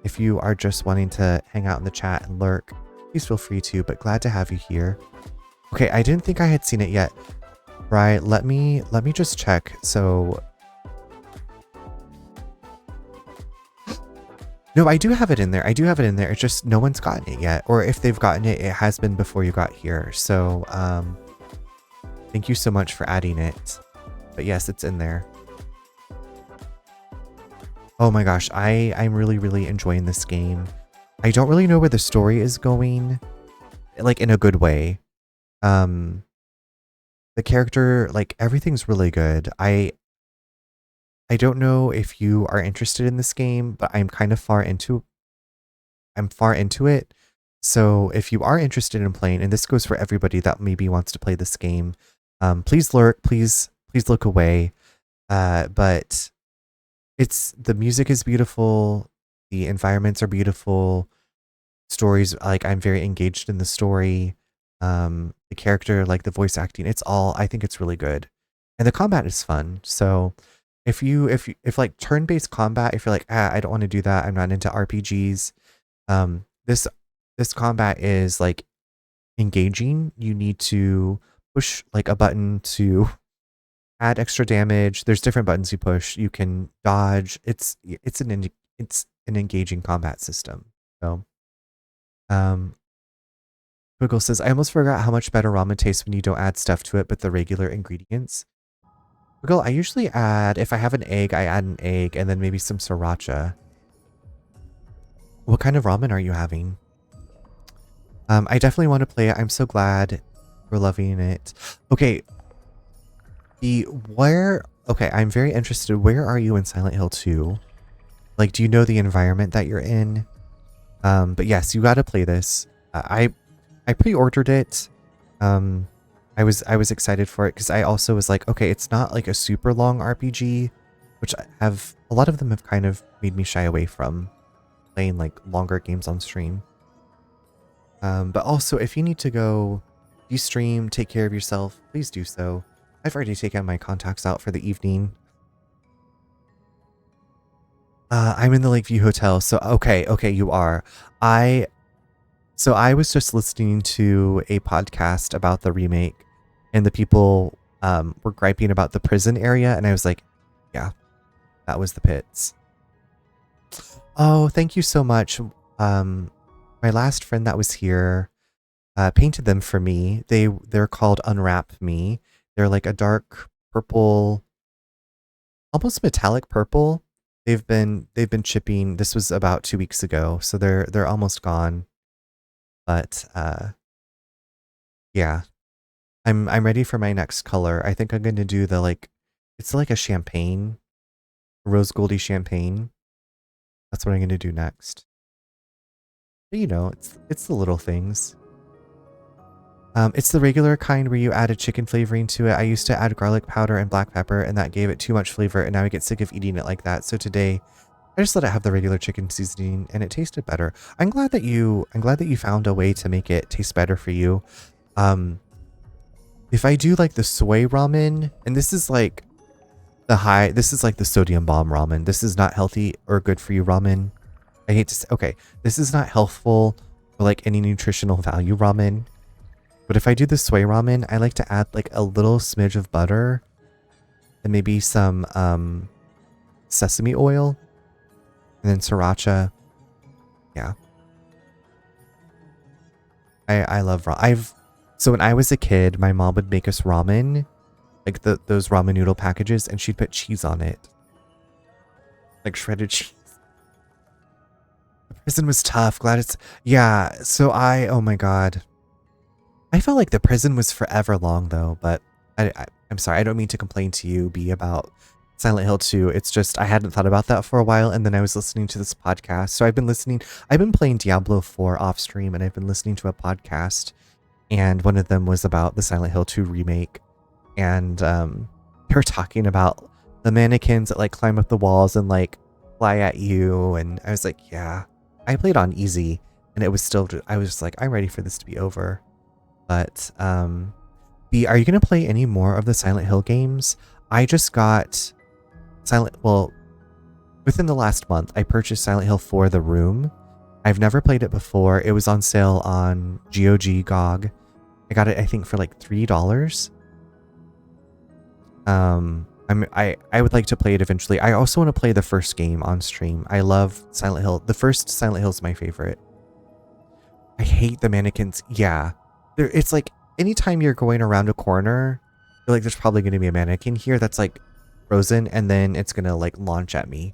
if you are just wanting to hang out in the chat and lurk, please feel free to, but glad to have you here. Okay, I didn't think I had seen it yet. Right, let me just check. So no, I do have it in there. I do have it in there. It's just no one's gotten it yet. Or if they've gotten it, it has been before you got here. So thank you so much for adding it. But yes, it's in there. Oh my gosh, I'm really enjoying this game. I don't really know where the story is going, like in a good way. The character, like everything's really good. I don't know if you are interested in this game, but I'm far into it. So if you are interested in playing, and this goes for everybody that maybe wants to play this game, please lurk, please look away. But the music is beautiful, the environments are beautiful, stories, like I'm very engaged in the story. The character, like the voice acting, I think it's really good. And the combat is fun. So if like turn-based combat, if you're like, I don't want to do that, I'm not into RPGs, this combat is like engaging. You need to push like a button to add extra damage. There's different buttons you push. You can dodge. It's an engaging combat system. So Wiggle says, I almost forgot how much better ramen tastes when you don't add stuff to it but the regular ingredients. Wiggle, I usually add, if I have an egg, I add an egg and then maybe some sriracha. What kind of ramen are you having? I definitely want to play it. I'm so glad we're loving it. Okay. Okay, I'm very interested. Where are you in Silent Hill 2? Like, do you know the environment that you're in? But yes, you got to play this. I pre-ordered it. I was excited for it because I also was like, okay, it's not like a super long RPG, which a lot of them have kind of made me shy away from playing like longer games on stream. But also, if you need to go de-stream, take care of yourself, please do so. I've already taken my contacts out for the evening. I'm in the Lakeview Hotel, so okay, you are. So I was just listening to a podcast about the remake, and the people were griping about the prison area, and I was like, yeah, that was the pits. Oh, thank you so much. My last friend that was here painted them for me. They're called Unwrap Me. They're like a dark purple, almost metallic purple. They've been chipping. This was about 2 weeks ago, so they're almost gone. But yeah, I'm ready for my next color. I think I'm going to do it's like a champagne, rose goldy champagne. That's what I'm going to do next. But you know, it's the little things. It's the regular kind where you add a chicken flavoring to it. I used to add garlic powder and black pepper, and that gave it too much flavor, and now I get sick of eating it like that. So today, I just let it have the regular chicken seasoning, and it tasted better. I'm glad that you found a way to make it taste better for you. If I do like the soy ramen, and this is like the sodium bomb ramen. This is not healthy or good for you ramen. I hate to say, okay, this is not healthful or like any nutritional value ramen. But if I do the soy ramen, I like to add like a little smidge of butter and maybe some sesame oil and then sriracha. Yeah. I love ramen. So when I was a kid, my mom would make us ramen, like those ramen noodle packages, and she'd put cheese on it. Like shredded cheese. The prison was tough. Glad it's... Yeah, so oh my god. I felt like the prison was forever long though, but I'm sorry, I don't mean to complain to you, B, about Silent Hill 2. It's just I hadn't thought about that for a while, and then I was listening to this podcast. So I've been playing Diablo 4 off stream, and I've been listening to a podcast, and one of them was about the Silent Hill 2 remake, and they were talking about the mannequins that like climb up the walls and like fly at you, and I was like, yeah, I played on easy, and it was still, I was just like, I'm ready for this to be over. But B, are you gonna play any more of the Silent Hill games? I just got within the last month, I purchased Silent Hill 4 The Room. I've never played it before. It was on sale on GOG. I got it, I think, for like $3. I would like to play it eventually. I also want to play the first game on stream. I love Silent Hill. The first Silent Hill is my favorite. I hate the mannequins. Yeah. It's like anytime you're going around a corner, you're like, there's probably going to be a mannequin here that's like frozen, and then it's going to like launch at me.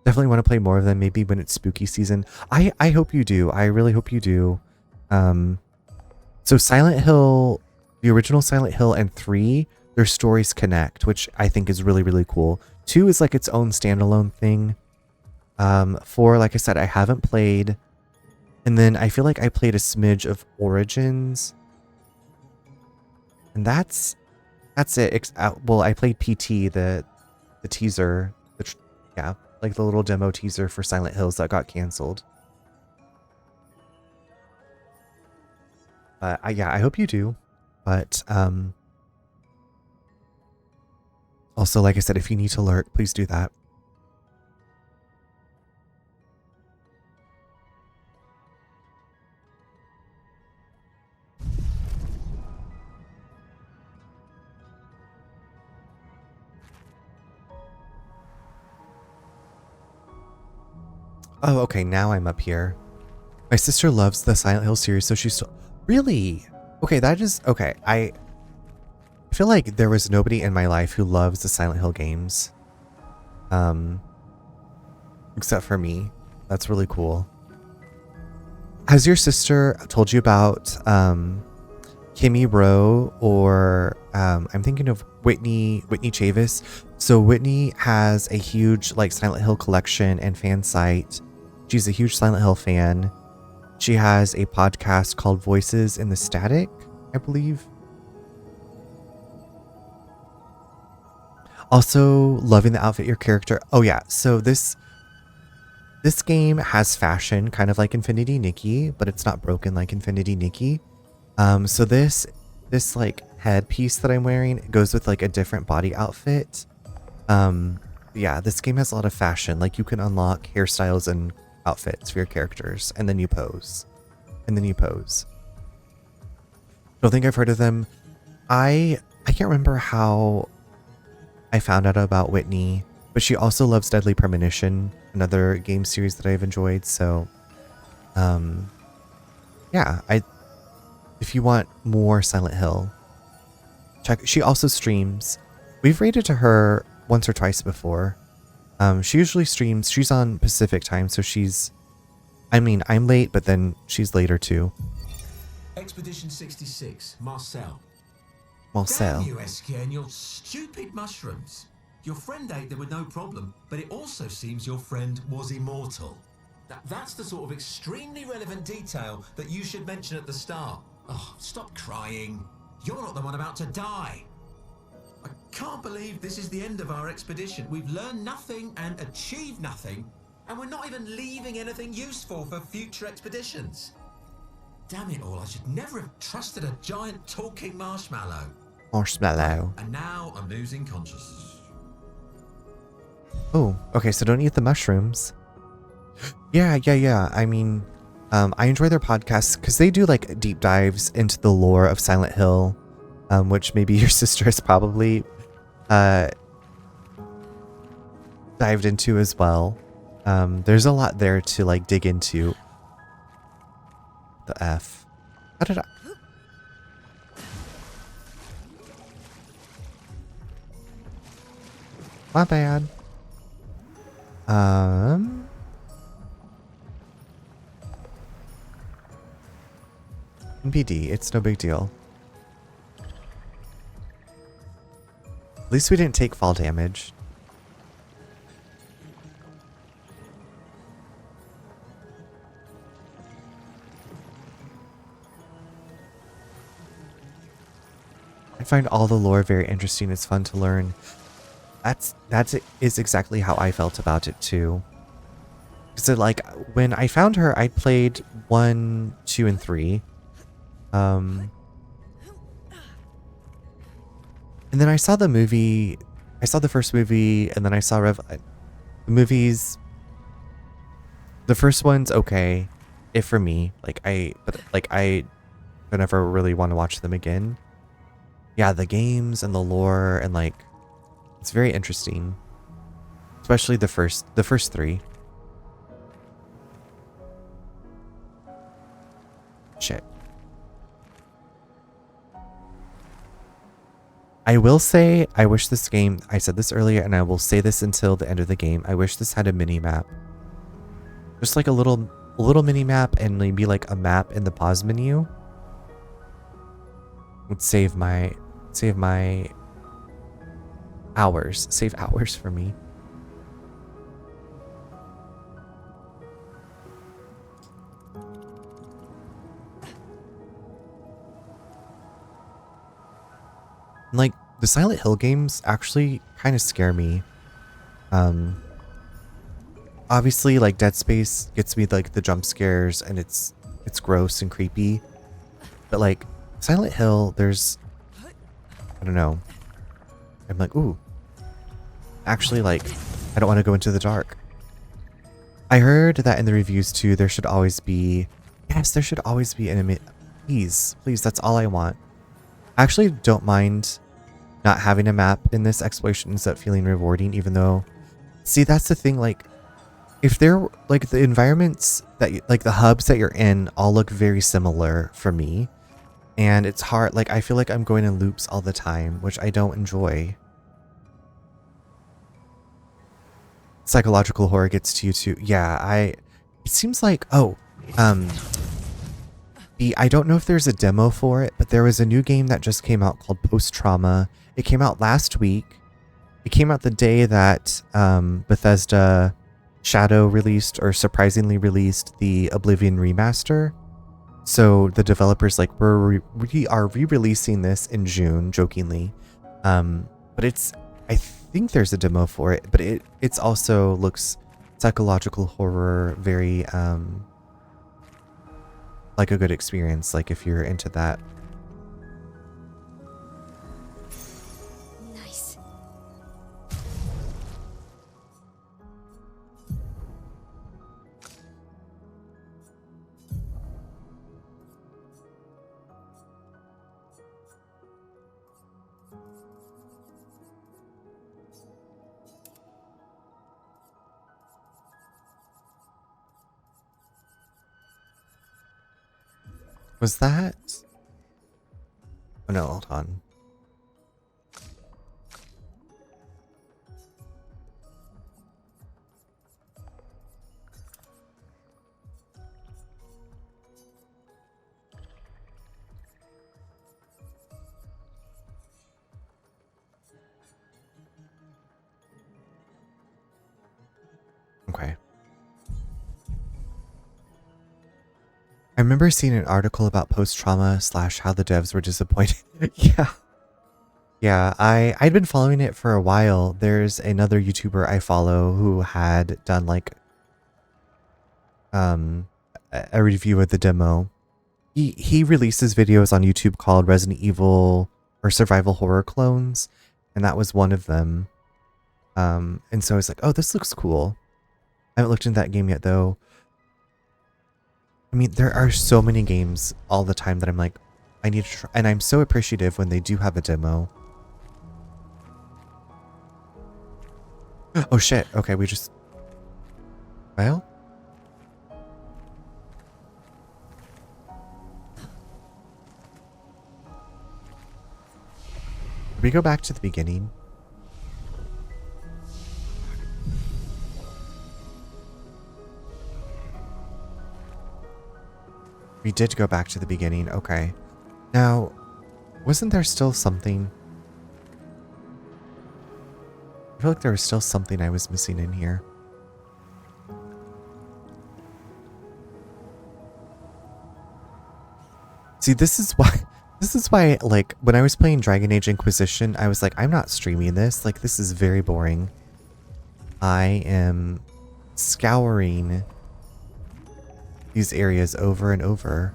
Definitely want to play more of them, maybe when it's spooky season. I hope you do. I really hope you do. So Silent Hill, the original Silent Hill, and 3, their stories connect, which I think is really, really cool. 2 is like its own standalone thing. 4, like I said, I haven't played. And then I feel like I played a smidge of Origins. And that's it. Well, I played PT, the teaser. Yeah, like the little demo teaser for Silent Hills that got canceled. Yeah, I hope you do. But also, like I said, if you need to lurk, please do that. Oh, okay, now I'm up here. My sister loves the Silent Hill series, so she's really okay. That is okay. I feel like there was nobody in my life who loves the Silent Hill games, except for me. That's really cool. Has your sister told you about Kimmy Rowe or I'm thinking of Whitney Chavis? So Whitney has a huge like Silent Hill collection and fan site. She's a huge Silent Hill fan. She has a podcast called Voices in the Static, I believe. Also, loving the outfit your character. Oh yeah, so this game has fashion, kind of like Infinity Nikki, but it's not broken like Infinity Nikki. So this like headpiece that I'm wearing goes with like a different body outfit. Yeah, this game has a lot of fashion. Like you can unlock hairstyles and outfits for your characters, and then you pose. Don't think I've heard of them. I can't remember how I found out about Whitney, but she also loves Deadly Premonition, another game series that I've enjoyed. So, yeah, if you want more Silent Hill, check. She also streams. We've rated to her once or twice before. She usually streams. She's on Pacific time, so I'm late, but then she's later too. Expedition 66, Marcel. Marcel. Damn you, Eskia, and your stupid mushrooms. Your friend ate them with no problem, but it also seems your friend was immortal. That's the sort of extremely relevant detail that you should mention at the start. Oh, stop crying. You're not the one about to die. I can't believe this is the end of our expedition. We've learned nothing and achieved nothing, and we're not even leaving anything useful for future expeditions. Damn it all, I should never have trusted a giant talking marshmallow. And now I'm losing consciousness. Oh, okay, so don't eat the mushrooms. Yeah. I mean, I enjoy their podcasts because they do like deep dives into the lore of Silent Hill, which maybe your sister has probably dived into as well. There's a lot there to like dig into. The F. How did I? My bad. NBD, it's no big deal. At least we didn't take fall damage. I find all the lore very interesting. It's fun to learn. That is exactly how I felt about it too. So like when I found her, I played 1, 2, and 3. And then I saw the movie. I saw the first movie, and then I saw the movies. The first one's okay, if for me. But I don't ever really want to watch them again. Yeah, the games and the lore and like it's very interesting. Especially the first 3. Shit. I will say, I wish this game, I said this earlier and I will say this until the end of the game, I wish this had a mini map. Just like a little mini map and maybe like a map in the pause menu. Would save hours. Save hours for me. Like the Silent Hill games actually kind of scare me. Obviously like Dead Space gets me like the jump scares and it's gross and creepy. But like Silent Hill, there's I don't know. I'm like, ooh. Actually like I don't want to go into the dark. I heard that in the reviews too, there should always be an please, that's all I want. I actually don't mind not having a map in this exploration ends up feeling rewarding, even though, see, that's the thing, like, if they're, like, the environments that, like, the hubs that you're in all look very similar for me, and it's hard, like, I feel like I'm going in loops all the time, which I don't enjoy. Psychological horror gets to you too. Yeah, it seems like, I don't know if there's a demo for it, but there was a new game that just came out called Post Trauma. It came out last week. It came out the day that Bethesda Shadow released, or surprisingly released, the Oblivion remaster. So the developers like, we are re-releasing this in June, jokingly. But I think there's a demo for it, but it's also looks psychological horror, very like a good experience, like if you're into that. Nice. Was that? Oh no, hold on. Okay. I remember seeing an article about post-trauma / how the devs were disappointed. Yeah. Yeah, I'd been following it for a while. There's another YouTuber I follow who had done like a review of the demo. He releases videos on YouTube called Resident Evil or Survival Horror Clones, and that was one of them. And so I was like, oh, this looks cool. I haven't looked into that game yet though. I mean, there are so many games all the time that I'm like, I need to try, and I'm so appreciative when they do have a demo. Oh shit, okay, we just... Well? We go back to the beginning. We did go back to the beginning, okay. Now, wasn't there still something? I feel like there was still something I was missing in here. See, this is why, like, when I was playing Dragon Age Inquisition, I was like, I'm not streaming this. Like, this is very boring. I am scouring these areas over and over.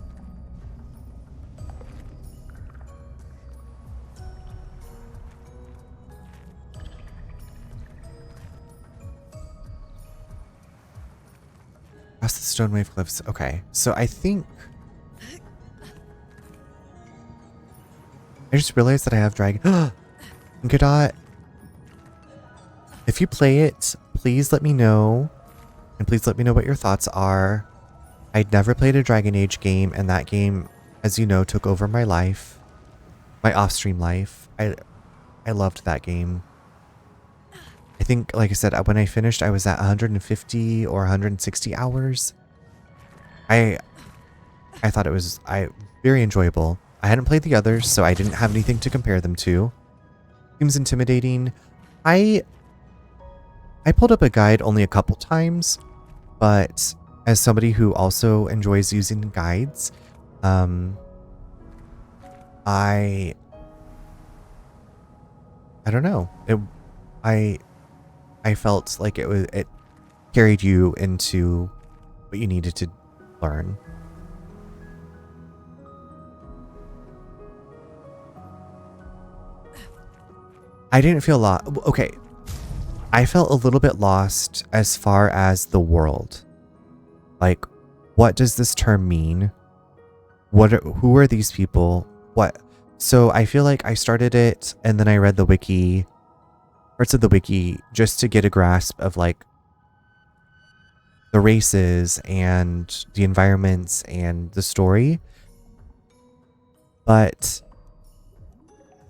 Across the Stone Wave Cliffs. Okay, so I think... I just realized that I have Dragon... Godot. If you play it, please let me know. And please let me know what your thoughts are. I'd never played a Dragon Age game, and that game, as you know, took over my life. My off-stream life. I loved that game. I think, like I said, when I finished, I was at 150 or 160 hours. I thought it was very enjoyable. I hadn't played the others, so I didn't have anything to compare them to. Seems intimidating. I pulled up a guide only a couple times, but as somebody who also enjoys using guides, I don't know. I felt like it carried you into what you needed to learn. I didn't feel okay. I felt a little bit lost as far as the world. Like, what does this term mean? Who are these people? What? So I feel like I started it and then I read the wiki, parts of the wiki, just to get a grasp of like the races and the environments and the story. But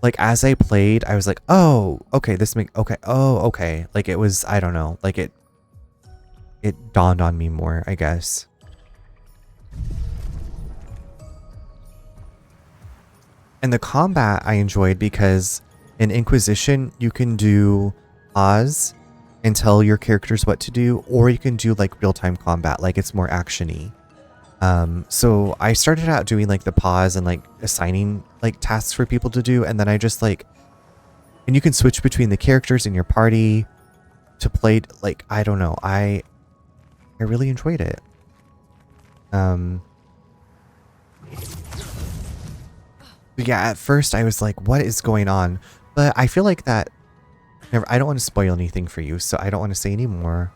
like as I played, I was like, oh, okay, okay. Like it was, I don't know, like it dawned on me more, I guess. And the combat I enjoyed because in Inquisition, you can do pause and tell your characters what to do, or you can do like real-time combat, like it's more action-y. So I started out doing like the pause and like assigning like tasks for people to do, and then I just like, and you can switch between the characters in your party to play, like, I don't know, I really enjoyed it. But yeah, at first I was like, what is going on? But I feel like that, I don't want to spoil anything for you, so I don't want to say any more.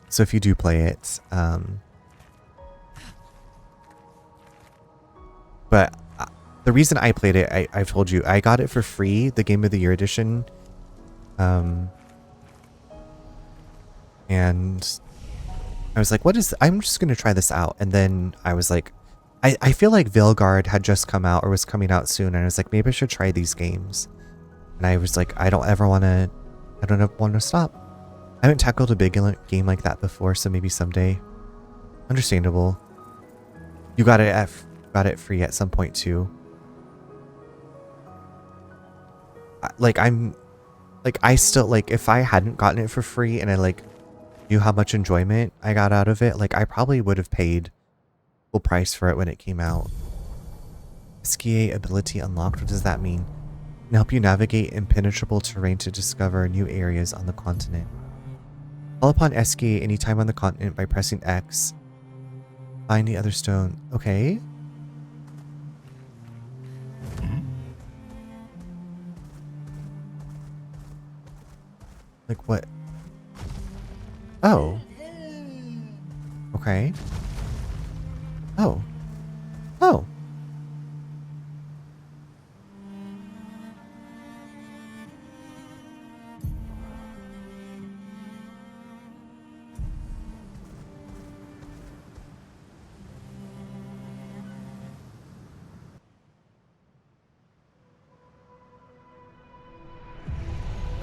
So if you do play it, but the reason I played it, I've told you, I got it for free, the Game of the Year edition. And I was like, I'm just going to try this out. And then I was like, I feel like Veilguard had just come out or was coming out soon. And I was like, maybe I should try these games. And I was like, I don't want to stop. I haven't tackled a big game like that before, so maybe someday. Understandable. You got it free at some point too. I still, like, if I hadn't gotten it for free and I like knew how much enjoyment I got out of it, like I probably would have paid full price for it when it came out. SKA ability unlocked. What does that mean? Can help you navigate impenetrable terrain to discover new areas on the continent. Call upon SKA anytime on the continent by pressing X. Find the other stone. Okay. Like what? Oh. Okay. Oh. Oh.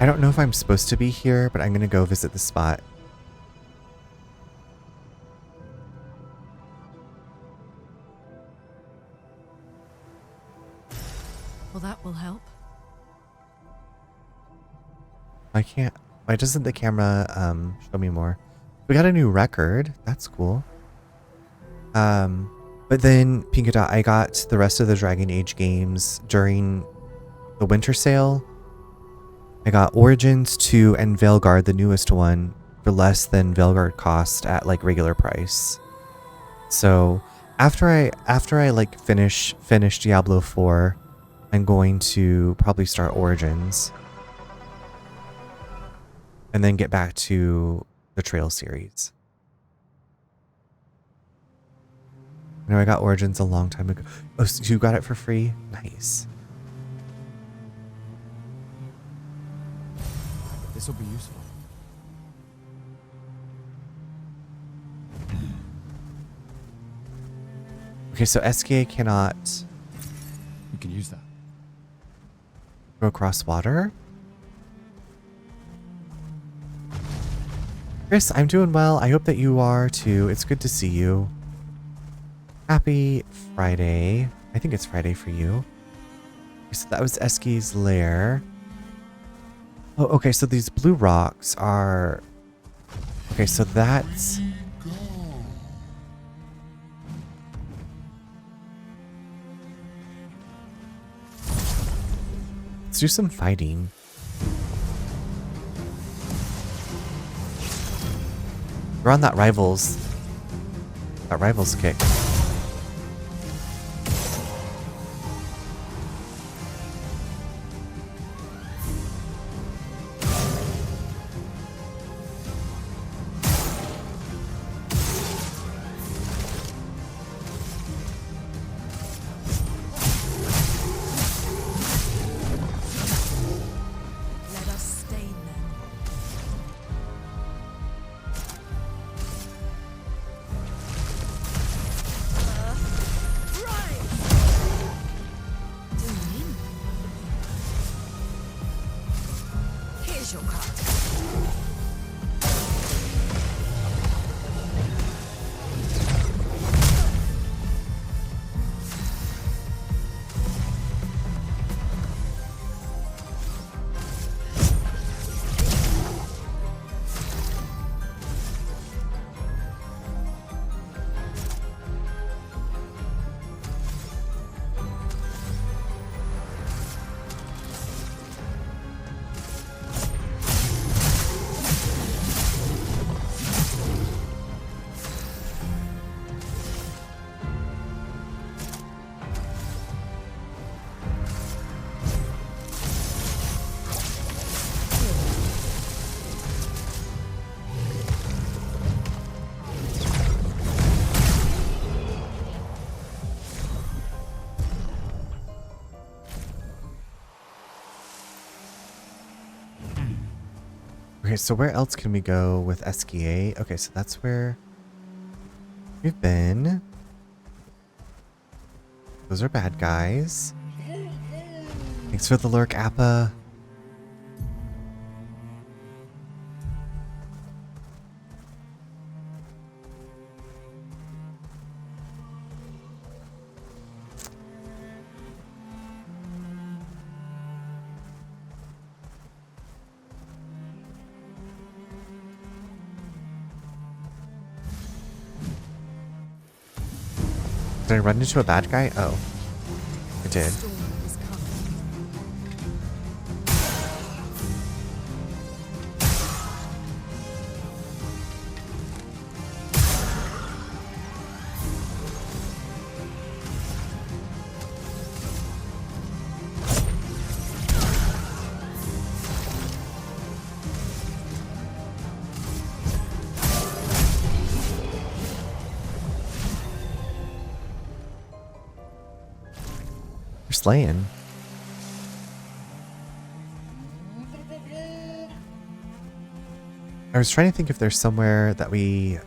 I don't know if I'm supposed to be here, but I'm gonna go visit the spot. Well, that will help. I can't. Why doesn't the camera show me more? We got a new record. That's cool. But then Pinka Dot, I got the rest of the Dragon Age games during the winter sale. I got Origins 2 and Veilguard, the newest one, for less than Veilguard cost at like regular price. So after I like finish Diablo 4, I'm going to probably start Origins. And then get back to the Trail series. I know I got Origins a long time ago. Oh, so you got it for free? Nice. This will be useful. Okay, so SKA cannot You can use that. go across water. Chris, I'm doing well. I hope that you are too. It's good to see you. Happy Friday. I think it's Friday for you. So that was Eski's lair. Oh, okay, so these blue rocks are... Okay, so that's... Let's do some fighting. We're on that rivals kick. Let us stain them. Here's your card. Okay, so where else can we go with SKA? Okay, so that's where we've been. Those are bad guys. Thanks for the lurk, Appa. Did I run into a bad guy? Oh, I did. Storm is coming. You're slaying. I was trying to think if there's somewhere that we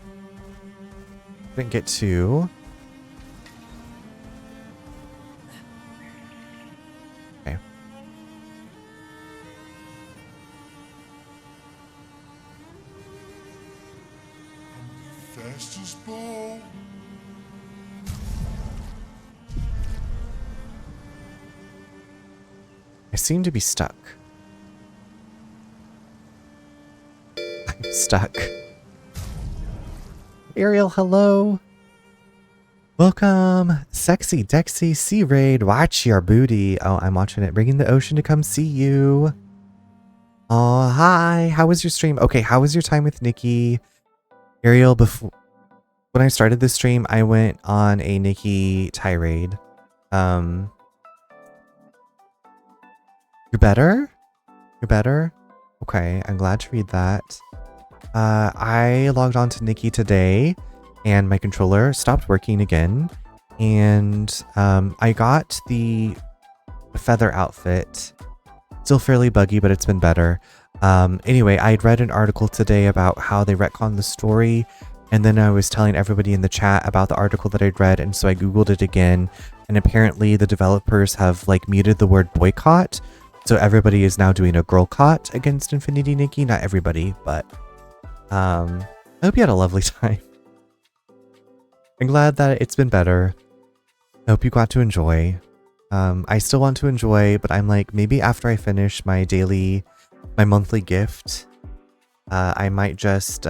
didn't get to. Okay. Fastest ball. I seem to be stuck. I'm stuck. Ariel, hello. Welcome. Sexy Dexy Sea Raid. Watch your booty. Oh, I'm watching it. Bringing the ocean to come see you. Oh, hi. How was your stream? Okay, how was your time with Nikki? Ariel, before when I started this stream, I went on a Nikki tirade. You're better? You're better? Okay, I'm glad to read that. I logged on to Nikki today and my controller stopped working again. And I got the feather outfit. Still fairly buggy, but it's been better. Anyway, I'd read an article today about how they retconned the story. And then I was telling everybody in the chat about the article that I'd read. And so I Googled it again. And apparently the developers have like muted the word boycott. So everybody is now doing a girl-cott against Infinity Nikki. Not everybody, but I hope you had a lovely time. I'm glad that it's been better. I hope you got to enjoy. I still want to enjoy, but I'm like, maybe after I finish my monthly gift, I might just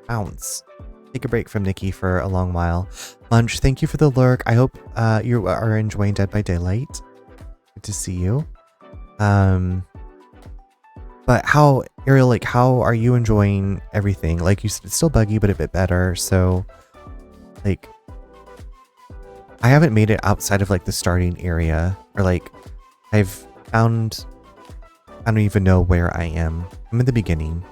bounce. Take a break from Nikki for a long while. Lunch, thank you for the lurk. I hope you are enjoying Dead by Daylight. Good to see you. But how, Ariel, like, how are you enjoying everything? Like you said, it's still buggy, but a bit better. So, like, I haven't made it outside of like the starting area, or like, I don't even know where I am. I'm in the beginning.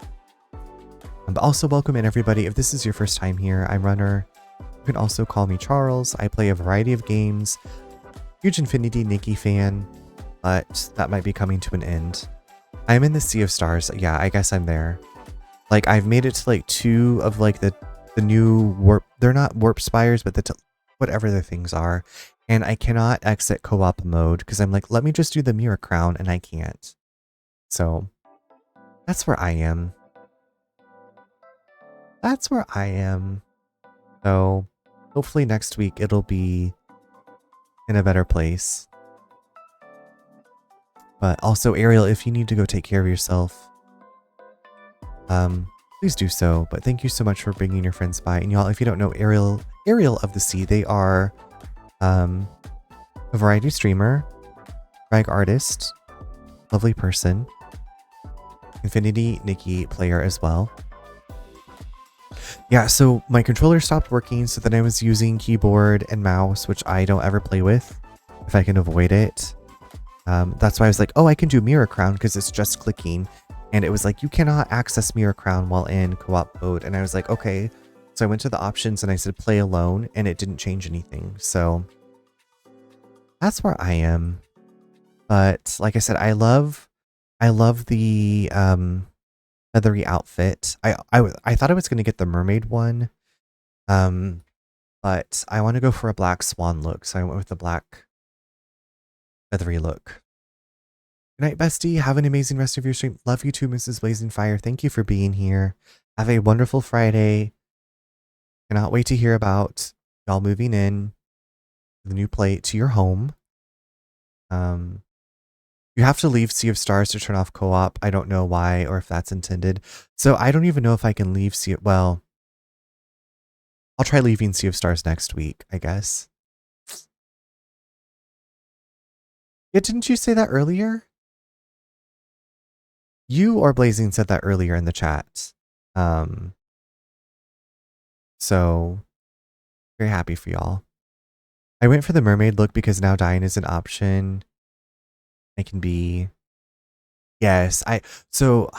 But also welcome in everybody. If this is your first time here, I'm Runner. You can also call me Charles. I play a variety of games. Huge Infinity Nikki fan, but that might be coming to an end. I'm in the Sea of Stars. Yeah, I guess I'm there. Like, I've made it to like 2 of like the new warp. They're not warp spires, but whatever the things are. And I cannot exit co-op mode because I'm like, let me just do the Mirror Crown, and I can't. So that's where I am. That's where I am. So hopefully next week it'll be in a better place. But also, Ariel, if you need to go take care of yourself, please do so. But thank you so much for bringing your friends by. And y'all, if you don't know Ariel of the Sea, they are a variety streamer, drag artist, lovely person, Infinity Nikki player as well. Yeah, so my controller stopped working, so then I was using keyboard and mouse, which I don't ever play with if I can avoid it. That's why I was like, oh, I can do Mirror Crown because it's just clicking. And it was like, you cannot access Mirror Crown while in co-op mode. And I was like, okay. So I went to the options and I said play alone, and it didn't change anything. So that's where I am. But like I said, I love the feathery outfit. I thought I was going to get the mermaid one. But I want to go for a black swan look. So I went with the black feathery look. Good night, bestie. Have an amazing rest of your stream. Love you too, Mrs. Blazing Fire. Thank you for being here. Have a wonderful Friday. Cannot wait to hear about y'all moving in the new plate to your home. You have to leave Sea of Stars to turn off co-op. I don't know why or if that's intended. So I don't even know if I can leave well, I'll try leaving Sea of Stars next week, I guess. Yeah, didn't you say that earlier? You or Blazing said that earlier in the chat. So very happy for y'all. I went for the mermaid look because now dying is an option. I can be... Yes, so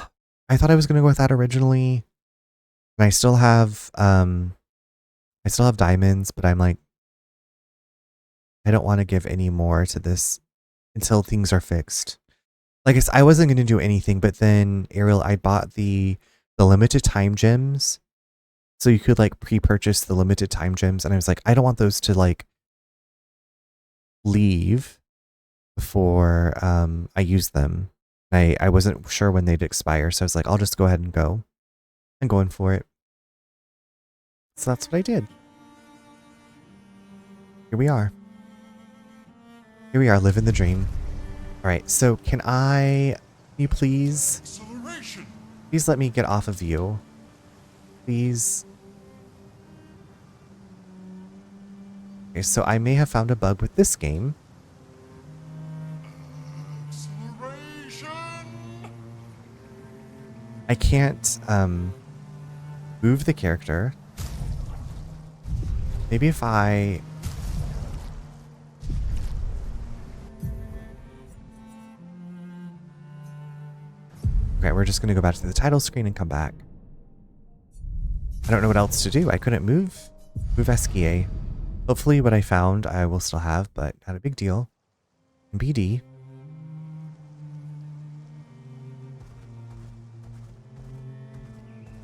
I thought I was going to go with that originally. And I still have diamonds, but I'm like, I don't want to give any more to this until things are fixed. Like I wasn't going to do anything, but then Ariel, I bought the limited time gems. So you could like pre-purchase the limited time gems. And I was like, I don't want those to like leave before I use them. I wasn't sure when they'd expire. So I was like, I'll just go ahead and go. I'm going for it. So that's what I did. Here we are. Here we are, living the dream. All right, so can you please let me get off of you? Please. Okay, so I may have found a bug with this game. I can't move the character. Maybe if I... Okay, we're just going to go back to the title screen and come back. I don't know what else to do. I couldn't move SKA. Hopefully what I found I will still have, but not a big deal. BD.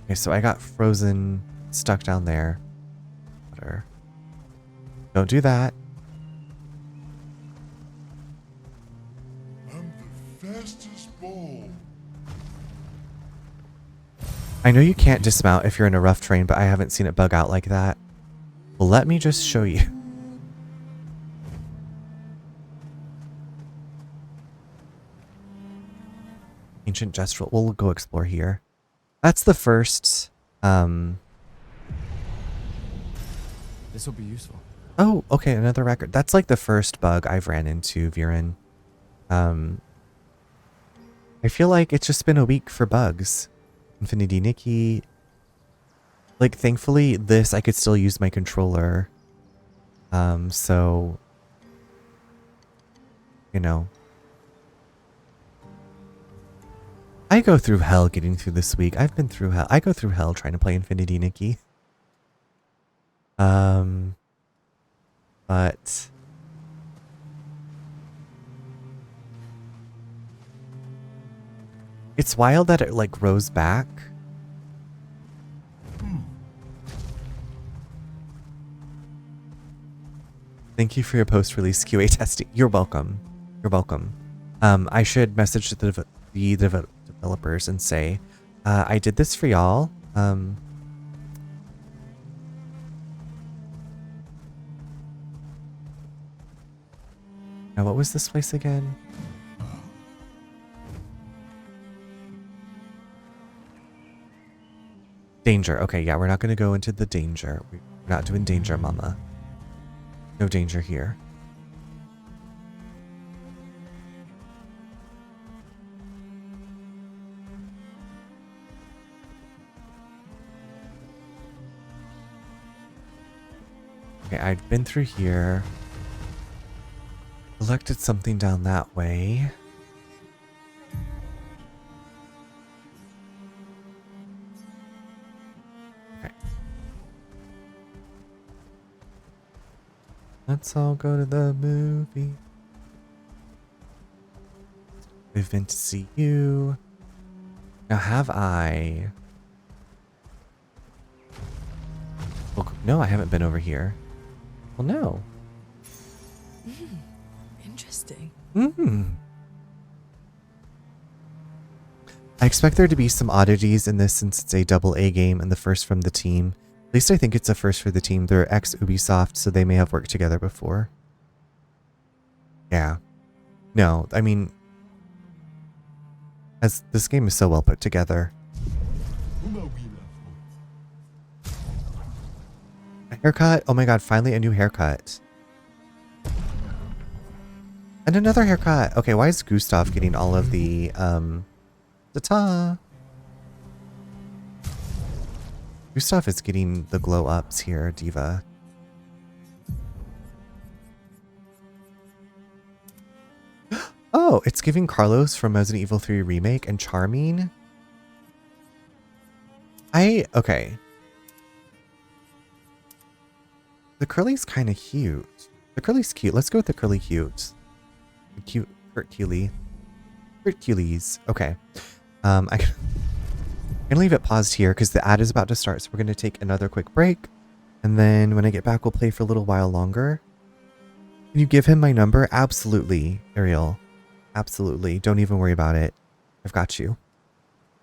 Okay, so I got frozen, stuck down there. Water. Don't do that. I'm the fastest ball. I know you can't dismount if you're in a rough terrain, but I haven't seen it bug out like that. Well, let me just show you. Ancient Gestural. We'll go explore here. That's the first. This will be useful. Oh, okay, another record. That's like the first bug I've ran into, Viren. I feel like it's just been a week for bugs. Infinity Nikki. Like, thankfully, this, I could still use my controller. So, you know. I go through hell getting through this week. I've been through hell. I go through hell trying to play Infinity Nikki. But... It's wild that it, like, rose back. Thank you for your post-release QA testing. You're welcome. You're welcome. I should message the developers and say, I did this for y'all. Now, what was this place again? Danger. Okay, yeah, we're not going to go into the danger. We're not doing danger, mama. No danger here. Okay, I've been through here. Collected something down that way. Okay. Let's all go to the movie. We've been to see you. Now have I... Well, no, I haven't been over here. Well, no. Interesting. I expect there to be some oddities in this since it's a AA game and the first from the team. At least I think it's a first for the team. They're ex-Ubisoft, so they may have worked together before. Yeah. No, I mean... As this game is so well put together. A haircut? Oh my god, finally a new haircut. And another haircut. Okay, why is Gustav getting all of the, ta-ta? Gustav is getting the glow-ups here, Diva. Oh, it's giving Carlos from Resident Evil 3 Remake and Charming. Okay. The curly's kind of cute. The curly's cute. Let's go with the curly cute. The cute Hercules. Hercules. Okay. I'm gonna leave it paused here because the ad is about to start. So we're gonna take another quick break. And then when I get back, we'll play for a little while longer. Can you give him my number? Absolutely, Ariel. Absolutely. Don't even worry about it. I've got you.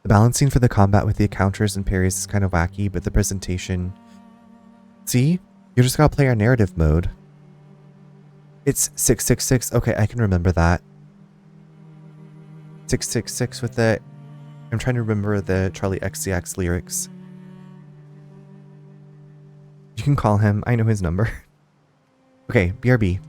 The balancing for the combat with the counters and parries is kind of wacky, but the presentation... See? You just gotta play our narrative mode. It's 666. Okay, I can remember that. 666 with the... I'm trying to remember the Charlie XCX lyrics. You can call him. I know his number. Okay, BRB.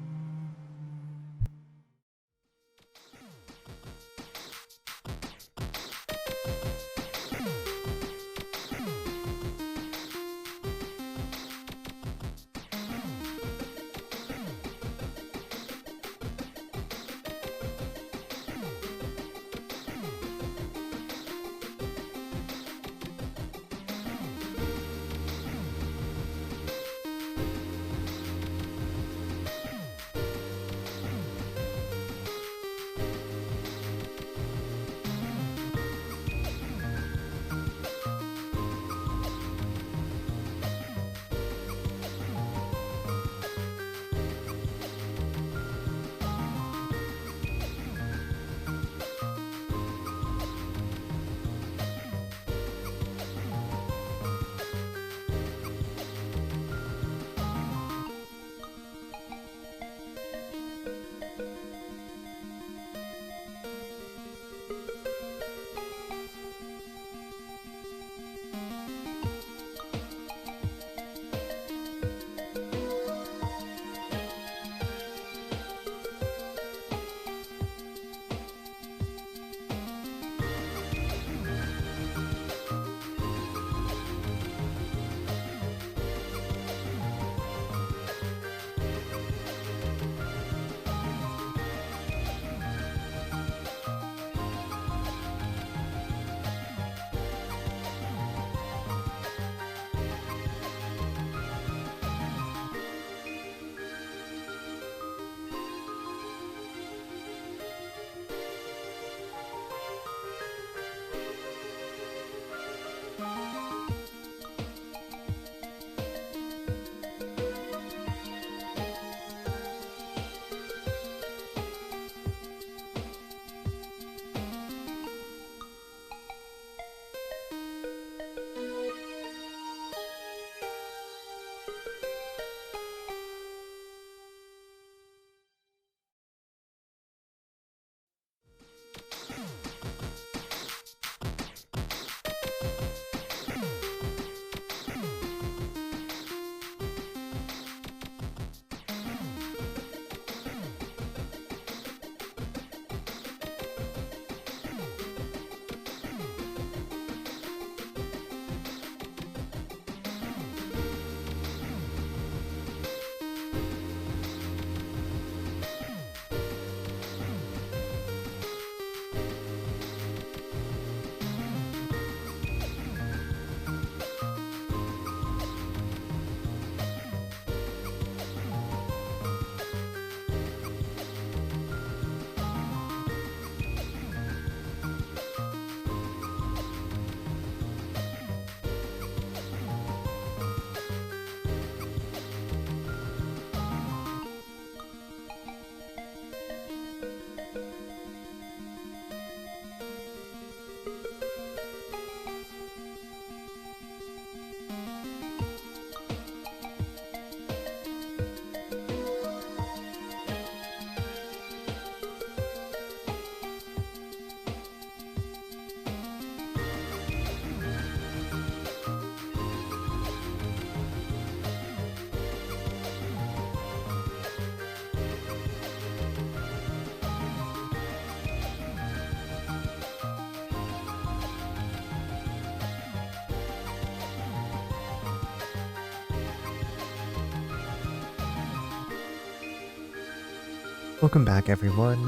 Welcome back, everyone.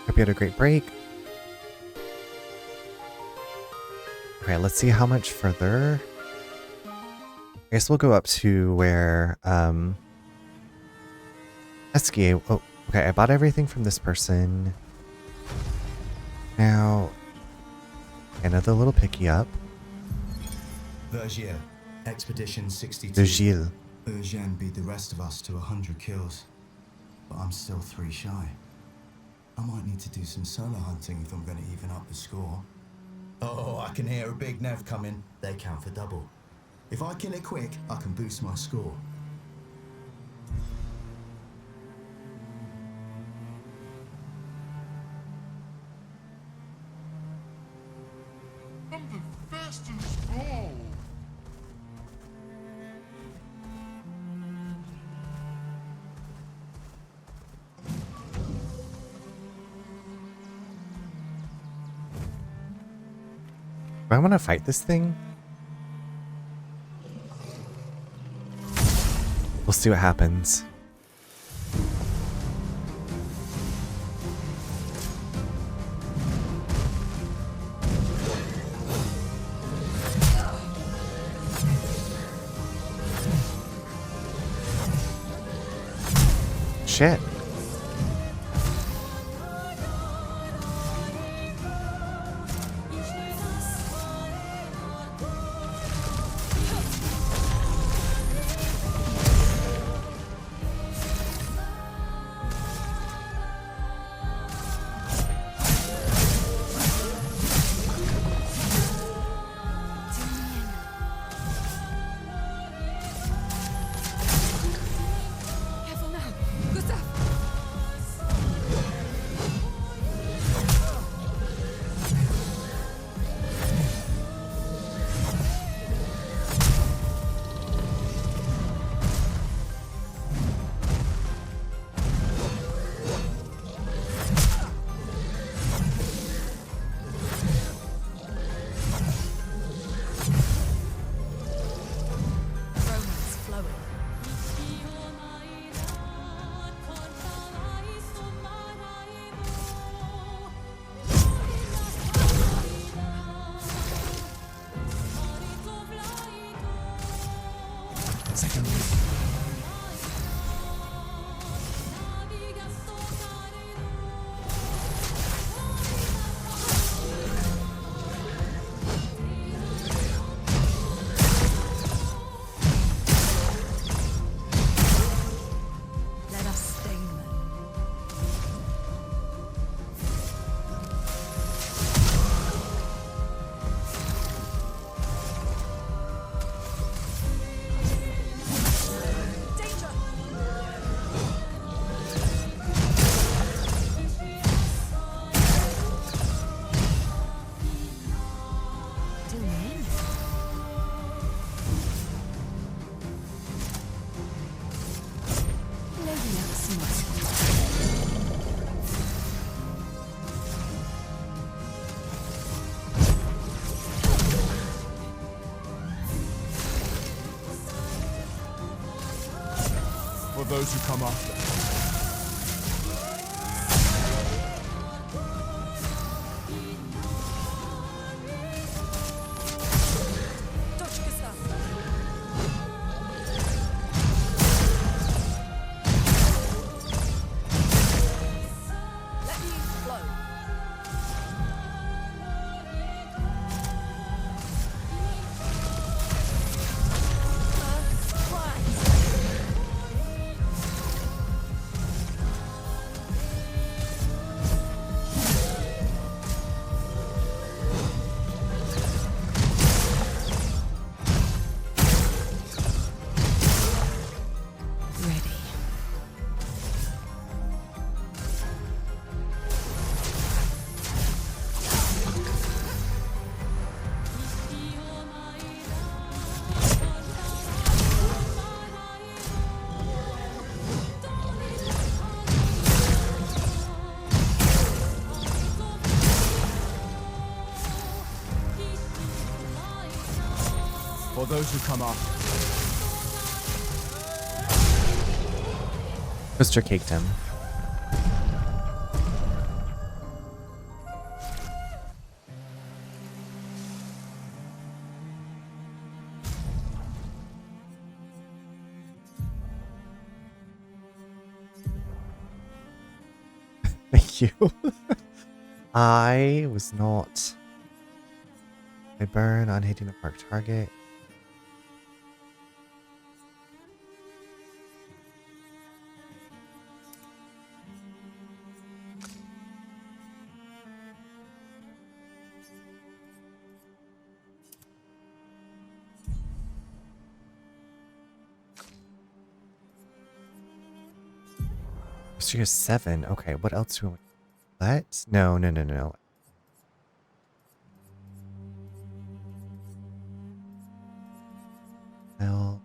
Hope you had a great break. Okay, let's see how much further. I guess we'll go up to where, I Esquier. Oh, okay. I bought everything from this person. Now, another little picky up. Vergier, Expedition 62. De Gilles. Eugène beat the rest of us to 100 kills, but I'm still 3 shy. I might need to do some solo hunting if I'm going to even up the score. Oh, I can hear a big Nev coming. They count for double. If I kill it quick, I can boost my score. I'm the fastest. Oh! Do I want to fight this thing? We'll see what happens. Shit. Careful now. Gustav! Romance flowing. Second Let us stain them. Danger! Till the end. Lady Axel. For those who come after. Dodge, Gustav. Let me flow. Ready. For those who come after. Mr. Caked him. Thank you. I was not. I burn on hitting a marked target. So you're 7. Okay, what else do we want? What? No, no, no, no. Well.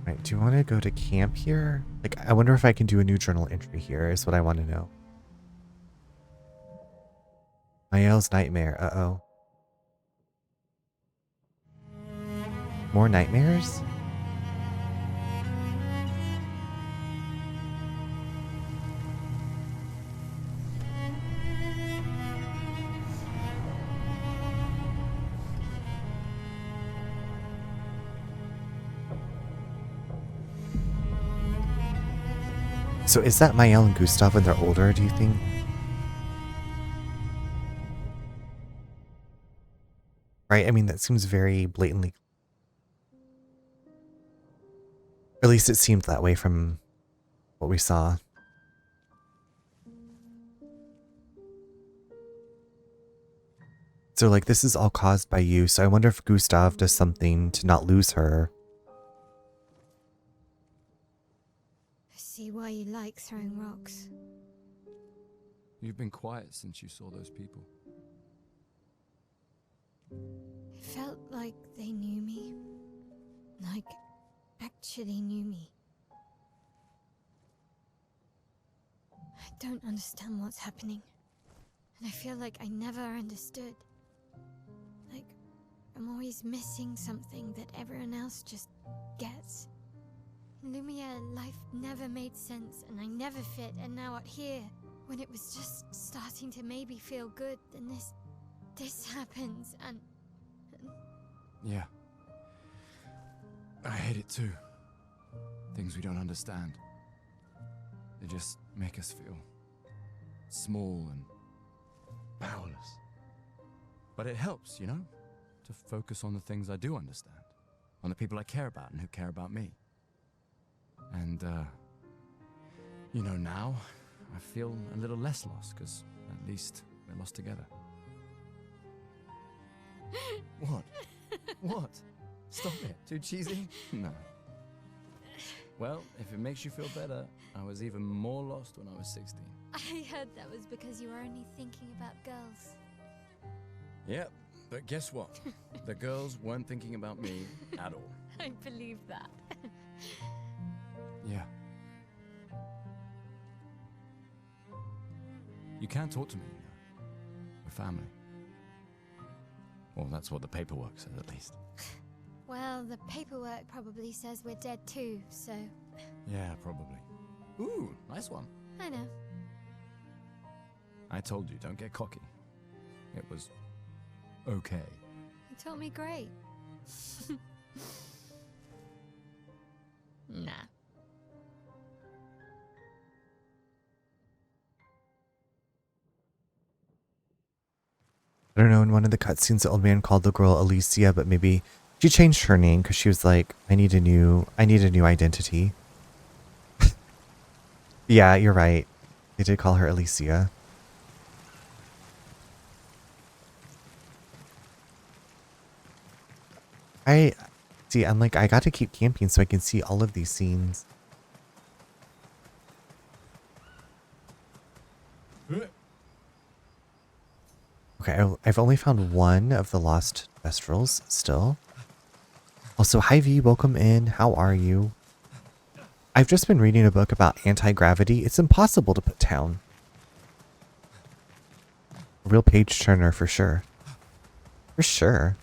Right, do you want to go to camp here? Like, I wonder if I can do a new journal entry here, is what I want to know. Mael's nightmare, uh-oh. More nightmares? So is that Mael and Gustav when they're older, do you think? Right, I mean, that seems very blatantly. Or at least it seemed that way from what we saw. So, like, this is all caused by you, so I wonder if Gustav does something to not lose her. I see why you like throwing rocks. You've been quiet since you saw those people. It felt like they knew me. Like, actually knew me. I don't understand what's happening. And I feel like I never understood. Like, I'm always missing something that everyone else just gets. In Lumiere, life never made sense, and I never fit, and now out here, when it was just starting to maybe feel good, then this happens, and... Yeah. I hate it too. Things we don't understand. They just make us feel small and powerless. But it helps, you know, to focus on the things I do understand, on the people I care about and who care about me. And, you know, now I feel a little less lost, because at least we're lost together. What? What? Stop it. Too cheesy? No. Well, if it makes you feel better, I was even more lost when I was 16. I heard that was because you were only thinking about girls. Yep, but guess what? The girls weren't thinking about me at all. I believe that. Yeah. You can talk to me, you know. We're family. Well, that's what the paperwork says, at least. Well, the paperwork probably says we're dead too, so... Yeah, probably. Ooh, nice one. I know. I told you, don't get cocky. It was okay. You taught me great. Nah. I don't know, in one of the cutscenes, the old man called the girl Alicia, but maybe she changed her name because she was like, I need a new identity. Yeah, you're right. They did call her Alicia. I'm like, I got to keep camping so I can see all of these scenes. Okay, I've only found one of the lost Thestrals still. Also, hi V, welcome in. How are you? I've just been reading a book about anti-gravity. It's impossible to put down. A real page turner for sure. For sure.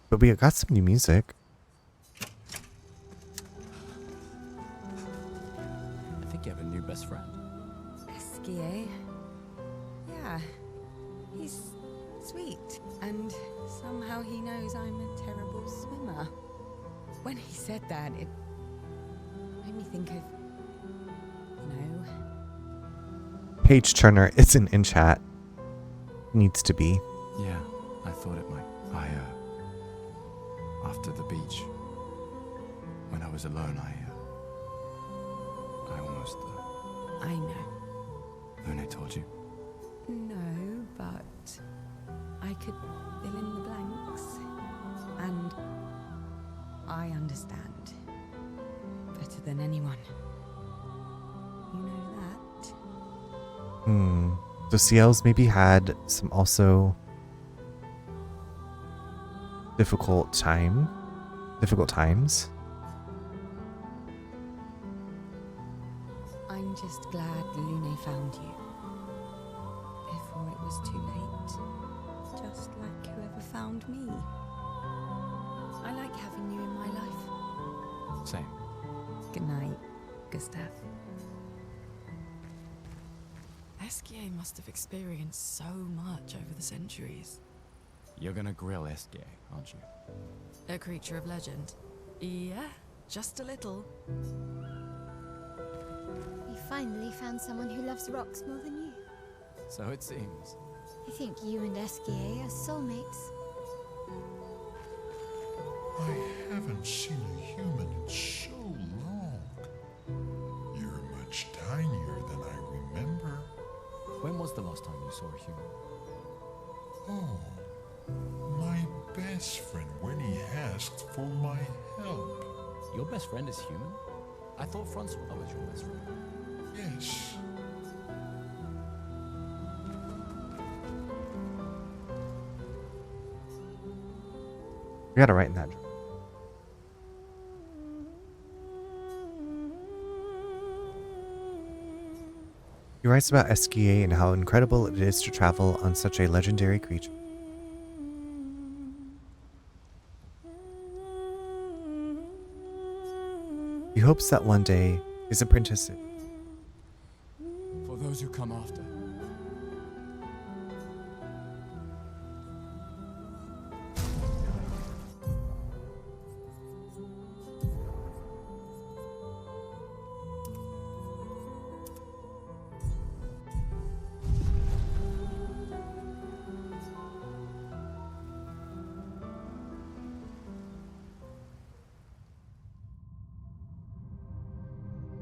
But we got some new music. I think you have a new best friend. Esquier? Yeah. He's sweet. And somehow he knows I'm a terrible swimmer. When he said that, it made me think of, Page turner isn't in chat. Needs to be. Yeah, I thought it might. After the beach, when I was alone, I almost. I know. Lune told you? No, but I could fill in the blanks. And I understand better than anyone. You know that? So CL's maybe had some also difficult times. I'm just glad Lune found you. Before it was too late. Just like whoever found me. I like having you in my life. Same. Good night, Gustav. Esquier must have experienced so much over the centuries. You're gonna grill Esquier, aren't you? A creature of legend. Yeah, just a little. You finally found someone who loves rocks more than you. So it seems. I think you and Esquier are soulmates. I haven't seen a human in so long. You're much tinier than I remember. When was the last time you saw a human? Oh, my best friend when he asked for my help. Your best friend is human? I thought Francois was your best friend. Yes. We gotta write in that. He writes about Esquier and how incredible it is to travel on such a legendary creature. He hopes that one day his apprentices For those who come after.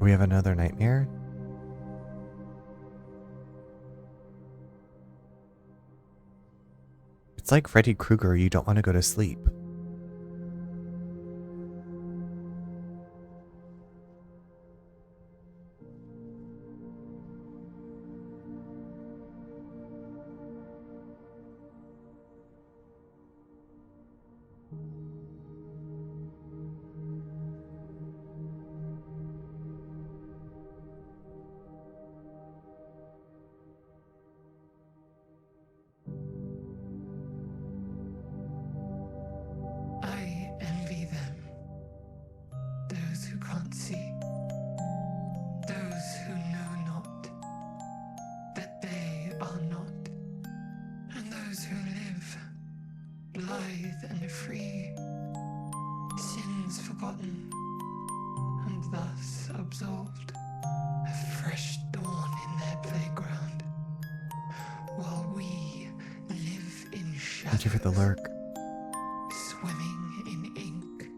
We have another nightmare. It's like Freddy Krueger, you don't want to go to sleep. I envy them. Those who can't see. Those who know not that they are not. And those who live, blithe and free. Sins forgotten, and thus absolved. A fresh dawn in their playground. While we live in shadows. Thank you for the lurk. Swimming in ink,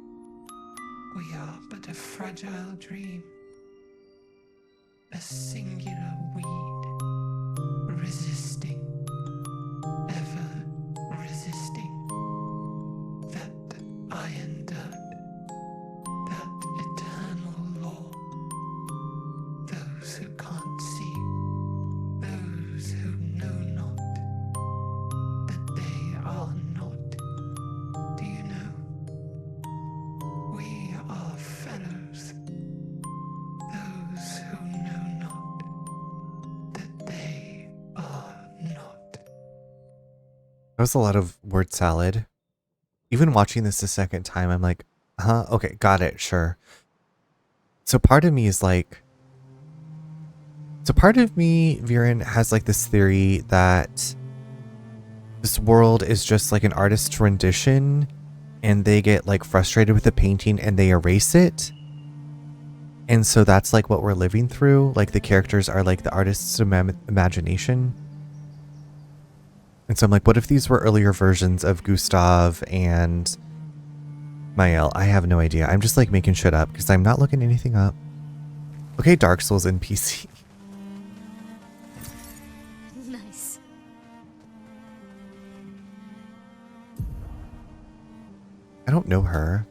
we are but a fragile dream, a singular weed, resisting, ever resisting, that iron dirt, that eternal law. Those who can't see, those who know not, that they are not. Do you know? We are fellows. Those who know not that they are not. That was a lot of word salad. Even watching this a second time, I'm like, huh? Okay, got it, sure. So part of me is like... So part of me, Viren, has like this theory that this world is just like an artist's rendition and they get like frustrated with the painting and they erase it. And so that's like what we're living through. Like the characters are like the artist's imagination. And so I'm like, what if these were earlier versions of Gustav and Mael? I have no idea. I'm just like making shit up because I'm not looking anything up. Okay, Dark Souls NPC. Nice. I don't know her.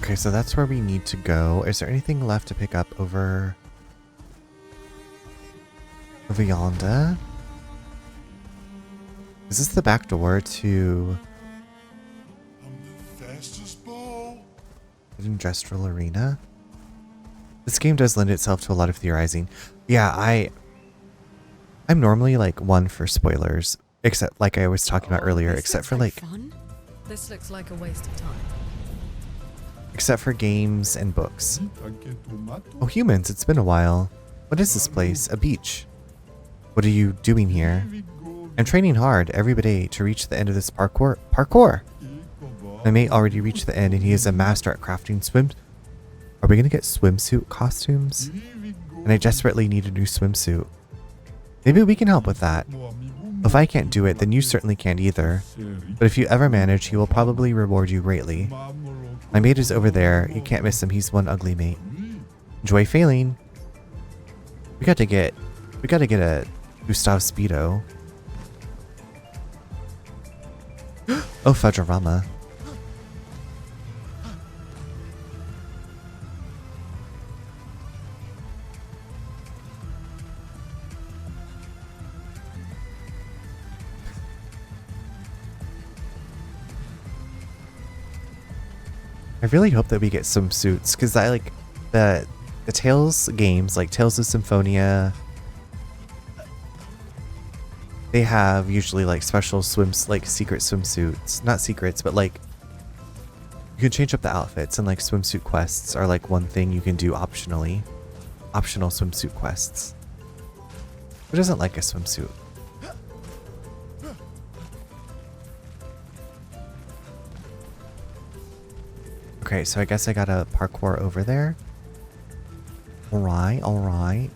Okay, so that's where we need to go. Is there anything left to pick up over yonder? Is this the back door to I'm the fastest ball. Industrial Arena? This game does lend itself to a lot of theorizing. Yeah, I'm normally like one for spoilers, except like I was talking about earlier, except for like Fun? This looks like a waste of time. except for games and books. Oh, humans, it's been a while. What is this place? A beach. What are you doing here? I'm training hard every day to reach the end of this parkour. My mate already reached the end and he is a master at crafting swims. Are we gonna get swimsuit costumes? And I desperately need a new swimsuit. Maybe we can help with that. If I can't do it, then you certainly can't either. But if you ever manage, he will probably reward you greatly. My mate is over there. You can't miss him. He's one ugly mate. Enjoy failing. We gotta get a Gustav Speedo. Oh, Fudgerama. I really hope that we get some suits, because I like the Tales games, like Tales of Symphonia. They have usually like special like secret swimsuits. Not secrets, but like you can change up the outfits, and like swimsuit quests are like one thing you can do optionally. Optional swimsuit quests. Who doesn't like a swimsuit? Okay, so I guess I gotta parkour over there. Alright, alright.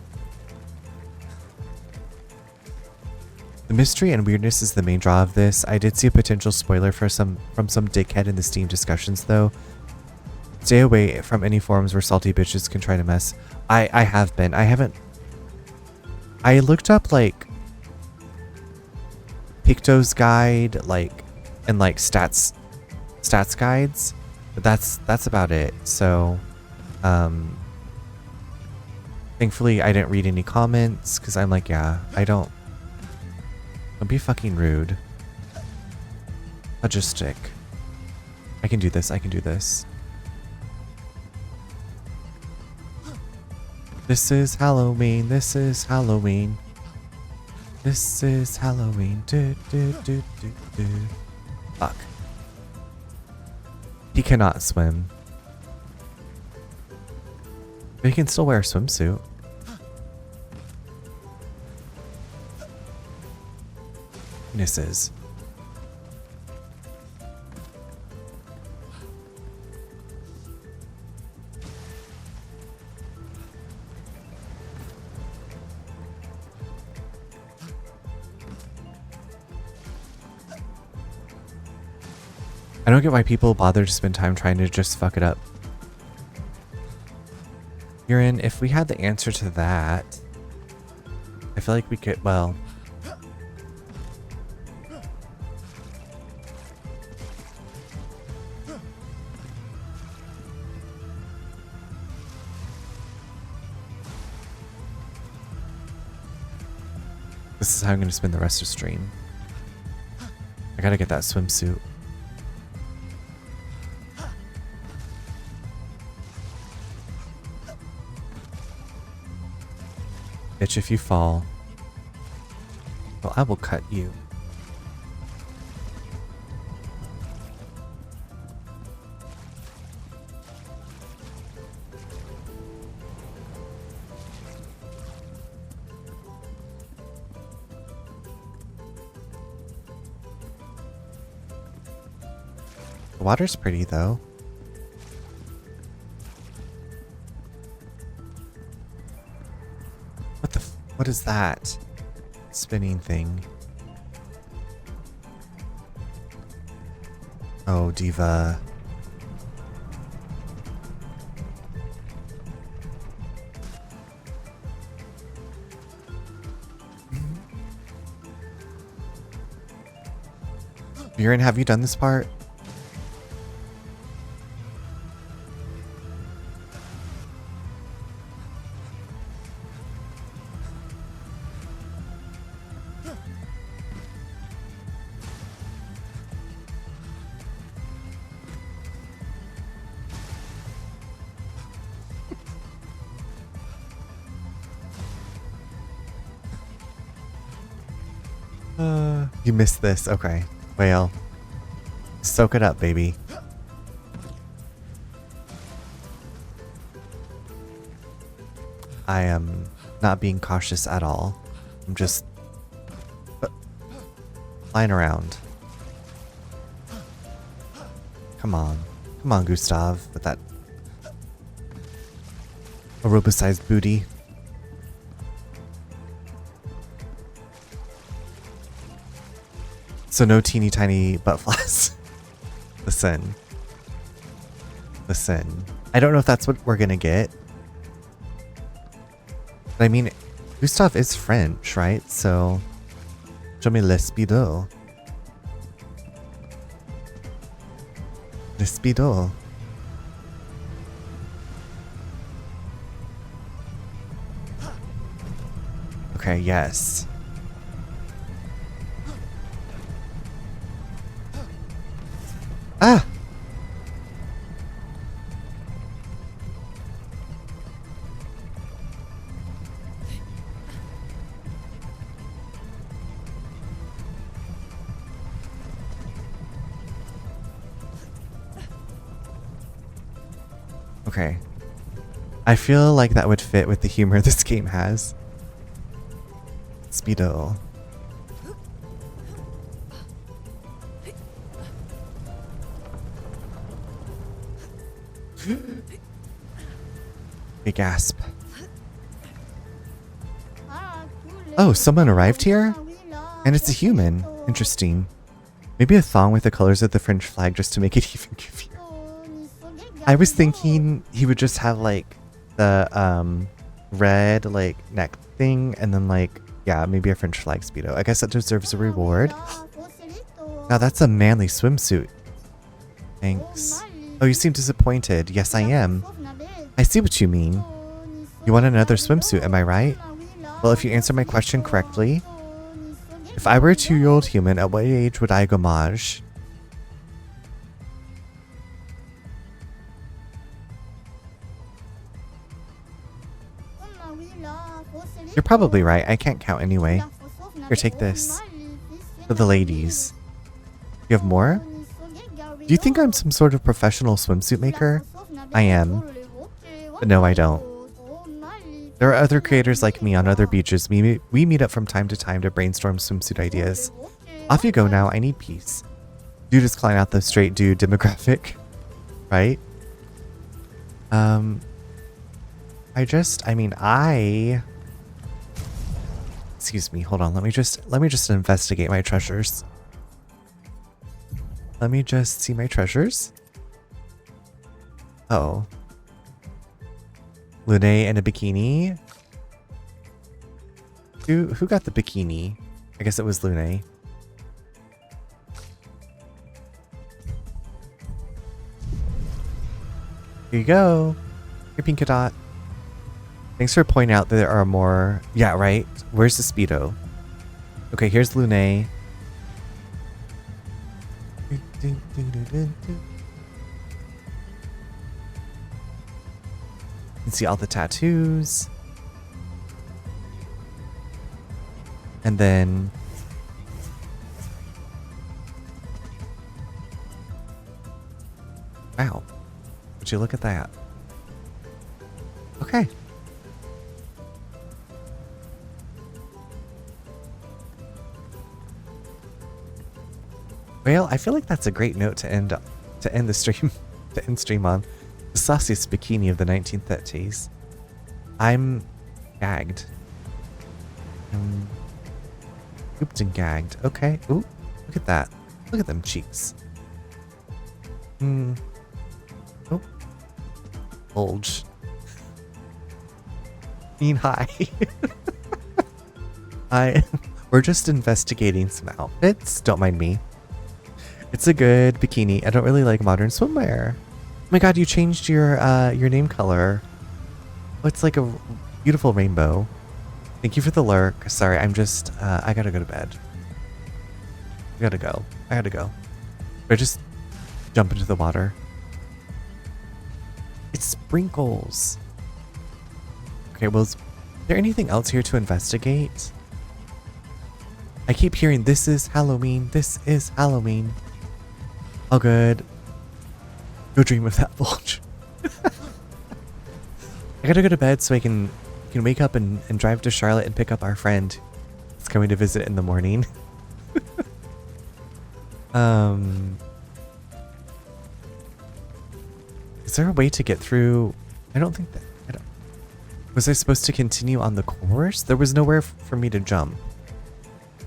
The mystery and weirdness is the main draw of this. I did see a potential spoiler from some dickhead in the Steam discussions though. Stay away from any forums where salty bitches can try to mess. I have been. I looked up like Picto's guide, like, and like stats guides. But that's about it. So, thankfully I didn't read any comments because I'm like, yeah, don't be fucking rude. I'll just stick. I can do this. I can do this. This is Halloween. This is Halloween. This is Halloween. Do do do do do. Fuck. He cannot swim. But he can still wear a swimsuit. Misses. I don't get why people bother to spend time trying to just fuck it up. Urine, if we had the answer to that, I feel like we could, well... This is how I'm going to spend the rest of stream. I gotta get that swimsuit. Bitch, if you fall, well, I will cut you. The water's pretty though. What is that? Spinning thing. Oh, diva. Buren, have you done this part? You missed this. Okay. Well, soak it up, baby. I am not being cautious at all. I'm just flying around. Come on. Come on, Gustav, with that aeroba-sized booty. So no teeny tiny butt floss. Listen. Listen. I don't know if that's what we're gonna get. But I mean, Gustav is French, right? So, show me le speedo. Le speedo. Okay, yes. Ah! Okay. I feel like that would fit with the humor this game has. Speedo. Big gasp. Oh, someone arrived here? And it's a human. Interesting. Maybe a thong with the colors of the French flag just to make it even goofier. I was thinking he would just have like the red like neck thing and then like, yeah, maybe a French flag speedo. I guess that deserves a reward. Now that's a manly swimsuit. Thanks. Oh, you seem disappointed. Yes, I am. I see what you mean. You want another swimsuit, am I right? Well, if you answer my question correctly, if I were a 2-year-old human, at what age would I go mage? You're probably right. I can't count anyway. Here, take this. For the ladies. You have more? Do you think I'm some sort of professional swimsuit maker? I am. But no, I don't. There are other creators like me on other beaches. We meet up from time to time to brainstorm swimsuit ideas. Off you go now. I need peace. Dude is calling out the straight dude demographic. Right? Excuse me, hold on. Let me just investigate my treasures. Let me just see my treasures. Oh. Lune in a bikini. Who got the bikini? I guess it was Lune. Here you go. Your Pinka Dot. Thanks for pointing out that there are more. Yeah, right? Where's the Speedo? Okay, here's Lune. You can see all the tattoos. And then wow. Would you look at that? Okay. Well, I feel like that's a great note to end the stream to end stream on. The sauciest bikini of the 1930s. I'm gagged. Ooped and gagged. Okay. Ooh, look at that. Look at them cheeks. Oh. Bulge. Mean high. We're just investigating some outfits. Don't mind me. It's a good bikini. I don't really like modern swimwear. Oh my god, you changed your name color. Oh, it's like a beautiful rainbow. Thank you for the lurk. Sorry, I'm just I gotta go to bed. I gotta go. Or just jump into the water. It's sprinkles. Okay, well, is there anything else here to investigate? I keep hearing this is Halloween. This is Halloween. All good. Go dream of that bulge. I gotta go to bed so I can wake up and drive to Charlotte and pick up our friend. It's coming to visit in the morning. Is there a way to get through? I don't think that. Was I supposed to continue on the course? There was nowhere for me to jump.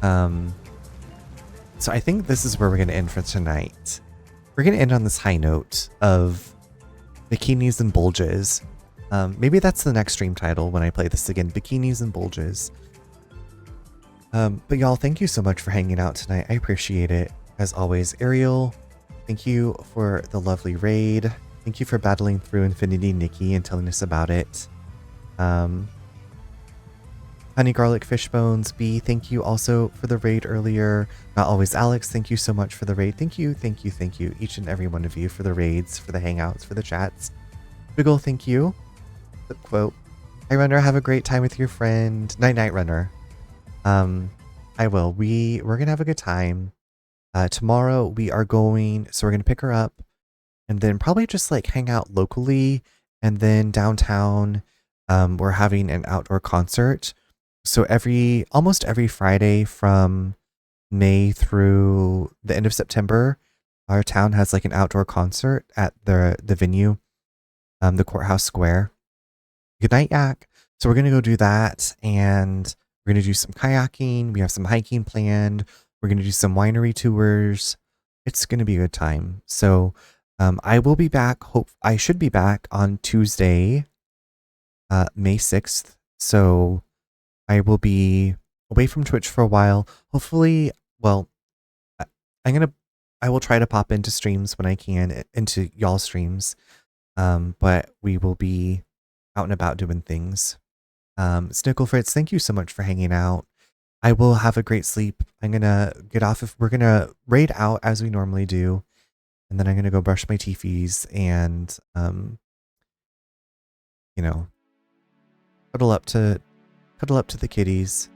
So I think this is where we're going to end for tonight. We're going to end on this high note of bikinis and bulges. Maybe that's the next stream title when I play this again. Bikinis and bulges. But y'all, thank you so much for hanging out tonight. I appreciate it. As always, Ariel, thank you for the lovely raid. Thank you for battling through Infinity Nikki and telling us about it. Honey Garlic Fishbones B, thank you also for the raid earlier. Not Always Alex, thank you so much for the raid. Thank you, each and every one of you for the raids, for the hangouts, for the chats. Big ol' thank you. The quote. Hi Runner, have a great time with your friend. Night night Runner. I will. We're gonna have a good time. Tomorrow we're gonna pick her up and then probably just like hang out locally, and then downtown we're having an outdoor concert. So almost every Friday from May through the end of September, our town has like an outdoor concert at the venue, the Courthouse Square. Good night, Yak. So we're gonna go do that, and we're gonna do some kayaking. We have some hiking planned. We're gonna do some winery tours. It's gonna be a good time. So I will be back. I should be back on Tuesday, May 6th. So I will be away from Twitch for a while. Hopefully, well, I will try to pop into streams when I can, into y'all streams. But we will be out and about doing things. Snickle Fritz, thank you so much for hanging out. I will have a great sleep. I'm gonna get off. We're gonna raid out as we normally do, and then I'm gonna go brush my teefies and cuddle up to the kitties.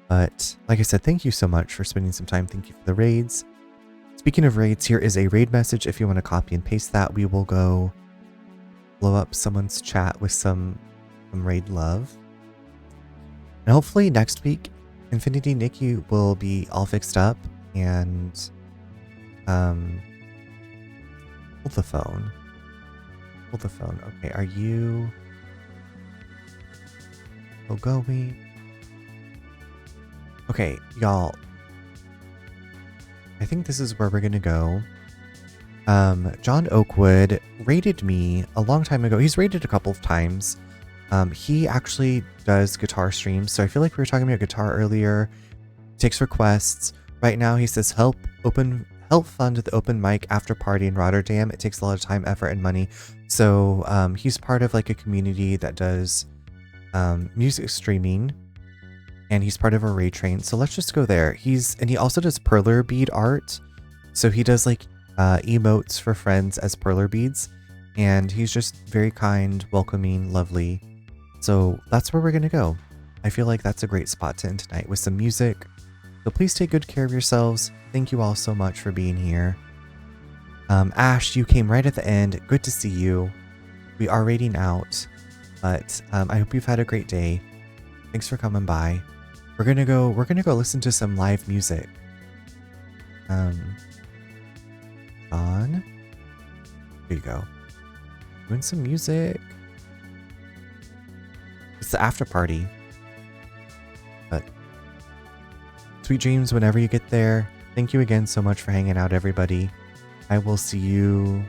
But like I said, thank you so much for spending some time. Thank you for the raids. Speaking of raids, here is a raid message. If you want to copy and paste that, we will go blow up someone's chat with some raid love. And hopefully next week, Infinity Nikki will be all fixed up and hold the phone. Okay, are you going? Okay, y'all. I think this is where we're gonna go. John Oakwood raided me a long time ago. He's raided a couple of times. He actually does guitar streams, so I feel like we were talking about guitar earlier. Takes requests. Right now he says help fund the open mic after party in Rotterdam. It takes a lot of time, effort, and money. So he's part of like a community that does music streaming. and he's part of a raid train. So let's just go there. And he also does perler bead art. So he does like emotes for friends as perler beads, and he's just very kind, welcoming, lovely. So that's where we're gonna go. I feel like that's a great spot to end tonight with some music. So please take good care of yourselves. Thank you all so much for being here. Ash, you came right at the end. Good to see you. We are raiding out, but I hope you've had a great day. Thanks for coming by. We're gonna go listen to some live music. On. Here you go. Doing some music. It's the after party. But sweet dreams whenever you get there. Thank you again so much for hanging out, everybody. I will see you